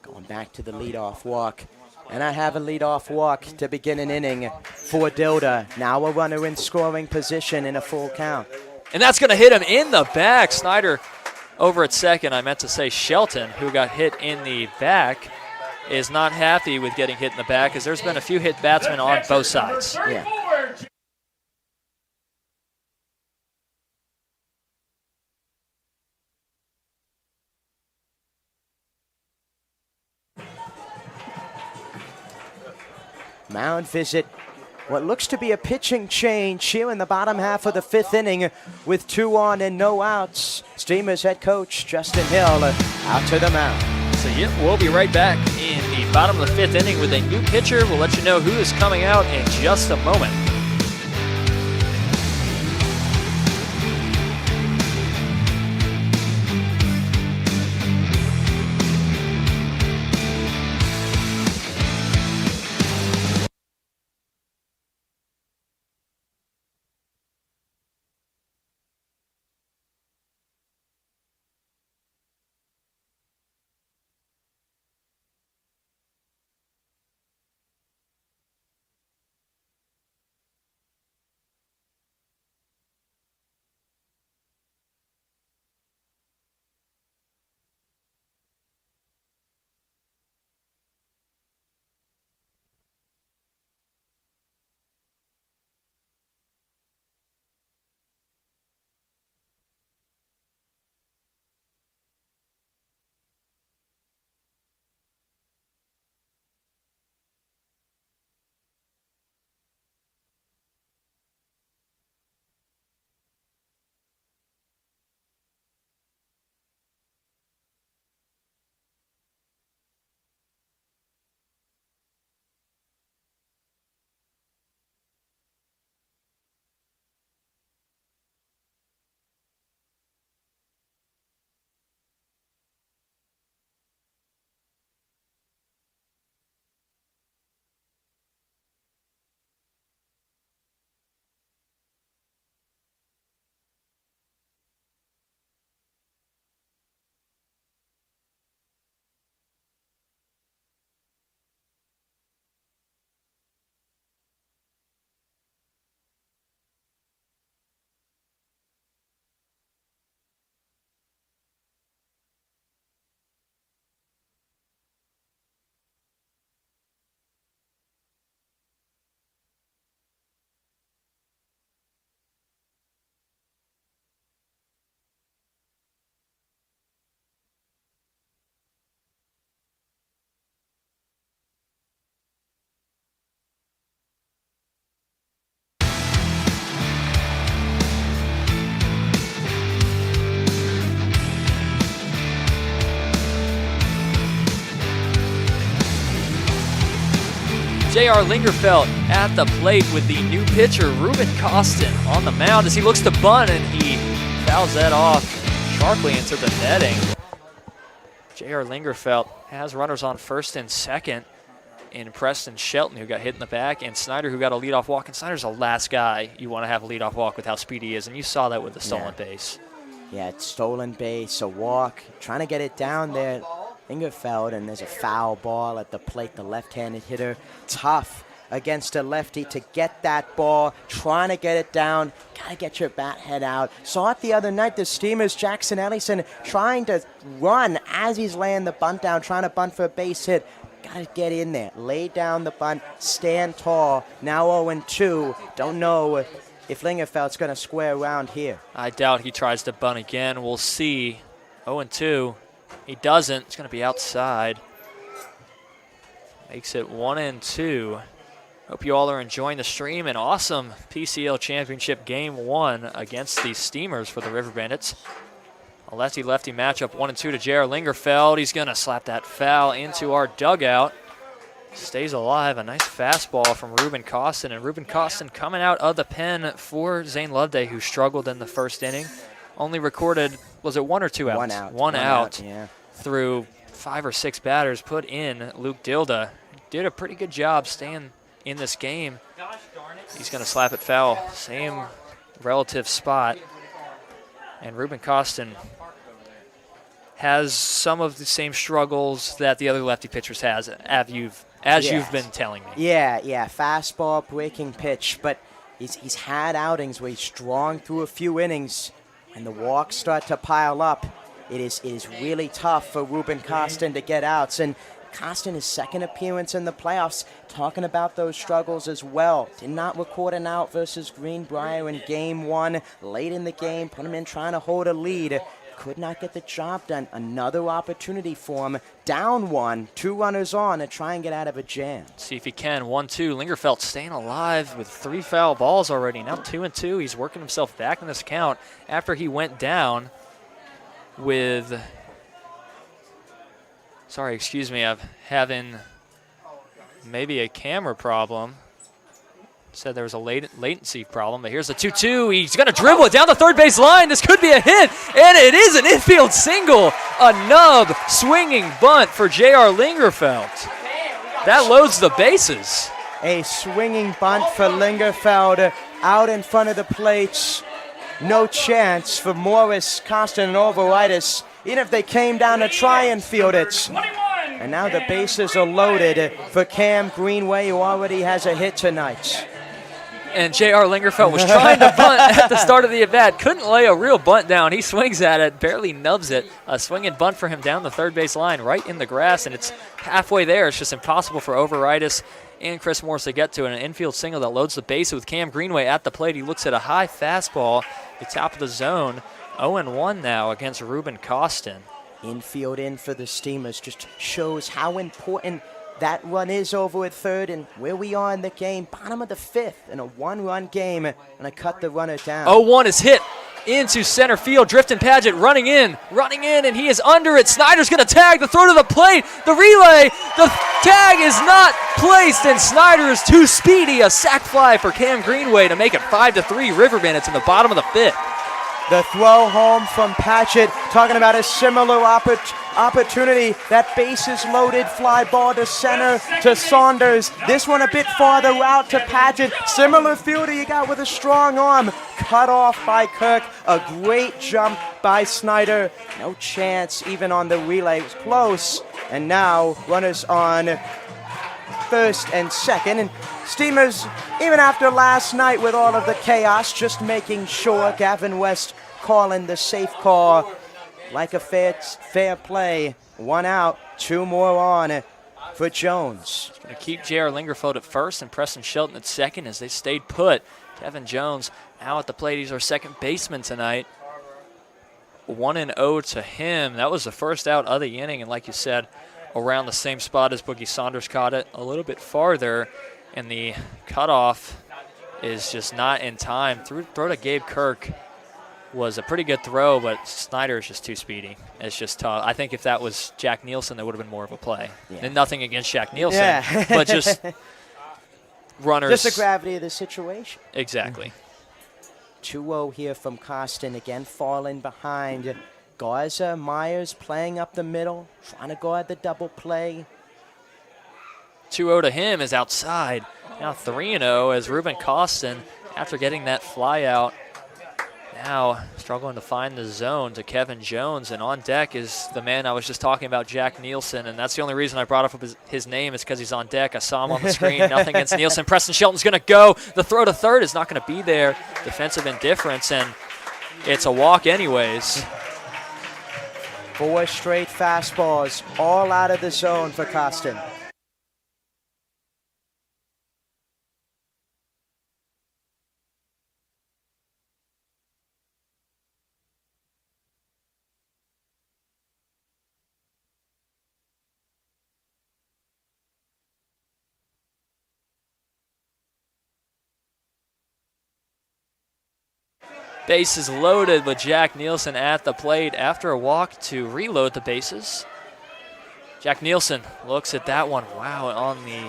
Going back to the leadoff walk. And I have a leadoff walk to begin an inning for Dilda. Now a runner in scoring position in a full count. And that's going to hit him in the back. Snyder over at second. I meant to say Shelton, who got hit in the back, is not happy with getting hit in the back, as there's been a few hit batsmen on both sides. Yeah. Mound visit. What looks to be a pitching change here in the bottom half of the fifth inning with 2 on and no outs. Steamers head coach Justin Hill out to the mound. So yeah, we'll be right back in the bottom of the fifth inning with a new pitcher. We'll let you know who is coming out in just a moment. J.R. Lingerfeld at the plate with the new pitcher, Ruben Costin, on the mound as he looks to bunt, and he fouls that off sharply into the netting. J.R. Lingerfeld has runners on first and second in Preston Shelton, who got hit in the back, and Snyder, who got a leadoff walk. And Snyder's the last guy you want to have a leadoff walk with how speedy he is, and you saw that with the stolen base. Yeah, it's stolen base, a walk, trying to get it down there. Lingerfeld, and there's a foul ball at the plate, the left-handed hitter. Tough against a lefty to get that ball, trying to get it down. Got to get your bat head out. Saw it the other night, the Steamers, Jackson Ellison trying to run as he's laying the bunt down, trying to bunt for a base hit. Got to get in there, lay down the bunt, stand tall. Now 0-2. Don't know if Lingerfeld's going to square around here. I doubt he tries to bunt again. We'll see. 0-2. He doesn't. It's going to be outside. Makes it 1-2. Hope you all are enjoying the stream. An awesome PCL Championship Game 1 against the Steamers for the River Bandits. A lefty-lefty matchup, 1-2 to J.R. Lingerfeld. He's going to slap that foul into our dugout. Stays alive. A nice fastball from Ruben Costin. And Ruben Costin coming out of the pen for Zane Loveday, who struggled in the first inning. Only recorded, was it 1 or 2 outs? One out. Yeah. Through 5 or 6 batters. Put in Luke Dilda. Did a pretty good job staying in this game. He's going to slap it foul. Same relative spot. And Ruben Costin has some of the same struggles that the other lefty pitchers has, as you've been telling me. Yeah, fastball, breaking pitch, but he's had outings where he's strong through a few innings, and the walks start to pile up. It is really tough for Ruben Costin to get outs, and Costin, his second appearance in the playoffs, talking about those struggles as well. Did not record an out versus Greenbrier in Game 1. Late in the game, put him in trying to hold a lead. Could not get the job done. Another opportunity for him. Down 1, 2 runners on to try and get out of a jam. See if he can. 1-2. Lingerfeld staying alive with 3 foul balls already. Now 2-2. He's working himself back in this count after he went down with... Sorry, excuse me, I'm having maybe a camera problem. Said there was a latency problem, but here's the 2-2. He's going to dribble it down the third base line. This could be a hit, and it is an infield single. A nub swinging bunt for J.R. Lingerfeld. That loads the bases. A swinging bunt for Lingerfeld out in front of the plates. No chance for Morris, Costin, and Overitis. Even if they came down to try and field it. And now the bases are loaded for Cam Greenway, who already has a hit tonight. And J.R. Lingerfeld was trying to bunt at the start of the at-bat. Couldn't lay a real bunt down. He swings at it, barely nubs it. A swinging bunt for him down the third base line, right in the grass, and it's halfway there. It's just impossible for Overitis and Chris Morris to get to it. An infield single that loads the base with Cam Greenway at the plate. He looks at a high fastball, the top of the zone. 0-1 now against Ruben Costin. Infield in for the Steamers just shows how important that run is over at third and where we are in the game. Bottom of the 5th in a 1-run game, and I cut the runner down. 0-1 is hit into center field. Drifton Paget running in, and he is under it. Snyder's going to tag the throw to the plate. The relay, the tag is not placed, and Snyder is too speedy. A sac fly for Cam Greenway to make it 5-3 River Bandits in the bottom of the 5th. The throw home from Patchett, talking about a similar opportunity. That bases loaded fly ball to center to Saunders. This one a bit farther out to Patchett. Similar fielder you got with a strong arm. Cut off by Kirk. A great jump by Snyder. No chance even on the relay. It was close. And now runners on first and second. And Steamers, even after last night with all of the chaos, just making sure Gavin West calling the safe call like a fair play. 1 out, 2 more on for Jones. Going to keep J.R. Lingerfeld at first and Preston Shelton at second as they stayed put. Kevin Jones now at the plate. He's our second baseman tonight. 1-0 to him. That was the first out of the inning, and like you said, around the same spot as Boogie Saunders caught it, a little bit farther. And the cutoff is just not in time. Throw to Gabe Kirk was a pretty good throw, but Snyder is just too speedy. It's just tough. I think if that was Jack Nielsen, that would have been more of a play. Yeah. And nothing against Jack Nielsen, but just runners. Just the gravity of the situation. Exactly. 2-0 here from Costin, again falling behind. Garza, Myers playing up the middle, trying to guard the double play. 2-0 to him is outside. Now 3-0 as Ruben Costin, after getting that fly out, Now struggling to find the zone to Kevin Jones, and on deck is the man I was just talking about, Jack Nielsen, and that's the only reason I brought up his name is because he's on deck. I saw him on the screen. Nothing against Nielsen. Preston Shelton's going to go. The throw to third is not going to be there. Defensive indifference, and it's a walk anyways. 4 straight fastballs, all out of the zone for Costin. Bases loaded with Jack Nielsen at the plate after a walk to reload the bases. Jack Nielsen looks at that one. Wow, on the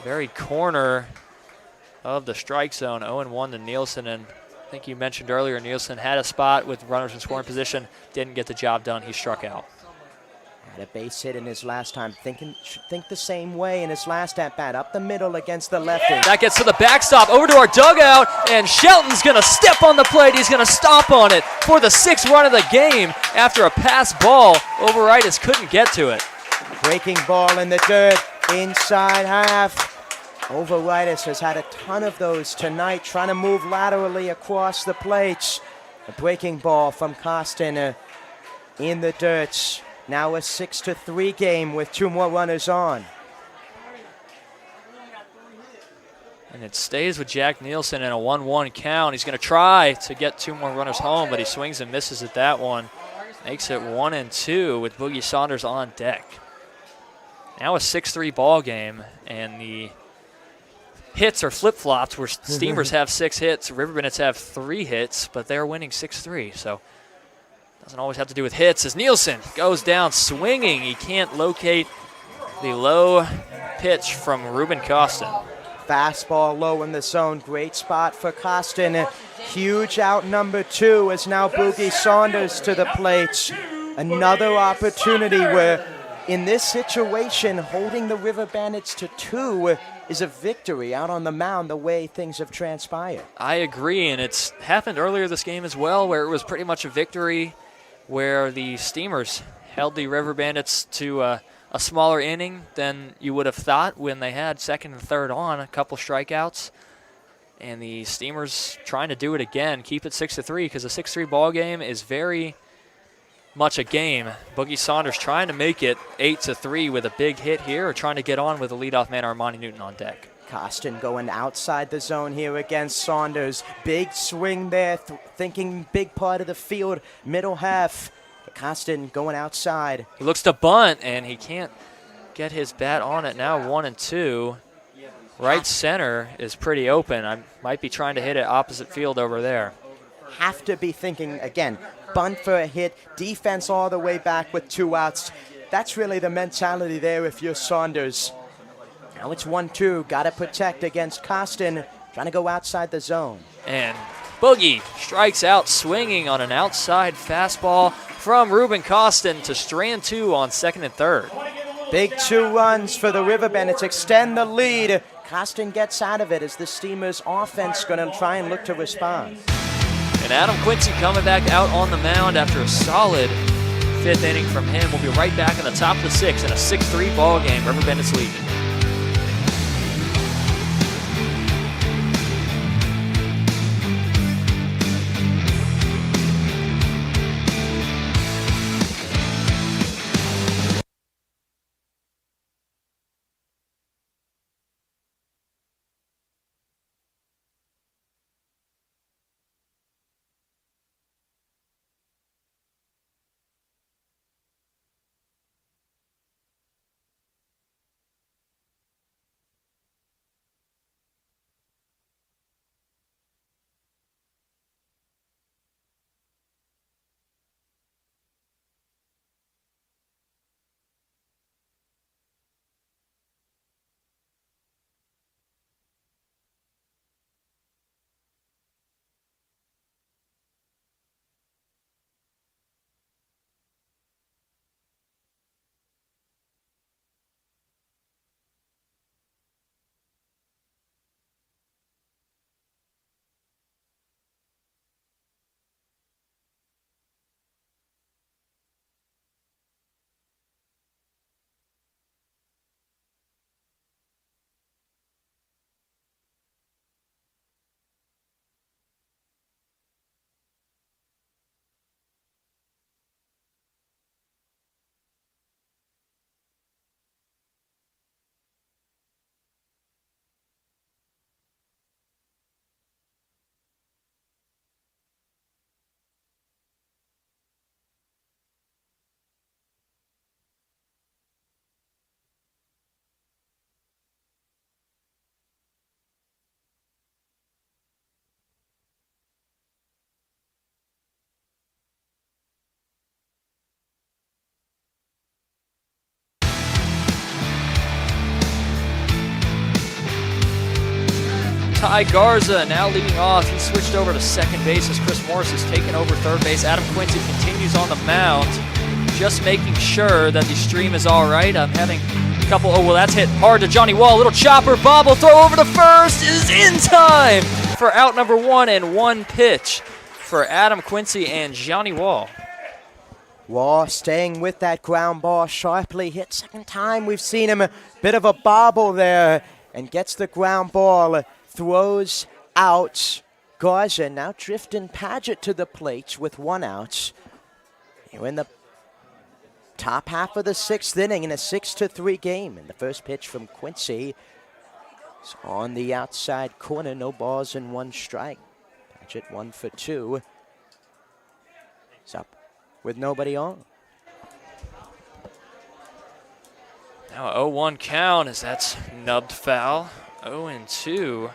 very corner of the strike zone. 0-1 to Nielsen, and I think you mentioned earlier Nielsen had a spot with runners in scoring position, didn't get the job done. He struck out. Had a base hit in his last time. Should think the same way in his last at-bat. Up the middle against the lefty. That gets to the backstop, over to our dugout, and Shelton's going to step on the plate. He's going to stomp on it for the 6th run of the game after a pass ball. Overitis couldn't get to it. Breaking ball in the dirt, inside half. Overitis has had a ton of those tonight, trying to move laterally across the plates. A breaking ball from Costin in the dirt. Now a 6-3 game with 2 more runners on. And it stays with Jack Nielsen in a 1-1 count. He's going to try to get 2 more runners home, but he swings and misses at that one. Makes it 1-2 with Boogie Saunders on deck. Now a 6-3 ball game, and the hits are flip-flops where Steamers have 6 hits, River Bandits have 3 hits, but they're winning 6-3, so doesn't always have to do with hits as Nielsen goes down swinging. He can't locate the low pitch from Ruben Costin. Fastball low in the zone. Great spot for Costin. A huge out number 2 is now Boogie Saunders to the plate. Another opportunity where in this situation, holding the River Bandits to 2 is a victory out on the mound the way things have transpired. I agree, and it's happened earlier this game as well where it was pretty much a victory where the Steamers held the River Bandits to a smaller inning than you would have thought when they had 2nd and 3rd on, a couple strikeouts. And the Steamers trying to do it again, keep it 6-3, because a 6-3 ball game is very much a game. Boogie Saunders trying to make it 8-3 with a big hit here, or trying to get on with the leadoff man Armani Newton on deck. Costin going outside the zone here against Saunders. Big swing there, thinking big part of the field, middle half. Costin going outside. He looks to bunt, and he can't get his bat on it. Now 1-2. Right center is pretty open. I might be trying to hit it opposite field over there. Have to be thinking, again, bunt for a hit, defense all the way back with 2 outs. That's really the mentality there if you're Saunders. Now it's 1-2, got to protect against Costin, trying to go outside the zone. And Boogie strikes out swinging on an outside fastball from Ruben Costin to strand 2 on 2nd and 3rd. Big 2 runs for the River Bandits, extend the lead. Costin gets out of it as the Steamers offense going to try and look to respond. And Adam Quincy coming back out on the mound after a solid 5th inning from him. We'll be right back in the top of the 6th in a 6-3 ball game. River Bandits lead. Ty Garza now leading off. He switched over to second base as Chris Morris is taking over third base. Adam Quincy continues on the mound, just making sure that the stream is all right. I'm having a couple, oh, well, that's hit hard to Johnny Wall. Little chopper, bobble, throw over to first is in time for out number 1 and 1 pitch for Adam Quincy and Johnny Wall. Wall staying with that ground ball, sharply hit. Second time we've seen him, a bit of a bobble there, and gets the ground ball, throws out. Garza now drifting Paget to the plate with 1 out. You're in the top half of the 6th inning in a 6-3 game. And the first pitch from Quincy is on the outside corner, no balls and 1 strike. Paget 1 for 2. He's up with nobody on. Now a 0-1 count as that's nubbed foul. 0-2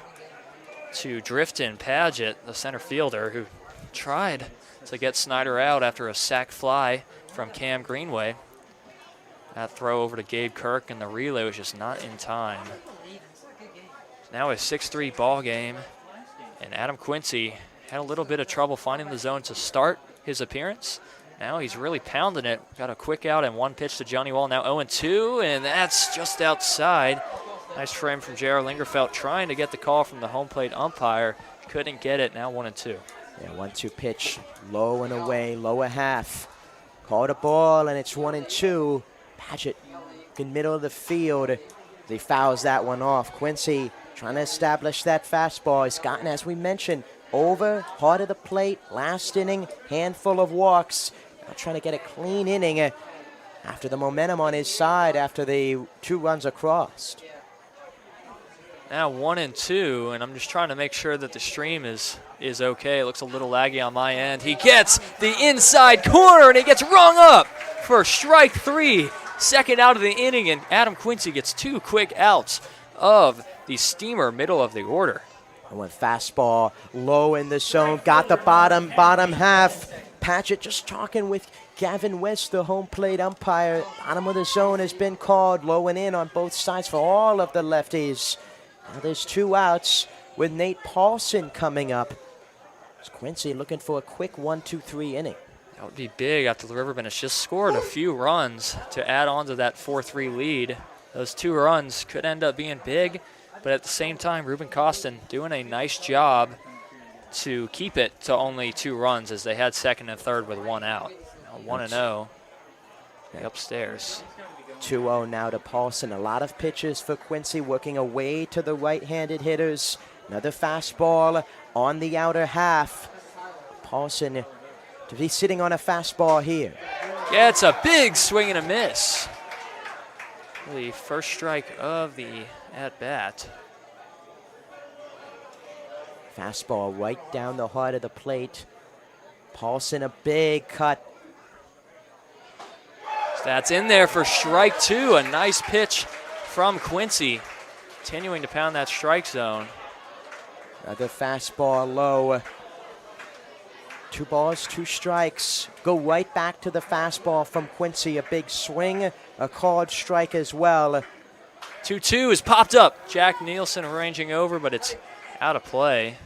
to Drifton Paget, the center fielder, who tried to get Snyder out after a sac fly from Cam Greenway. That throw over to Gabe Kirk and the relay was just not in time. Now a 6-3 ball game, and Adam Quincy had a little bit of trouble finding the zone to start his appearance. Now he's really pounding it. Got a quick out and 1 pitch to Johnny Wall. Now 0-2, and that's just outside. Nice frame from J.R. Lingerfeld trying to get the call from the home plate umpire. Couldn't get it. Now 1-2. Yeah, 1-2 pitch, low and away, lower half. Called a ball, and it's 1-2. Paget in middle of the field. He fouls that one off. Quincy trying to establish that fastball. He's gotten, as we mentioned, over, hard of the plate, last inning, handful of walks. Now trying to get a clean inning after the momentum on his side after the 2 runs are crossed. Now 1-2, and I'm just trying to make sure that the stream is okay. It looks a little laggy on my end. He gets the inside corner, and he gets rung up for strike 3. Second out of the inning, and Adam Quincy gets 2 quick outs of the Steamer middle of the order. Went fastball low in the zone, got the bottom half. Paget just talking with Gavin West, the home plate umpire. Bottom of the zone has been called, low and in on both sides for all of the lefties. Now there's 2 outs with Nate Paulson coming up. It's Quincy looking for a quick 1-2-3 inning. That would be big after the Riverbend has just scored a few runs to add on to that 4-3 lead. Those 2 runs could end up being big, but at the same time, Ruben Costin doing a nice job to keep it to only 2 runs as they had second and third with 1 out. 1-0 upstairs. 2-0 now to Paulson. A lot of pitches for Quincy, working away to the right-handed hitters. Another fastball on the outer half. Paulson to be sitting on a fastball here. Yeah, it's a big swing and a miss. The first strike of the at-bat. Fastball right down the heart of the plate. Paulson, a big cut. That's in there for strike 2. A nice pitch from Quincy. Continuing to pound that strike zone. Another fastball low. 2 balls, 2 strikes. Go right back to the fastball from Quincy. A big swing, a called strike as well. 2-2 is popped up. Jack Nielsen arranging over, but it's out of play.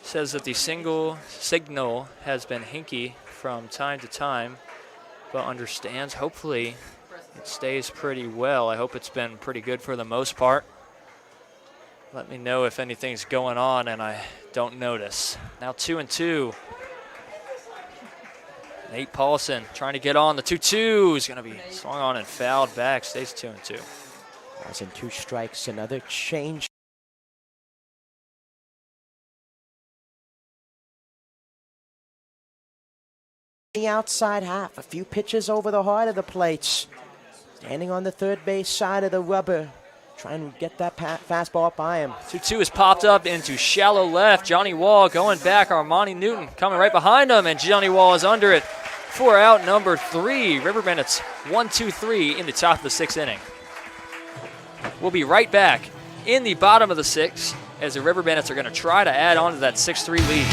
Says that the signal has been hinky from time to time, but understands. Hopefully it stays pretty well. I hope it's been pretty good for the most part. Let me know if anything's going on and I don't notice. Now 2-2. Nate Paulson trying to get on. The 2-2 is going to be swung on and fouled back. Stays 2-2. Paulson, 2 strikes, another change. The outside half, a few pitches over the heart of the plates. Standing on the third base side of the rubber, trying to get that fastball up by him. 2-2 is popped up into shallow left. Johnny Wall going back. Armani Newton coming right behind him, and Johnny Wall is under it for out number 3. River Bandits 1-2-3 in the top of the 6th inning. We'll be right back in the bottom of the 6th as the River Bandits are going to try to add on to that 6-3 lead.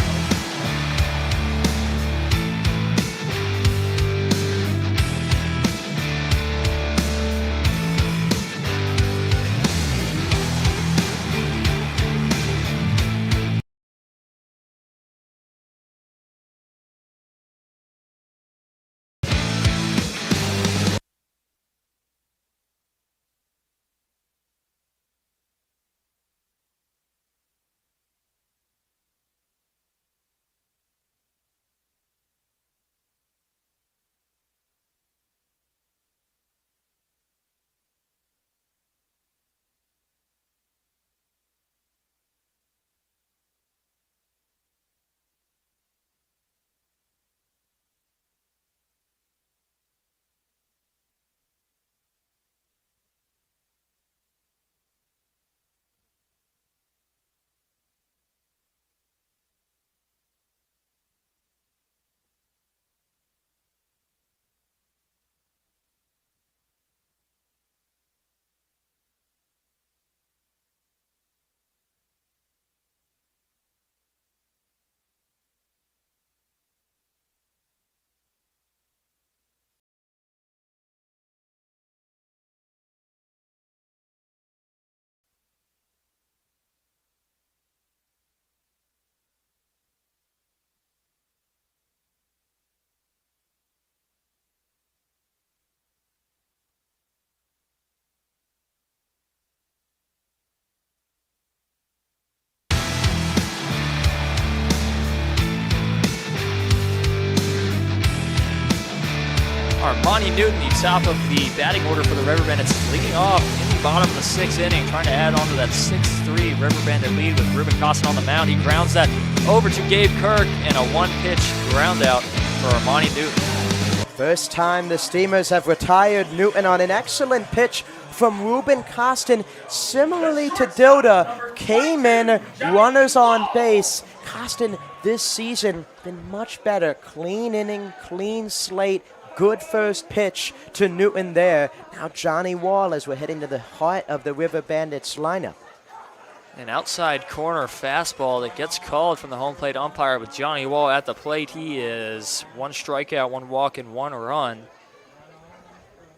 Armani Newton, the top of the batting order for the River Bandits, leading off in the bottom of the 6th inning, trying to add on to that 6-3 River Bandit lead with Ruben Costin on the mound. He grounds that over to Gabe Kirk, and a one-pitch ground out for Armani Newton. First time the Steamers have retired Newton on an excellent pitch from Ruben Costin. Similarly to Dilda, came in, runners on base. Costin this season been much better. Clean inning, clean slate, good first pitch to Newton there. Now Johnny Wall as we're heading to the heart of the River Bandits lineup. An outside corner fastball that gets called from the home plate umpire with Johnny Wall at the plate. He is 1 strikeout, 1 walk, and 1 run.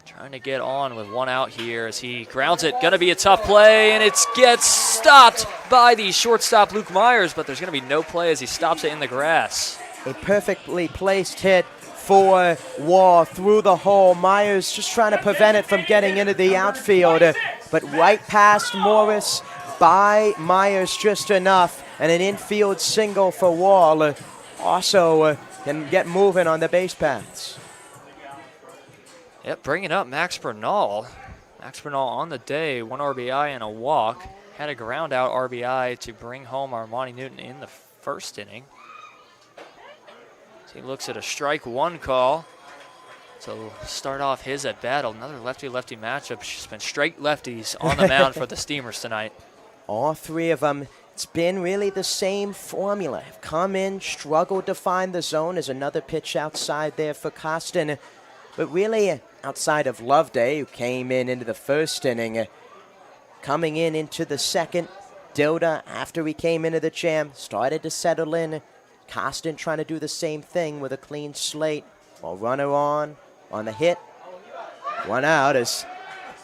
Trying to get on with 1 out here as he grounds it. Gonna be a tough play, and it gets stopped by the shortstop Luke Myers, but there's gonna be no play as he stops it in the grass. A perfectly placed hit for Wall through the hole. Myers just trying to prevent it from getting into the outfield, but right past Morris by Myers just enough, and an infield single for Wall. Also can get moving on the base paths. Yep, bringing up Max Bernal. Max Bernal on the day, 1 RBI and a walk. Had a ground out RBI to bring home Armani Newton in the 1st inning. So he looks at a strike 1 call. So start off his at bat. Another lefty-lefty matchup. It's been straight lefties on the mound for the Steamers tonight. All 3 of them, it's been really the same formula. Have come in, struggled to find the zone. There's another pitch outside there for Costin. But really, outside of Loveday, who came in into the 1st inning, coming in into the 2nd, Dilda, after he came into the jam, started to settle in. Costin trying to do the same thing with a clean slate. While runner on the hit. 1 out is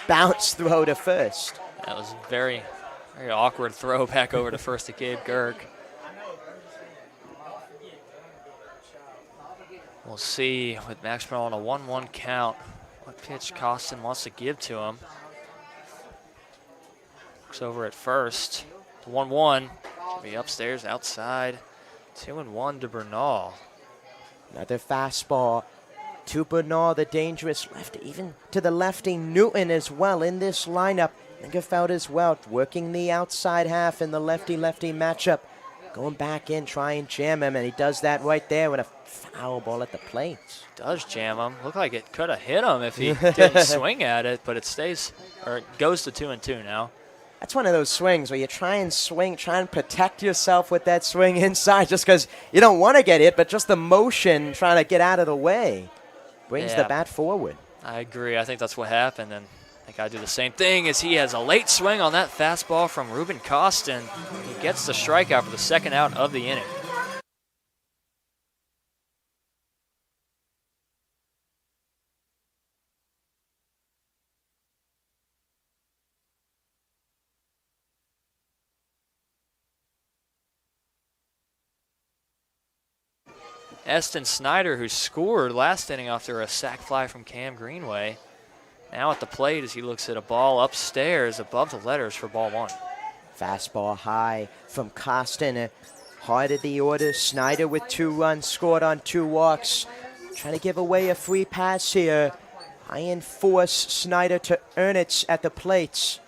bounce throw to first. That was very awkward throw back over to first to Gabe Kirk. We'll see with Max Bernal on a 1-1 count what pitch Costin wants to give to him. Looks over at first. 1-1. Should be upstairs, outside. 2-1 to Bernal. Another fastball to Bernal, the dangerous lefty, even to the lefty Newton as well in this lineup. Lingerfeld as well, working the outside half in the lefty-lefty matchup. Going back in, try and jam him, and he does that right there with a foul ball at the plate. Does jam him. Looked like it could have hit him if he didn't swing at it, but it stays, or it goes to 2-2 now. That's one of those swings where you try and swing, try and protect yourself with that swing inside just because you don't want to get hit, but just the motion trying to get out of the way brings the bat forward. I agree. I think that's what happened, and I think I do the same thing as he has a late swing on that fastball from Ruben Costin. He gets the strikeout for the 2nd out of the inning. Eston Snyder, who scored last inning after a sac fly from Cam Greenway, now at the plate as he looks at a ball upstairs above the letters for ball 1. Fastball high from Costin. Hard of the order. Snyder with 2 runs, scored on 2 walks. Trying to give away a free pass here. I enforce Snyder to earn it at the plates.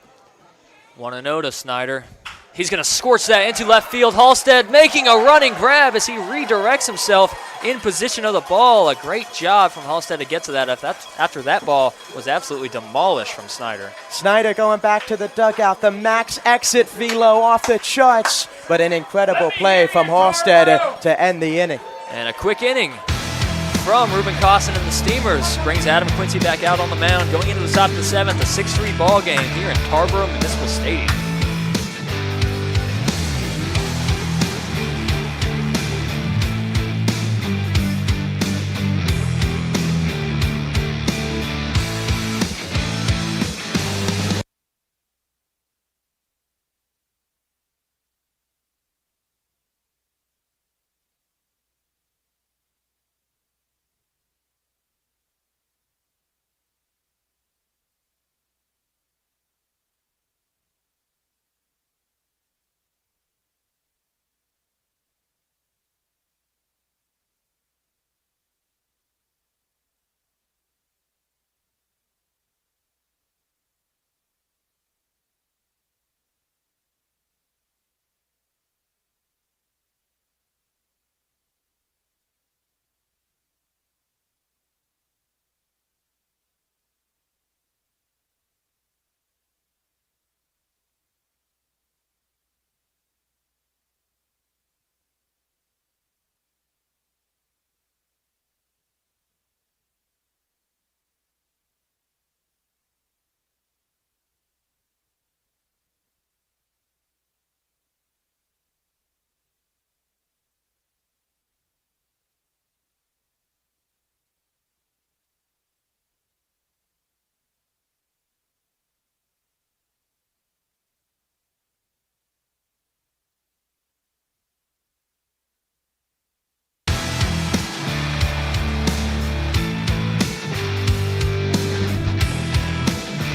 1-0 to Snyder. He's going to scorch that into left field. Halstead making a running grab as he redirects himself in position of the ball. A great job from Halstead to get to that after that ball was absolutely demolished from Snyder. Snyder going back to the dugout. The max exit velo off the charts. But an incredible play from Halstead to end the inning. And a quick inning from Ruben Costin and the Steamers brings Adam Quincy back out on the mound. Going into the top of the 7th, a 6-3 ball game here in Tarboro Municipal Stadium.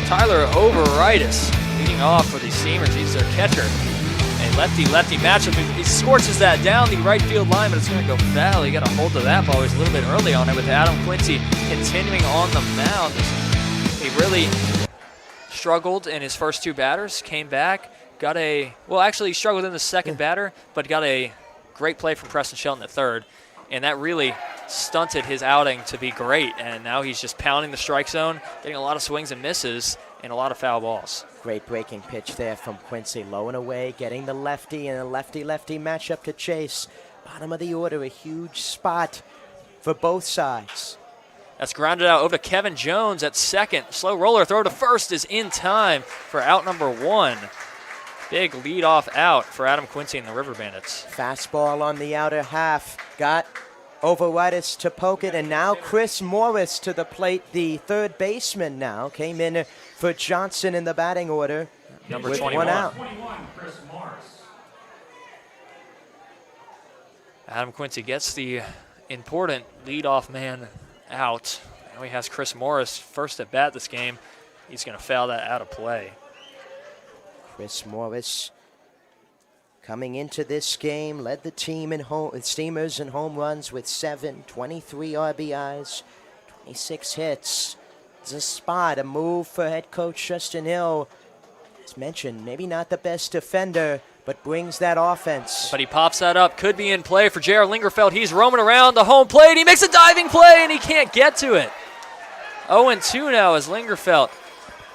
Tyler Overitis leading off for the Steamers. He's their catcher. A lefty-lefty matchup. He scorches that down the right field line, but it's going to go foul. He got a hold of that ball. He was a little bit early on it with Adam Quincy continuing on the mound. He really struggled in his first two batters, came back, actually he struggled in the second batter, but got a great play from Preston Shelton at third, and that really stunted his outing to be great, and now he's just pounding the strike zone, getting a lot of swings and misses, and a lot of foul balls. Great breaking pitch there from Quincy, low and away, getting the lefty and a lefty-lefty matchup to chase. Bottom of the order, a huge spot for both sides. That's grounded out over to Kevin Jones at second. Slow roller throw to first is in time for out number one. Big leadoff out for Adam Quincy and the River Bandits. Fastball on the outer half. Got Overitis to poke it, and now Chris Morris to the plate. The third baseman now came in for Johnson in the batting order. Number with 21. One out. Chris Morris. Adam Quincy gets the important leadoff man out. Now he has Chris Morris first at bat this game. He's going to foul that out of play. Chris Morris coming into this game, led the team in Steamers in home runs with 23 RBIs, 26 hits. It's a spot, a move for head coach Justin Hill. As mentioned, maybe not the best defender, but brings that offense. But he pops that up. Could be in play for J.R. Lingerfeld. He's roaming around the home plate. He makes a diving play, and he can't get to it. 0-2 now as Lingerfeld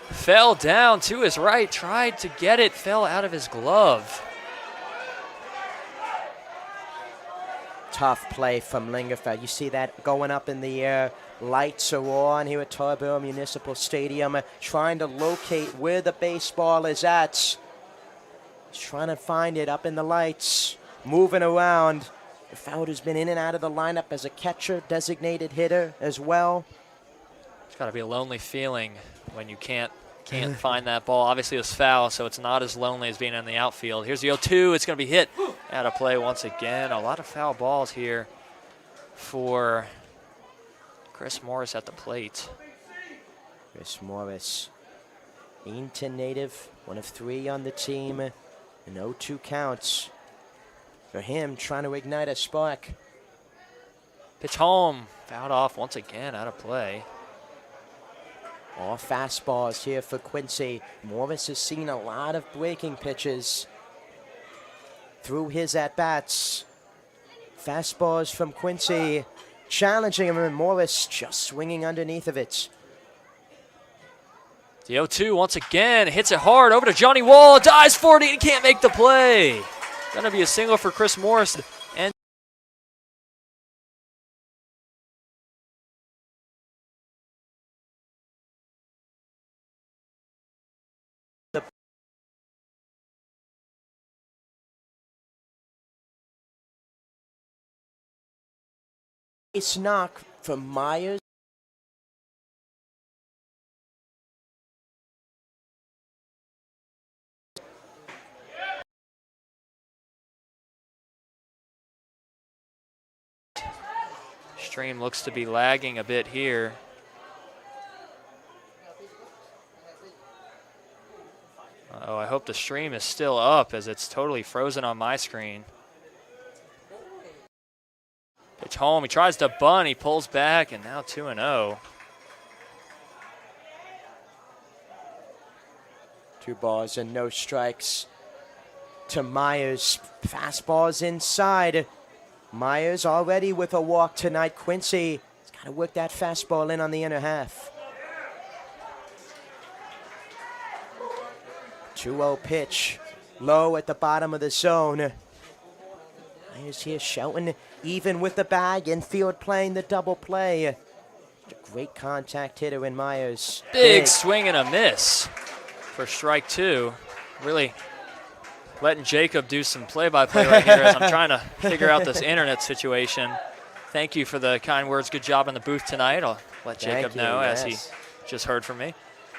fell down to his right, tried to get it, fell out of his glove. Tough play from Lingerfeld. You see that going up in the air. Lights are on here at Tarboro Municipal Stadium, trying to locate where the baseball is at. He's trying to find it up in the lights, moving around. Felder's been in and out of the lineup as a catcher, designated hitter as well. It's got to be a lonely feeling when you can't find that ball. Obviously, it was foul, so it's not as lonely as being in the outfield. Here's the 0-2. It's going to be hit out of play once again. A lot of foul balls here for Chris Morris at the plate. Chris Morris, Edenton native, one of three on the team. An 0-2 counts for him, trying to ignite a spark. Pitch home, fouled off once again, out of play. All fastballs here for Quincy. Morris has seen a lot of breaking pitches through his at-bats. Fastballs from Quincy, challenging him, and Morris just swinging underneath of it. The 0-2 once again, hits it hard over to Johnny Wall, dives 40 and can't make the play. Gonna be a single for Chris Morris. And It's knock from Myers. Stream looks to be lagging a bit here. Oh, I hope the stream is still up as it's totally frozen on my screen. Pitch home, he tries to bunt, he pulls back, and now 2-0. 2 balls and no strikes to Myers. Fastballs inside. Myers already with a walk tonight. Quincy has got to work that fastball in on the inner half. 2-0 pitch, low at the bottom of the zone. Myers here shouting even with the bag, infield playing the double play. A great contact hitter in Myers. Big swing and a miss for strike 2. Really letting Jacob do some play-by-play right here as I'm trying to figure out this internet situation. Thank you for the kind words. Good job in the booth tonight. I'll let Jacob know as he just heard from me.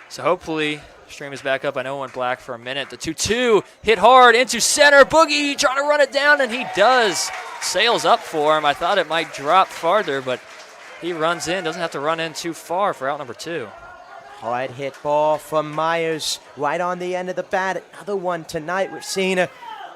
So hopefully stream is back up. I know it went black for a minute. The 2-2 hit hard into center. Boogie trying to run it down, and he does. Sails up for him. I thought it might drop farther, but he runs in. Doesn't have to run in too far for out number 2. Hard hit ball from Myers right on the end of the bat. Another one tonight. We've seen a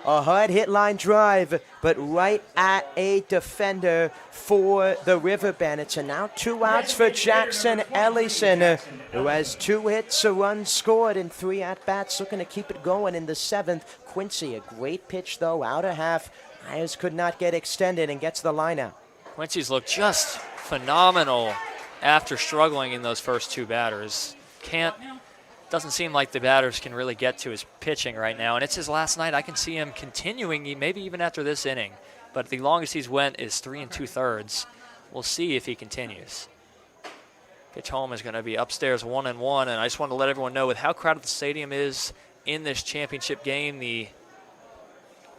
hard hit line drive, but right at a defender for the River Bandits. And now 2 outs for Jackson Ellison, who has 2 hits, a run scored, and 3 at-bats, looking to keep it going in the 7th. Quincy, a great pitch, though, outer half. Myers could not get extended and gets the line out. Quincy's looked just phenomenal after struggling in those first 2 batters. Doesn't seem like the batters can really get to his pitching right now, and it's his last night. I can see him continuing, maybe even after this inning, but the longest he's went is 3 2/3. We'll see if he continues. Pitch home is going to be upstairs 1-1, and I just want to let everyone know with how crowded the stadium is in this championship game, the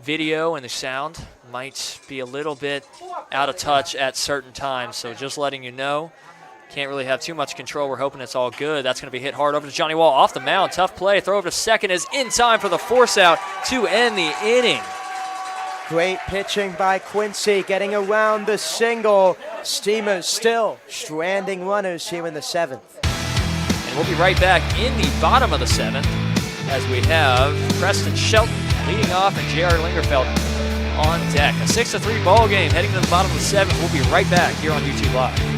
video and the sound might be a little bit out of touch at certain times, so just letting you know. Can't really have too much control. We're hoping it's all good. That's going to be hit hard over to Johnny Wall off the mound. Tough play. Throw over to second is in time for the force out to end the inning. Great pitching by Quincy, getting around the single. Steamers still stranding runners here in the 7th. And we'll be right back in the bottom of the 7th as we have Preston Shelton leading off and J.R. Lingerfeld on deck. A 6-3 ball game heading to the bottom of the 7th. We'll be right back here on YouTube Live.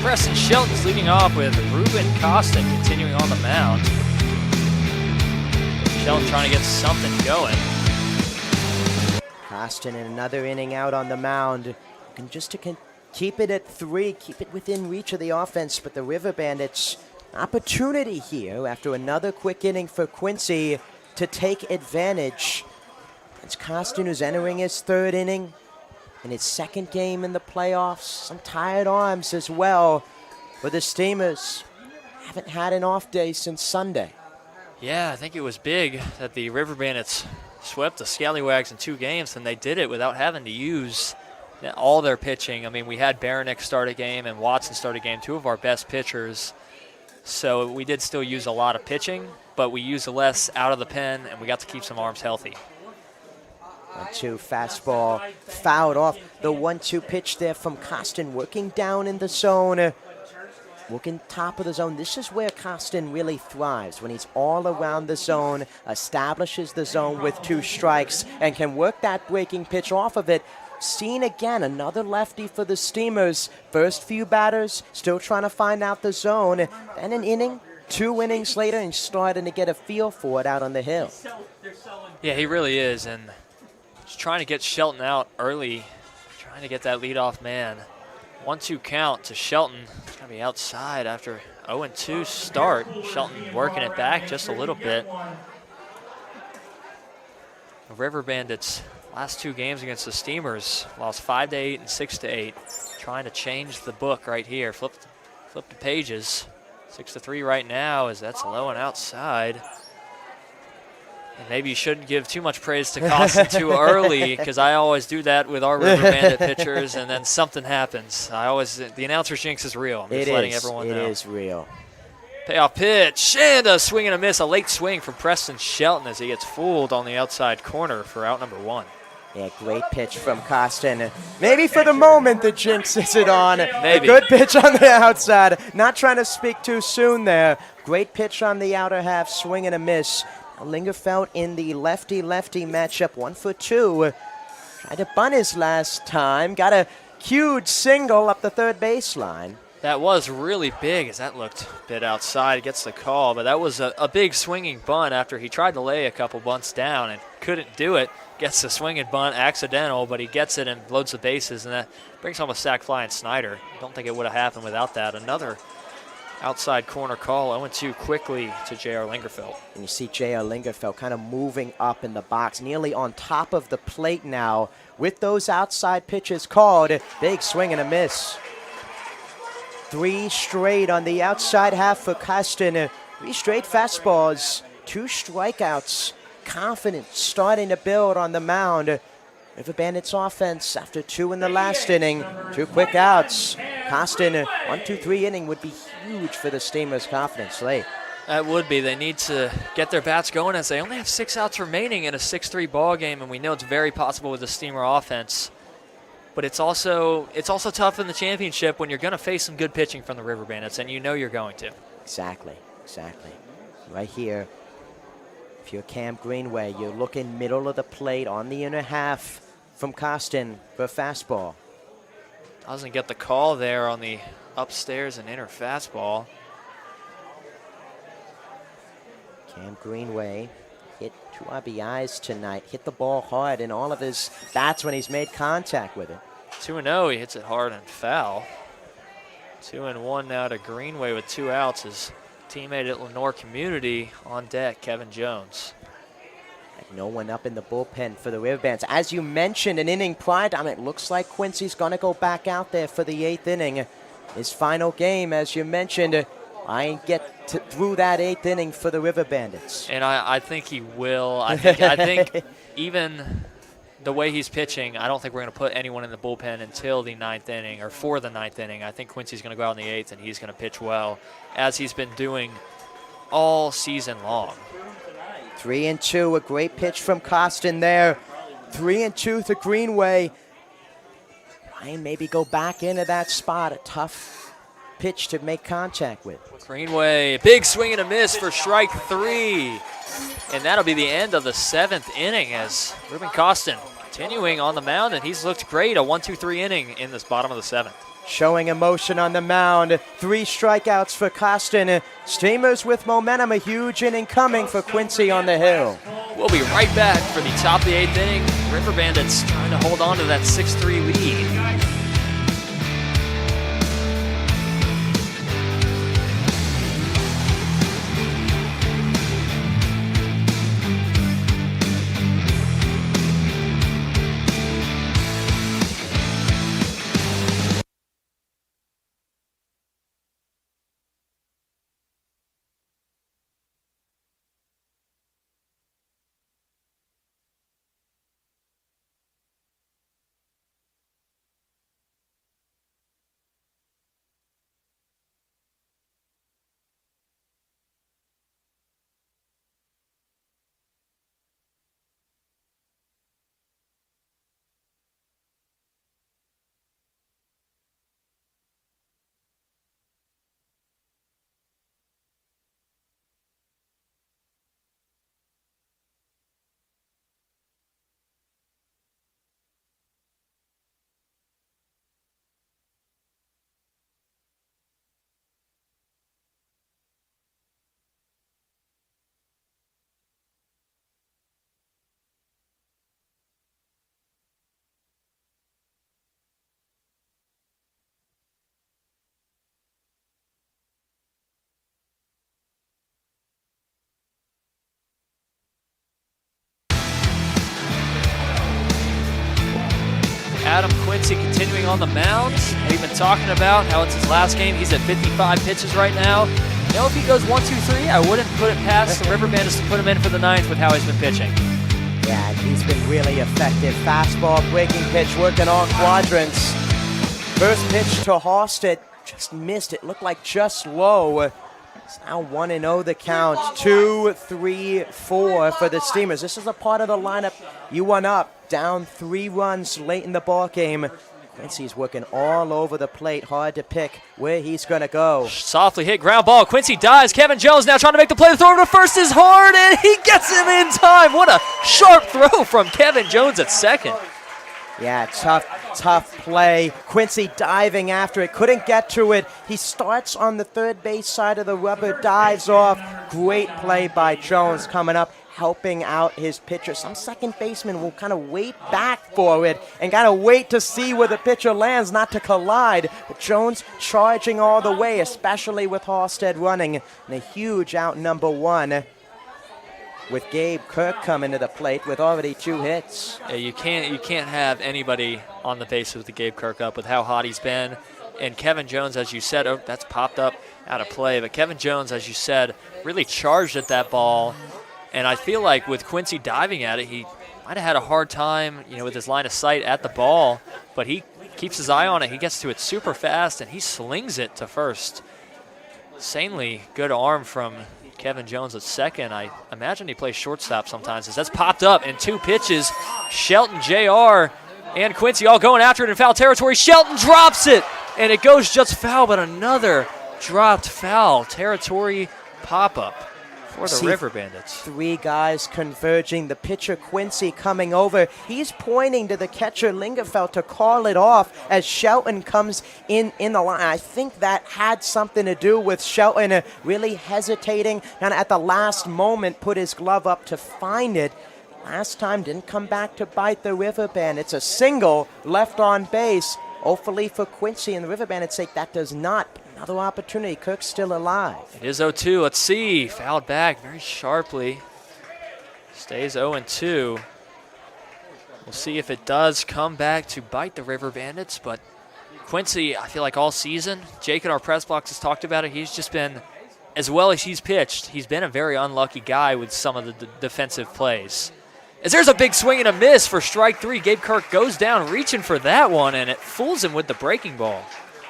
Preston Shelton's leading off with Ruben Costin continuing on the mound. Shelton trying to get something going. Costin in another inning out on the mound. Looking just to keep it at 3, keep it within reach of the offense, but the River Bandits, opportunity here after another quick inning for Quincy to take advantage. It's Costin who's entering his 3rd inning. In his 2nd game in the playoffs, some tired arms as well. But the Steamers haven't had an off day since Sunday. Yeah, I think it was big that the River Bandits swept the Scallywags in 2 games, and they did it without having to use all their pitching. I mean, we had Baranek start a game and Watson start a game, 2 of our best pitchers. So we did still use a lot of pitching, but we used less out of the pen, and we got to keep some arms healthy. 1-2 fastball fouled off. The 1-2 pitch there from Costin working down in the zone. Working top of the zone. This is where Costin really thrives, when he's all around the zone, establishes the zone with 2 strikes, and can work that breaking pitch off of it. Seen again, another lefty for the Steamers. First few batters, still trying to find out the zone. Then an inning, 2 innings later, and starting to get a feel for it out on the hill. Yeah, he really is, and just trying to get Shelton out early, trying to get that leadoff man. 1-2 count to Shelton. It's going to be outside after 0-2 start. Shelton working it back just a little bit. The River Bandits, last 2 games against the Steamers, lost 5-8 and 6-8. Trying to change the book right here. Flip the pages. 6-3 right now as that's low and outside. And maybe you shouldn't give too much praise to Costin too early, because I always do that with our River Bandit pitchers, and then something happens. The announcer's jinx is real. I'm just letting everyone know. It is real. Payoff pitch, and a swing and a miss. A late swing from Preston Shelton as he gets fooled on the outside corner for out number 1. Yeah, great pitch from Costin. Maybe for the moment the jinx is it on. Maybe. A good pitch on the outside. Not trying to speak too soon there. Great pitch on the outer half, swing and a miss. Lingerfeld in the lefty-lefty matchup, 1 for 2. Tried to bunt his last time. Got a huge single up the third baseline. That was really big as that looked a bit outside. Gets the call, but that was a big swinging bunt after he tried to lay a couple bunts down and couldn't do it. Gets the swinging bunt, accidental, but he gets it and loads the bases, and that brings home a sac fly and Snyder. Don't think it would have happened without that. Another outside corner call, 0-2 quickly to J.R. Lingerfeld. And you see J.R. Lingerfeld kind of moving up in the box, nearly on top of the plate now. With those outside pitches called, big swing and a miss. 3 straight on the outside half for Costin. 3 straight fastballs, 2 strikeouts. Confidence starting to build on the mound. River Bandits offense after 2 in the last inning. 2 quick outs. Costin, 1-2-3 inning would be huge for the Steamers' confidence late. That would be. They need to get their bats going as they only have 6 outs remaining in a 6-3 ball game, and we know it's very possible with the Steamer offense. But it's also tough in the championship when you're going to face some good pitching from the River Bandits, and you know you're going to. Exactly. Right here. If you're Cam Greenway, you're looking middle of the plate on the inner half from Costin for a fastball. Doesn't get the call there on the upstairs and inner fastball. Cam Greenway hit 2 RBIs tonight, hit the ball hard in all of his bats when he's made contact with it. 2-0, he hits it hard and foul. 2-1 now to Greenway with 2 outs. His teammate at Lenore Community on deck, Kevin Jones. No one up in the bullpen for the River Bandits. As you mentioned, an inning prior, it looks like Quincy's going to go back out there for the 8th inning. His final game, as you mentioned, I get through that 8th inning for the River Bandits. And I think he will. I think even the way he's pitching, I don't think we're going to put anyone in the bullpen until the 9th inning or for the 9th inning. I think Quincy's going to go out in the 8th, and he's going to pitch well, as he's been doing all season long. 3-2, a great pitch from Costin there. 3-2 to Greenway. Ryan maybe go back into that spot, a tough pitch to make contact with. Greenway, big swing and a miss for strike 3. And that'll be the end of the 7th inning as Ruben Costin continuing on the mound, and he's looked great, a 1-2-3 inning in this bottom of the 7th. Showing emotion on the mound. 3 strikeouts for Costin. Steamers with momentum, a huge inning coming for Quincy on the hill. We'll be right back for the top of the 8th inning. River Bandits trying to hold on to that 6-3 lead. Adam Quincy continuing on the mound. We've been talking about how it's his last game. He's at 55 pitches right now. You know, if he goes 1-2-3, I wouldn't put it past the River Bandits to put him in for the 9th with how he's been pitching. Yeah, he's been really effective. Fastball, breaking pitch, working all quadrants. First pitch to Halstead, just missed it. Looked like just low. It's now 1-0 the count. 2, 3, 4 for the Steamers. This is a part of the lineup. You went up, down 3 runs late in the ball game. Quincy's working all over the plate. Hard to pick where he's going to go. Softly hit ground ball. Quincy dives. Kevin Jones now trying to make the play. The throw to first is hard, and he gets him in time. What a sharp throw from Kevin Jones at second. Yeah, tough play. Quincy diving after it. Couldn't get to it. He starts on the third base side of the rubber, dives off. Great play by Jones coming up, helping out his pitcher. Some second baseman will kind of wait back for it and kind of wait to see where the pitcher lands, not to collide. But Jones charging all the way, especially with Halstead running. And a huge out number 1 with Gabe Kirk coming to the plate with already 2 hits. Yeah, you can't have anybody on the base with the Gabe Kirk up with how hot he's been. And Kevin Jones, as you said, that's popped up out of play. But Kevin Jones, as you said, really charged at that ball. And I feel like with Quincy diving at it, he might have had a hard time, with his line of sight at the ball. But he keeps his eye on it. He gets to it super fast, and he slings it to first. Insanely good arm from Kevin Jones at second. I imagine he plays shortstop sometimes. As that's popped up in 2 pitches. Shelton, JR, and Quincy all going after it in foul territory. Shelton drops it, and it goes just foul, but another dropped foul territory pop-up for the River Bandits. 3 guys converging. The pitcher, Quincy, coming over. He's pointing to the catcher, Lingerfeld, to call it off as Shelton comes in the line. I think that had something to do with Shelton really hesitating and at the last moment put his glove up to find it. Last time didn't come back to bite the River Bandits. A single left on base. Hopefully for Quincy and the River Bandits' sake, that does not. Another opportunity. Kirk's still alive. It is 0-2. Let's see. Fouled back very sharply. Stays 0-2. We'll see if it does come back to bite the River Bandits. But Quincy, I feel like all season, Jake in our press box has talked about it. He's just been, as well as he's pitched, he's been a very unlucky guy with some of the defensive plays. As there's a big swing and a miss for strike 3. Gabe Kirk goes down reaching for that one, and it fools him with the breaking ball.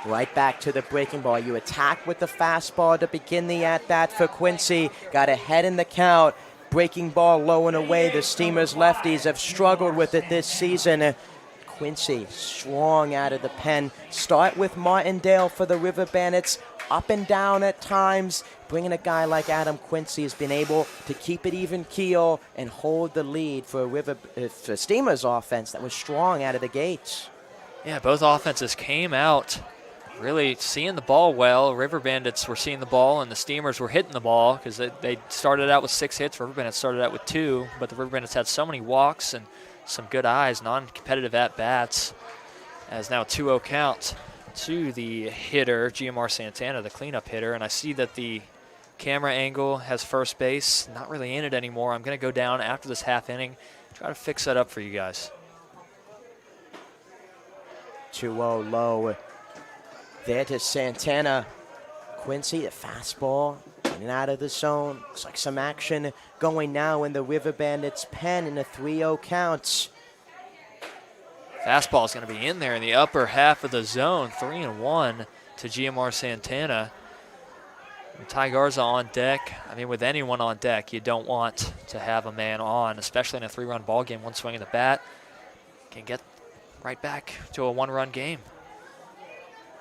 Right back to the breaking ball. You attack with the fastball to begin the at-bat for Quincy. Got ahead in the count. Breaking ball low and away. The Steamers lefties have struggled with it this season. Quincy strong out of the pen. Start with Martindale for the River Bandits. Up and down at times. Bringing a guy like Adam Quincy has been able to keep it even keel and hold the lead for for Steamers offense that was strong out of the gates. Yeah, both offenses came out really seeing the ball well. River Bandits were seeing the ball, and the Steamers were hitting the ball because they started out with 6 hits. River Bandits started out with 2, but the River Bandits had so many walks and some good eyes, non-competitive at-bats. As now 2-0 count to the hitter, GMR Santana, the cleanup hitter, and I see that the camera angle has first base. Not really in it anymore. I'm going to go down after this half inning, try to fix that up for you guys. 2-0 low. There to Santana. Quincy, the fastball, in and out of the zone. Looks like some action going now in the River Bandits' pen in the 3-0 counts. Fastball is going to be in there in the upper half of the zone. 3-1 to GMR Santana. And Ty Garza on deck. I mean, with anyone on deck, you don't want to have a man on, especially in a 3-run ball game. One swing of the bat can get right back to a 1-run game.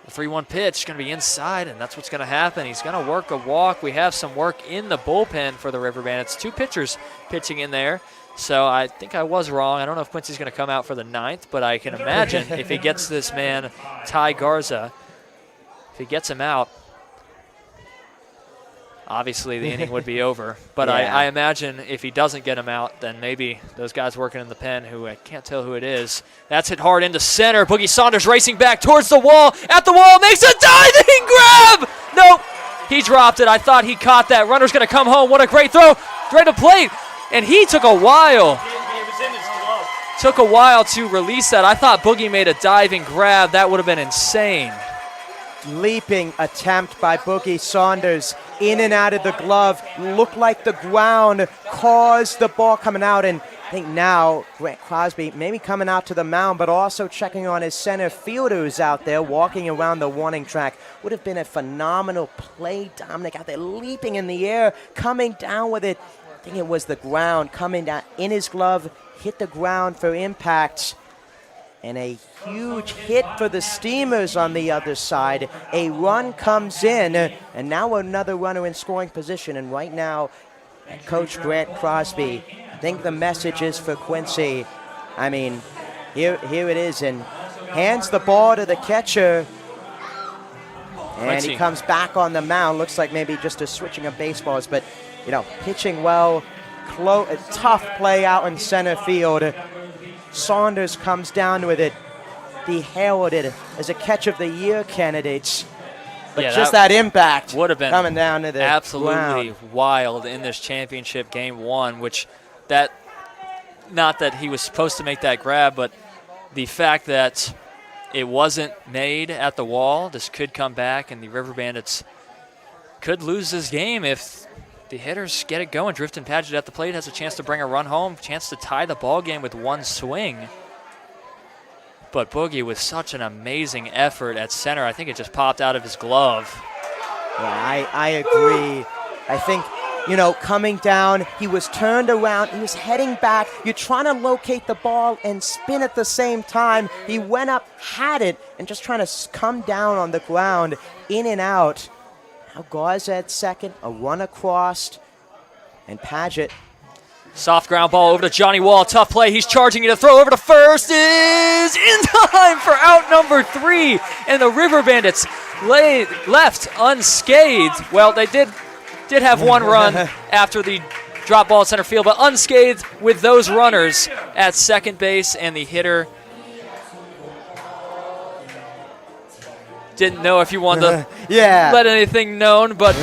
The 3-1 pitch is going to be inside, and that's what's going to happen. He's going to work a walk. We have some work in the bullpen for the River Bandits. 2 pitchers pitching in there. So I think I was wrong. I don't know if Quincy's going to come out for the 9th, but I can imagine if he gets this man, Ty Garza, if he gets him out, obviously the inning would be over. But yeah. I imagine if he doesn't get him out, then maybe those guys working in the pen, who I can't tell who it is. That's hit hard into center. Boogie Saunders racing back towards the wall. At the wall, makes a diving grab! Nope, he dropped it. I thought he caught that. Runner's going to come home. What a great throw. Right to plate. And he took a while. It was in his glove. Took a while to release that. I thought Boogie made a diving grab. That would have been insane. Leaping attempt by Boogie Saunders. In and out of the glove. Looked like the ground caused the ball coming out. And I think now Grant Crosby maybe coming out to the mound, but also checking on his center fielder who's out there walking around the warning track. Would have been a phenomenal play. Dominic out there leaping in the air, coming down with it. I think it was the ground coming down in his glove, hit the ground for impact. And a huge hit for the Steamers on the other side. A run comes in, and now another runner in scoring position. And right now, Coach Grant Crosby, I think the message is for Quincy. I mean, here it is, and hands the ball to the catcher. And he comes back on the mound. Looks like maybe just a switching of baseballs, but, you know, pitching well. A tough play out in center field. Saunders comes down with it. Be heralded as a catch of the year candidates. But yeah, just that impact would have been coming down to the absolutely ground. wild in this championship game one, which not that he was supposed to make that grab, but the fact that it wasn't made at the wall, this could come back, and the River Bandits could lose this game if the hitters get it going. Drifton Padgett at the plate has a chance to bring a run home, chance to tie the ball game with one swing. But Boogie with such an amazing effort at center, I think it just popped out of his glove. Yeah, I agree. I think, you know, coming down, he was turned around, he was heading back. You're trying to locate the ball and spin at the same time. He went up, had it, and just trying to come down on the ground, in and out. Now Garza at second, a run across, and Padgett. Soft ground ball over to Johnny Wall. Tough play. He's charging it. A throw over to first is in time for out number 3. And the River Bandits left unscathed. Well, they did have one run after the drop ball at center field, but unscathed with those runners at second base, and the hitter didn't know if you wanted to let anything known, but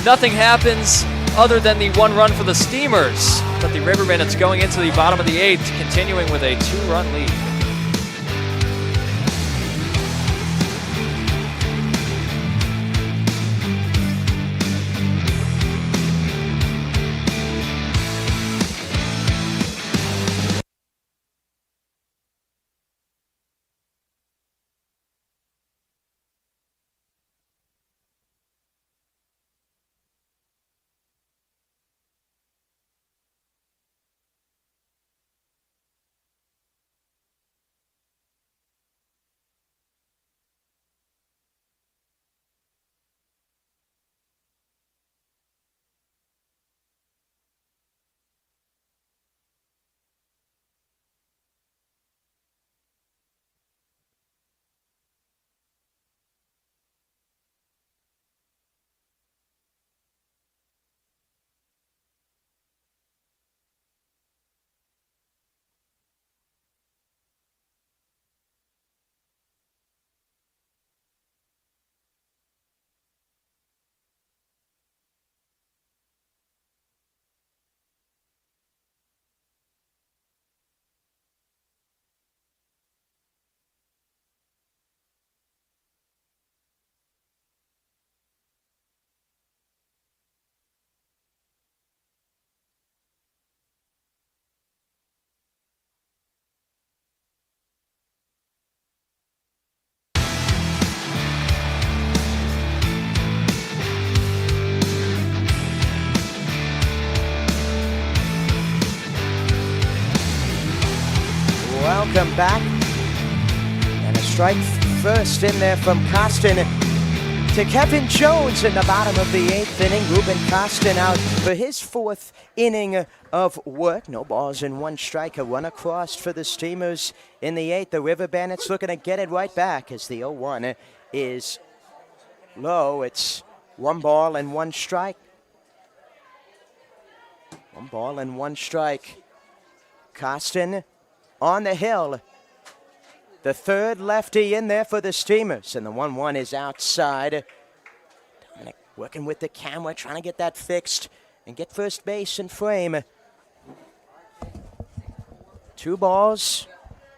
nothing happens other than the one run for the Steamers. But the River Bandits going into the bottom of the 8th, continuing with a 2-run lead. Welcome back. And a strike first in there from Costin to Kevin Jones in the bottom of the 8th inning. Ruben Costin out for his 4th inning of work. No balls in 1 strike. A run across for the Steamers in the 8th. The River Bandits looking to get it right back as the 0-1 is low. It's 1 ball and 1 strike. 1 ball and 1 strike. Costin on the hill. The 3rd lefty in there for the Steamers. And the 1-1 is outside. Dominic working with the camera, trying to get that fixed and get first base in frame. 2 balls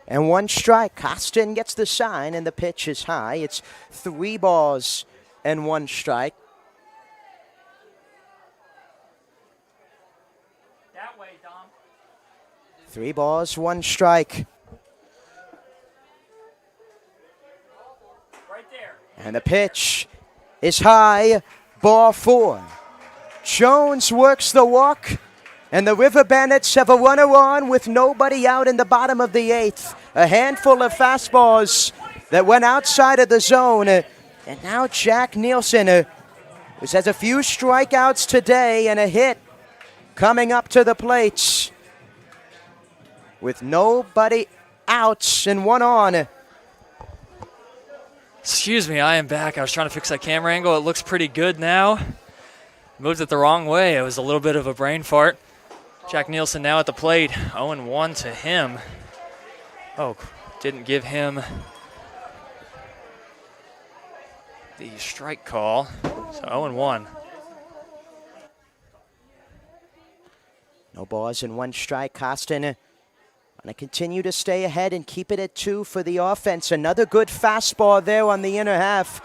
and 1 strike. Costin gets the sign, and the pitch is high. It's 3 balls and 1 strike. 3 balls, 1 strike. Right there. And the pitch is high, ball 4. Jones works the walk, and the River Bandits have a runner on with nobody out in the bottom of the 8th. A handful of fastballs that went outside of the zone. And now Jack Nielsen, who has a few strikeouts today and a hit, coming up to the plate with nobody out and 1 on. Excuse me, I am back. I was trying to fix that camera angle. It looks pretty good now. Moved it the wrong way. It was a little bit of a brain fart. Jack Nielsen now at the plate. 0-1 to him. Oh, didn't give him the strike call. So 0-1. No balls and 1 strike. Costin going to continue to stay ahead and keep it at 2 for the offense. Another good fastball there on the inner half.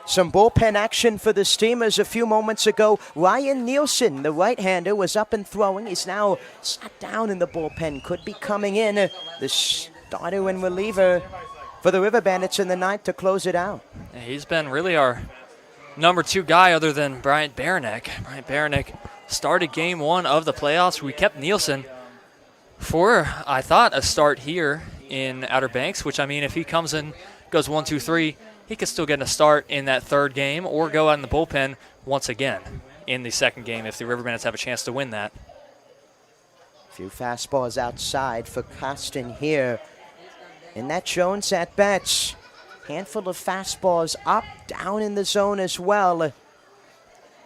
Some bullpen action for the Steamers a few moments ago. Ryan Nielsen, the right-hander, was up and throwing. He's now sat down in the bullpen. Could be coming in. The starter and reliever for the River Bandits in the 9th to close it out. He's been really our number 2 guy other than Bryant Baranek. Bryant Baranek started game 1 of the playoffs. We kept Nielsen for, I thought, a start here in Outer Banks, which, I mean, if he comes in, goes 1, 2, 3, he could still get a start in that 3rd game or go out in the bullpen once again in the 2nd game if the River Bandits have a chance to win that. A few fastballs outside for Costin here. And that Jones at bats. Handful of fastballs up, down in the zone as well.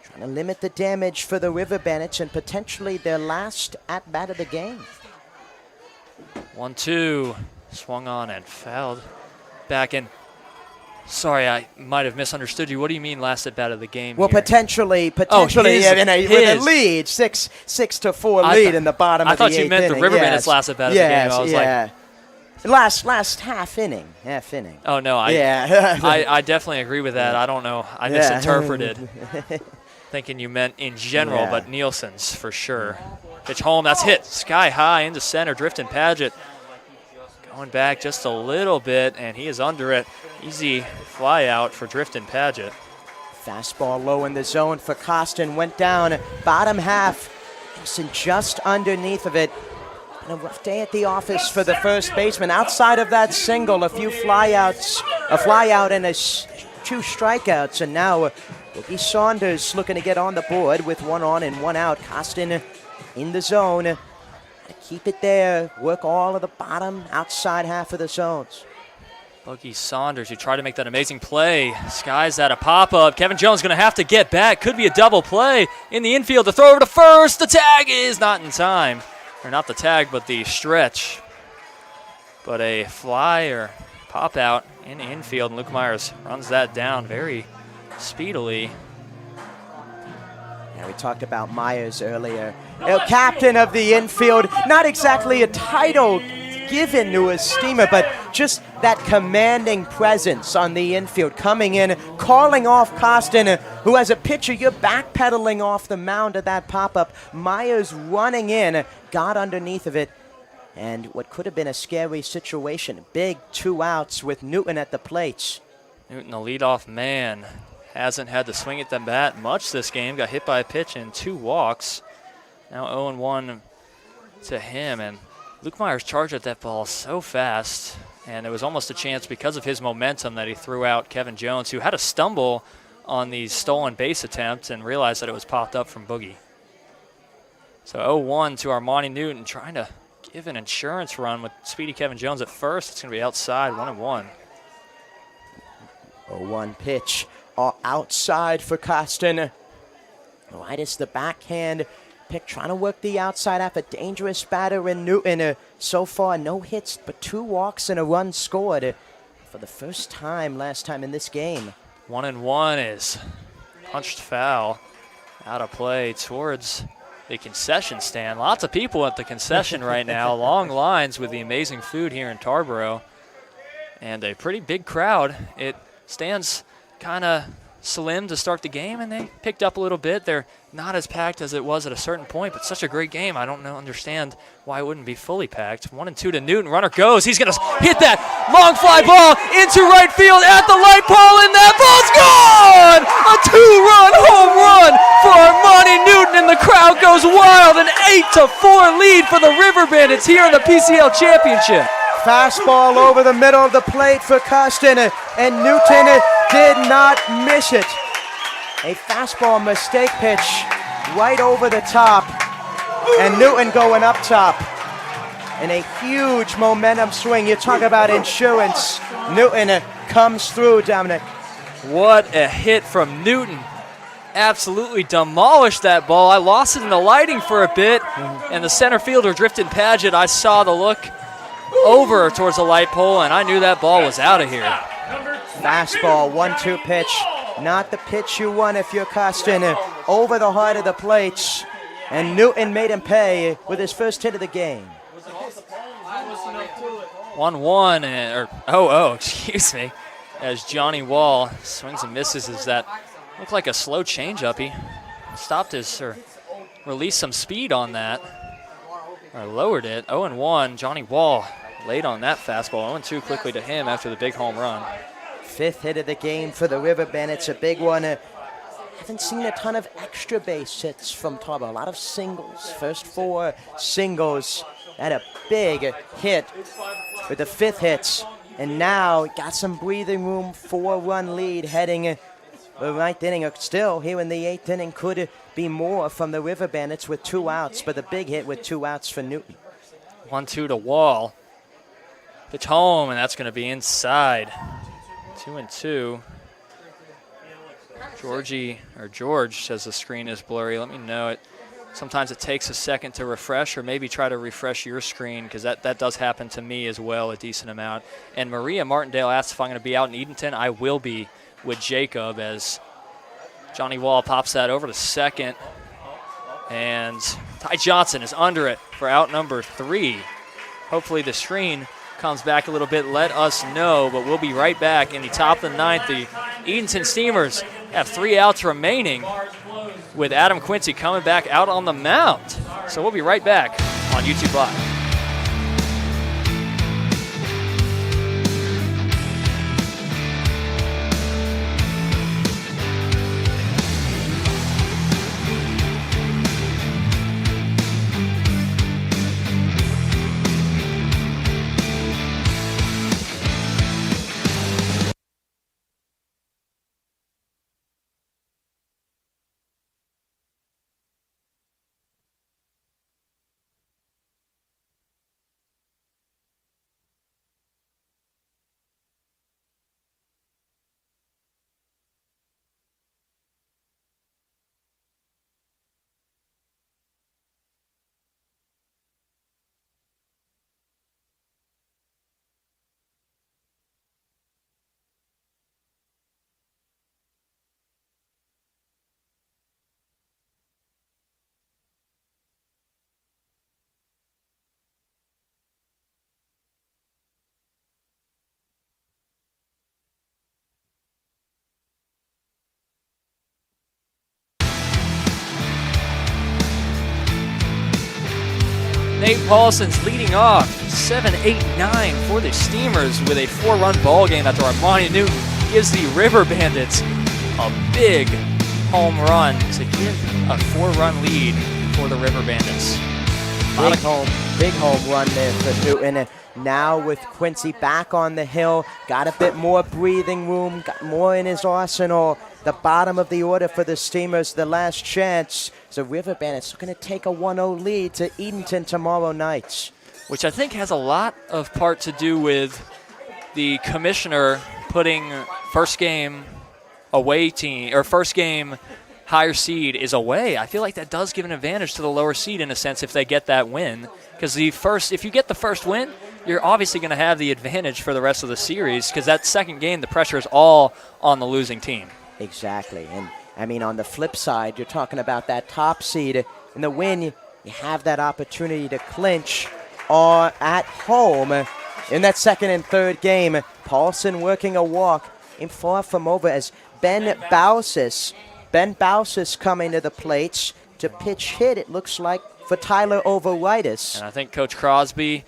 Trying to limit the damage for the River Bandits and potentially their last at-bat of the game. 1-2, swung on and fouled back in. Sorry, I might have misunderstood you. What do you mean last at bat of the game? Well, here? potentially, with a lead, 6-4 lead in the bottom of the 8th inning. I thought you meant the River Bandits last at bat of the game. I was like, last half inning. oh no, I definitely agree with that. I don't know, I misinterpreted, thinking you meant in general, but Nielsen's for sure. Pitch home, that's hit sky high into center, drifting Paget. Going back just a little bit, and he is under it. Easy fly out for Driftin Paget. Fastball low in the zone for Costin. Went down bottom half. Nielsen just underneath of it. And a rough day at the office for the first baseman. Outside of that single, a few flyouts, a flyout and 2 strikeouts. And now Boogie Saunders looking to get on the board with 1 on and 1 out. Costin in the zone. Keep it there. Work all of the bottom, outside half of the zones. Boogie Saunders, who tried to make that amazing play. Skies at a pop-up. Kevin Jones going to have to get back. Could be a double play in the infield. The throw over to first. The tag is not in time. Or not the tag, but the stretch. But a fly or pop-out in the infield. And Luke Myers runs that down very speedily. Yeah, we talked about Myers earlier. Captain of the infield, not exactly a title given to a Steamer, but just that commanding presence on the infield, coming in, calling off Costin, who has a pitcher. You're backpedaling off the mound of that pop-up. Myers running in, got underneath of it, and what could have been a scary situation. Big 2 outs with Newton at the plate. Newton, the leadoff man, hasn't had to swing at the bat much this game. Got hit by a pitch and 2 walks. Now 0-1 to him. And Luke Myers charged at that ball so fast. And there was almost a chance because of his momentum that he threw out Kevin Jones, who had a stumble on the stolen base attempt and realized that it was popped up from Boogie. So 0-1 to Armani Newton, trying to give an insurance run with speedy Kevin Jones at first. It's going to be outside, 1-1. 0-1 pitch. Outside for Costin. Right as the backhand pick, trying to work the outside half. A dangerous batter in Newton. So far, no hits, but 2 walks and a run scored for the first time last time in this game. 1-1 is punched foul out of play towards the concession stand. Lots of people at the concession right now. Long lines with the amazing food here in Tarboro. And a pretty big crowd. It stands kind of slim to start the game, and they picked up a little bit. They're not as packed as it was at a certain point, but such a great game. I don't understand why it wouldn't be fully packed. 1-2 to Newton. Runner goes. He's going to hit that long fly ball into right field at the light pole, and that ball's gone! A 2-run home run for Armani Newton, and the crowd goes wild. An 8-4 lead for the River Bandits here in the PCL Championship. Fastball over the middle of the plate for Custon, and Newton did not miss it. A fastball mistake pitch right over the top, and Newton going up top. And a huge momentum swing. You talk about insurance. Newton comes through, Dominic. What a hit from Newton. Absolutely demolished that ball. I lost it in the lighting for a bit, and the center fielder drifted Paget. I saw the look over towards the light pole, and I knew that ball was out of here. Fastball, 1-2 pitch. Not the pitch you want if you're Costin. Over the heart of the plates. And Newton made him pay with his first hit of the game. 1-1, excuse me, as Johnny Wall swings and misses. As that looked like a slow changeup. He stopped his, or released some speed on that, or lowered it. 0-1, Johnny Wall laid on that fastball. 0-2 quickly to him after the big home run. Fifth hit of the game for the River Bandits, a big one. Haven't seen a ton of extra base hits from Tauber. A lot of singles. First 4 singles. And a big hit with the 5th hits. And now got some breathing room. 4-run lead heading the 9th inning. Still here in the 8th inning could be more from the River Bandits with 2 outs. But the big hit with 2 outs for Newton. 1-2 to Wall. Pitch home, and that's going to be inside. 2-2. George says the screen is blurry. Let me know it. Sometimes it takes a second to refresh, or maybe try to refresh your screen, because that does happen to me as well a decent amount. And Maria Martindale asks if I'm going to be out in Edenton. I will be with Jacob, as Johnny Wall pops that over to second. And Ty Johnson is under it for out number 3. Hopefully the screen comes back a little bit, let us know, but we'll be right back in the top of the 9th. The Edenton Steamers have 3 outs remaining, with Adam Quincy coming back out on the mound. So we'll be right back on YouTube Live. Nate Paulson's leading off 7-8-9 for the Steamers with a 4-run ball game after Armani Newton gives the River Bandits a big home run to give a 4-run lead for the River Bandits. Big home run there for Newton. Now with Quincy back on the hill, got a bit more breathing room, got more in his arsenal. The bottom of the order for the Steamers, the last chance. So River Bandits are going to take a 1-0 lead to Edenton tomorrow night. Which I think has a lot of part to do with the commissioner putting first game away team, or first game higher seed is away. I feel like that does give an advantage to the lower seed in a sense if they get that win. Because if you get the first win, you're obviously going to have the advantage for the rest of the series, because that second game, the pressure is all on the losing team. Exactly. And I mean, on the flip side, you're talking about that top seed. In the win, you have that opportunity to clinch at home in that second and third game. Paulson working a walk. and far from over as Ben Bausis coming to the plates to pitch hit, it looks like, for Tyler Overitis. And I think Coach Crosby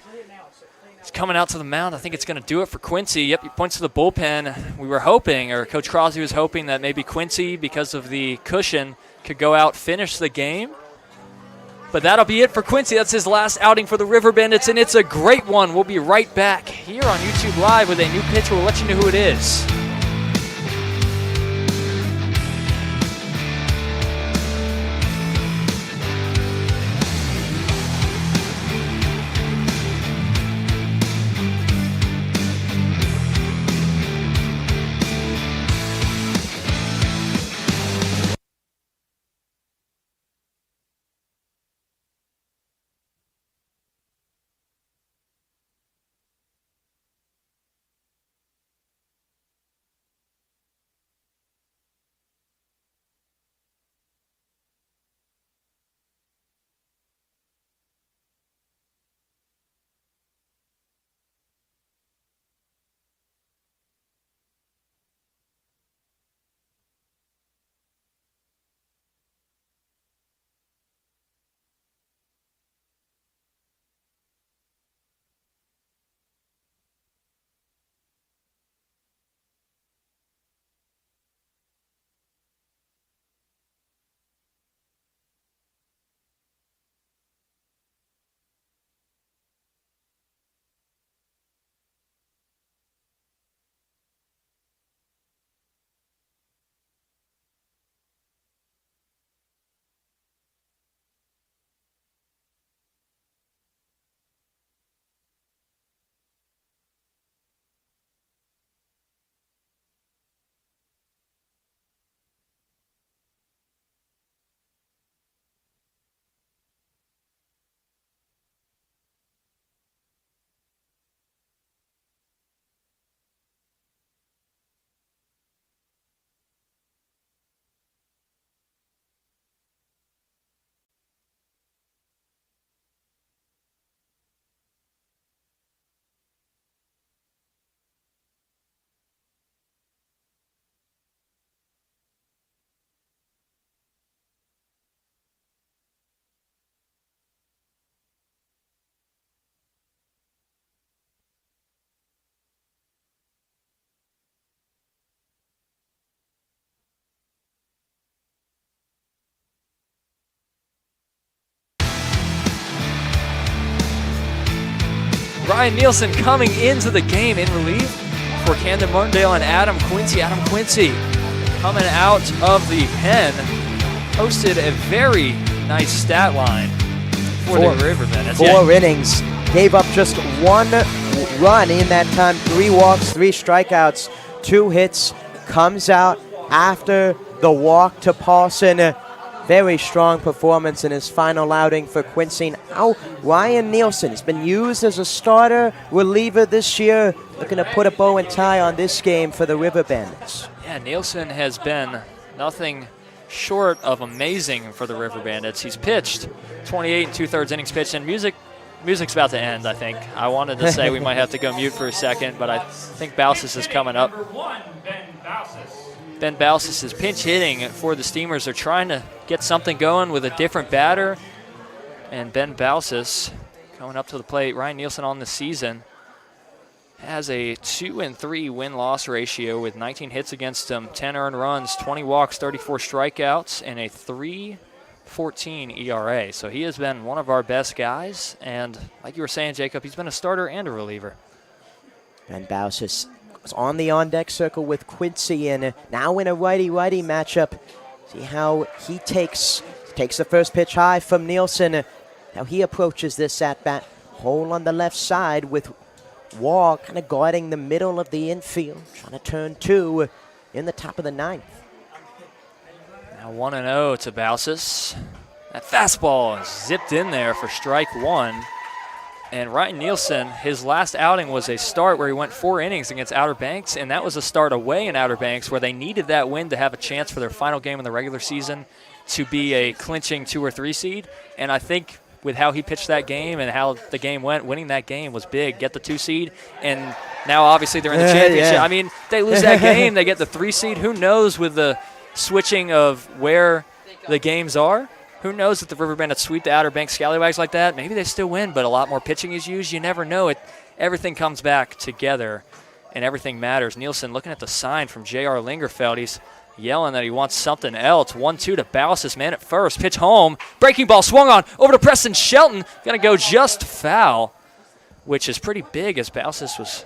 is coming out to the mound. I think it's going to do it for Quincy. Yep, he points to the bullpen. We were hoping, or Coach Crosby was hoping, that maybe Quincy, because of the cushion, could go out, finish the game. But that'll be it for Quincy. That's his last outing for the River Bandits, and it's a great one. We'll be right back here on YouTube Live with a new pitcher. We'll let you know who it is. Ryan Nielsen coming into the game in relief for Camden Martindale and Adam Quincy. Adam Quincy coming out of the pen posted a very nice stat line for the River Bandits. Four innings, gave up just one run in that time, 3 walks, 3 strikeouts, 2 hits, comes out after the walk to Paulson. Very strong performance in his final outing for Quincy. Now, Ryan Nielsen has been used as a starter reliever this year, looking to put a bow and tie on this game for the River Bandits. Yeah, Nielsen has been nothing short of amazing for the River Bandits. He's pitched 28 2/3 innings pitched, and music's about to end, I think. I wanted to say we might have to go mute for a second, but I think Bausis is coming up. Number 1, Ben Bausis. Ben Bausis is pinch hitting for the Steamers. They're trying to get something going with a different batter. And Ben Bausis coming up to the plate. Ryan Nielsen on the season has a 2-3 win-loss ratio with 19 hits against him, 10 earned runs, 20 walks, 34 strikeouts, and a 3.14 ERA. So he has been one of our best guys. And like you were saying, Jacob, he's been a starter and a reliever. Ben Bausis was on the on-deck circle with Quincy, and now in a righty-righty matchup. See how he takes the first pitch high from Nielsen. How he approaches this at-bat. Hole on the left side with Wall kind of guarding the middle of the infield. Trying to turn 2 in the top of the 9th. Now 1-0 to Bausis. That fastball is zipped in there for strike 1. And Ryan Nielsen, his last outing was a start where he went 4 innings against Outer Banks, and that was a start away in Outer Banks where they needed that win to have a chance for their final game in the regular season to be a clinching 2 or 3 seed. And I think with how he pitched that game and how the game went, winning that game was big. Get the 2 seed, and Now, obviously, they're in the championship. Yeah. I mean, they lose that game, they get the 3 seed. Who knows with the switching of where the games are? Who knows if the River Bandits sweep the Outer Banks Scallywags like that? Maybe they still win, but a lot more pitching is used. You never know. Everything comes back together, and everything matters. Nielsen looking at the sign from J.R. Lingerfeld. He's yelling that he wants something else. 1-2 to Bausis, man at first. Pitch home. Breaking ball swung on over to Preston Shelton. Going to go just foul, which is pretty big as Bausis was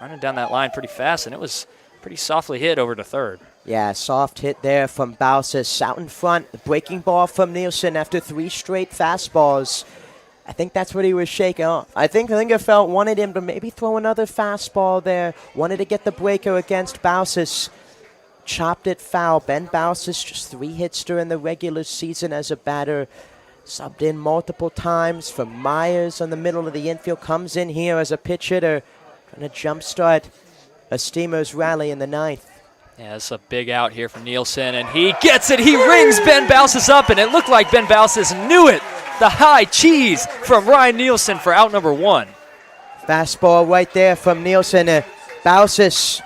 running down that line pretty fast, and it was pretty softly hit over to third. Yeah, soft hit there from Bausis. Out in front, the breaking ball from Nielsen after 3 straight fastballs. I think that's what he was shaking off. I think Lingerfeld wanted him to maybe throw another fastball there. Wanted to get the breaker against Bausis. Chopped it foul. Ben Bausis, just 3 hits during the regular season as a batter. Subbed in multiple times for Myers on the middle of the infield. Comes in here as a pitch hitter. Going to jumpstart a Steamers rally in the 9th. Yeah, it's a big out here from Nielsen, and he gets it. He rings Ben Bausis up, and it looked like Ben Bausis knew it. The high cheese from Ryan Nielsen for out number 1. Fastball right there from Nielsen. Bausis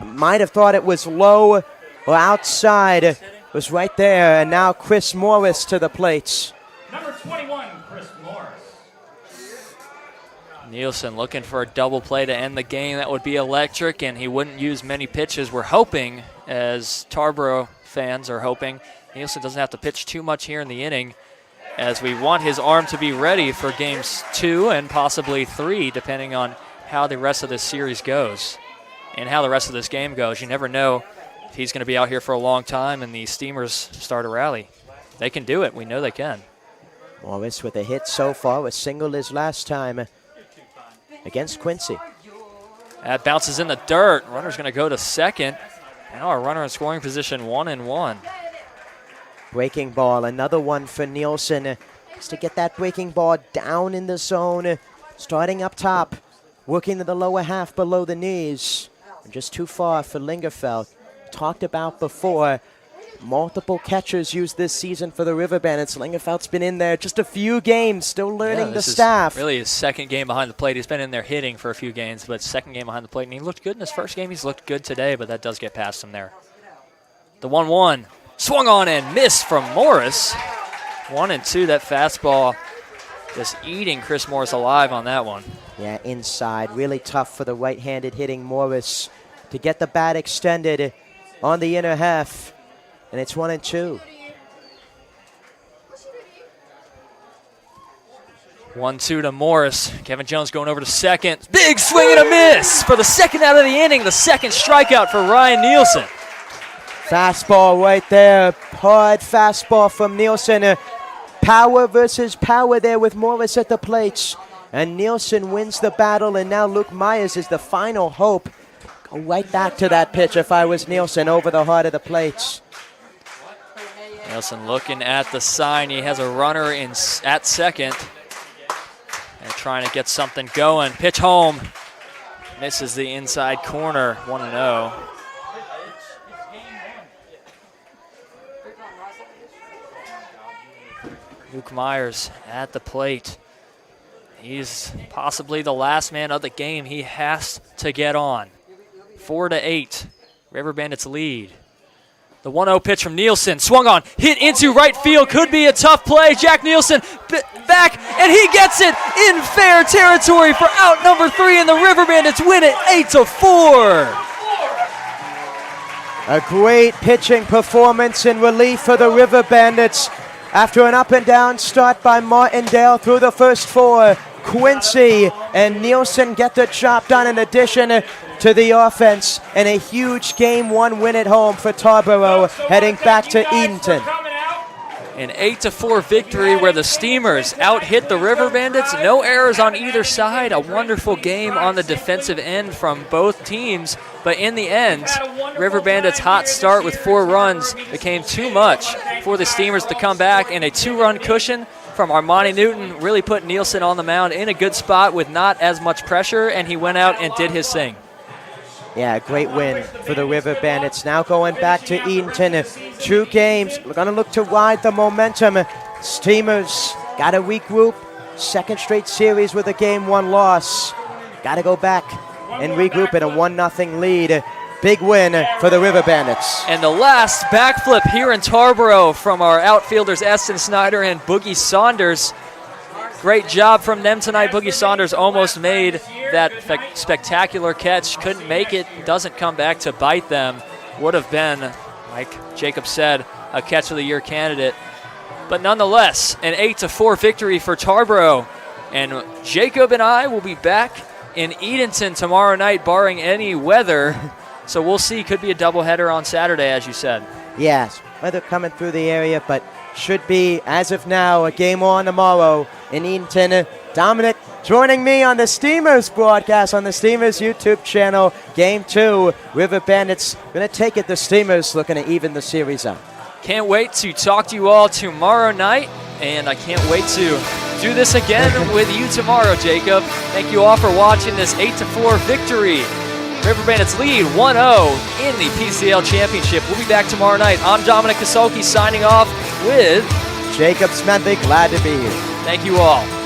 might have thought it was low or outside. It was right there, and now Chris Morris to the plates. Number 21, Chris Morris. Nielsen looking for a double play to end the game. That would be electric, and he wouldn't use many pitches. We're hoping, as Tarboro fans are hoping, Nielsen doesn't have to pitch too much here in the inning, as we want his arm to be ready for games 2 and possibly 3, depending on how the rest of this series goes and how the rest of this game goes. You never know if he's going to be out here for a long time and the Steamers start a rally. They can do it. We know they can. Morris with a hit so far, a single his last time against Quincy. That bounces in the dirt. Runner's going to go to second. Now our runner in scoring position 1-1. Breaking ball, another one for Nielsen. Just to get that breaking ball down in the zone. Starting up top, working to the lower half below the knees. And just too far for Lingerfeld. Talked about before, multiple catchers used this season for the River Bandits. Lingerfeld's been in there just a few games, still learning the staff. Really his second game behind the plate. He's been in there hitting for a few games, but second game behind the plate. And he looked good in his first game. He's looked good today, but that does get past him there. The 1-1. Swung on and missed from Morris. 1-2, that fastball just eating Chris Morris alive on that one. Yeah, inside. Really tough for the right-handed hitting Morris to get the bat extended on the inner half. And it's 1-2. 1-2 to Morris. Kevin Jones going over to second. Big swing and a miss for the second out of the inning. The second strikeout for Ryan Nielsen. Fastball right there. Hard fastball from Nielsen. Power versus power there with Morris at the plates. And Nielsen wins the battle, and now Luke Myers is the final hope. Go right back to that pitch if I was Nielsen over the heart of the plates. Nielsen looking at the sign. He has a runner at second. And trying to get something going. Pitch home. Misses the inside corner. 1-0. Luke Myers at the plate. He's possibly the last man of the game. He has to get on. 4-8. River Bandits lead. The 1-0 pitch from Nielsen. Swung on. Hit into right field. Could be a tough play. Jack Nielsen back, and he gets it in fair territory for out number 3, and the River Bandits win it 8-4. A great pitching performance in relief for the River Bandits. After an up-and-down start by Martindale through the first 4, Quincy and Nielsen get the job done in addition to the offense, and a huge Game 1 win at home for Tarboro, heading back to Edenton. An 8-4 victory where the Steamers out-hit the River Bandits. No errors on either side. A wonderful game on the defensive end from both teams. But in the end, River Bandits' hot start with 4 runs became too much for the Steamers to come back. And a 2-run cushion from Armani Newton really put Nielsen on the mound in a good spot with not as much pressure. And he went out and did his thing. Yeah, great win for the River Bandits. Now going back to Edenton. 2 games. We're going to look to ride the momentum. Steamers got to regroup. Second straight series with a Game 1 loss. Got to go back and regroup in a 1-0 lead. Big win for the River Bandits. And the last backflip here in Tarboro from our outfielders Eston Snyder and Boogie Saunders. Great job from them tonight. Boogie Saunders almost made that spectacular catch. Couldn't make it. Doesn't come back to bite them. Would have been, like Jacob said, a catch of the year candidate. But nonetheless, an 8-4 victory for Tarboro. And Jacob and I will be back in Edenton tomorrow night, barring any weather. So we'll see. Could be a doubleheader on Saturday, as you said. Yes, weather coming through the area, but should be, as of now, a game on tomorrow in Edenton. Dominic joining me on the Steamers broadcast on the Steamers YouTube channel. Game 2, River Bandits going to take it. The Steamers looking to even the series up. Can't wait to talk to you all tomorrow night, and I can't wait to do this again with you tomorrow, Jacob. Thank you all for watching this 8-4 victory. River Bandits lead 1-0 in the PCL Championship. We'll be back tomorrow night. I'm Dominic Kasolki signing off with Jacob Smedley. Glad to be here. Thank you all.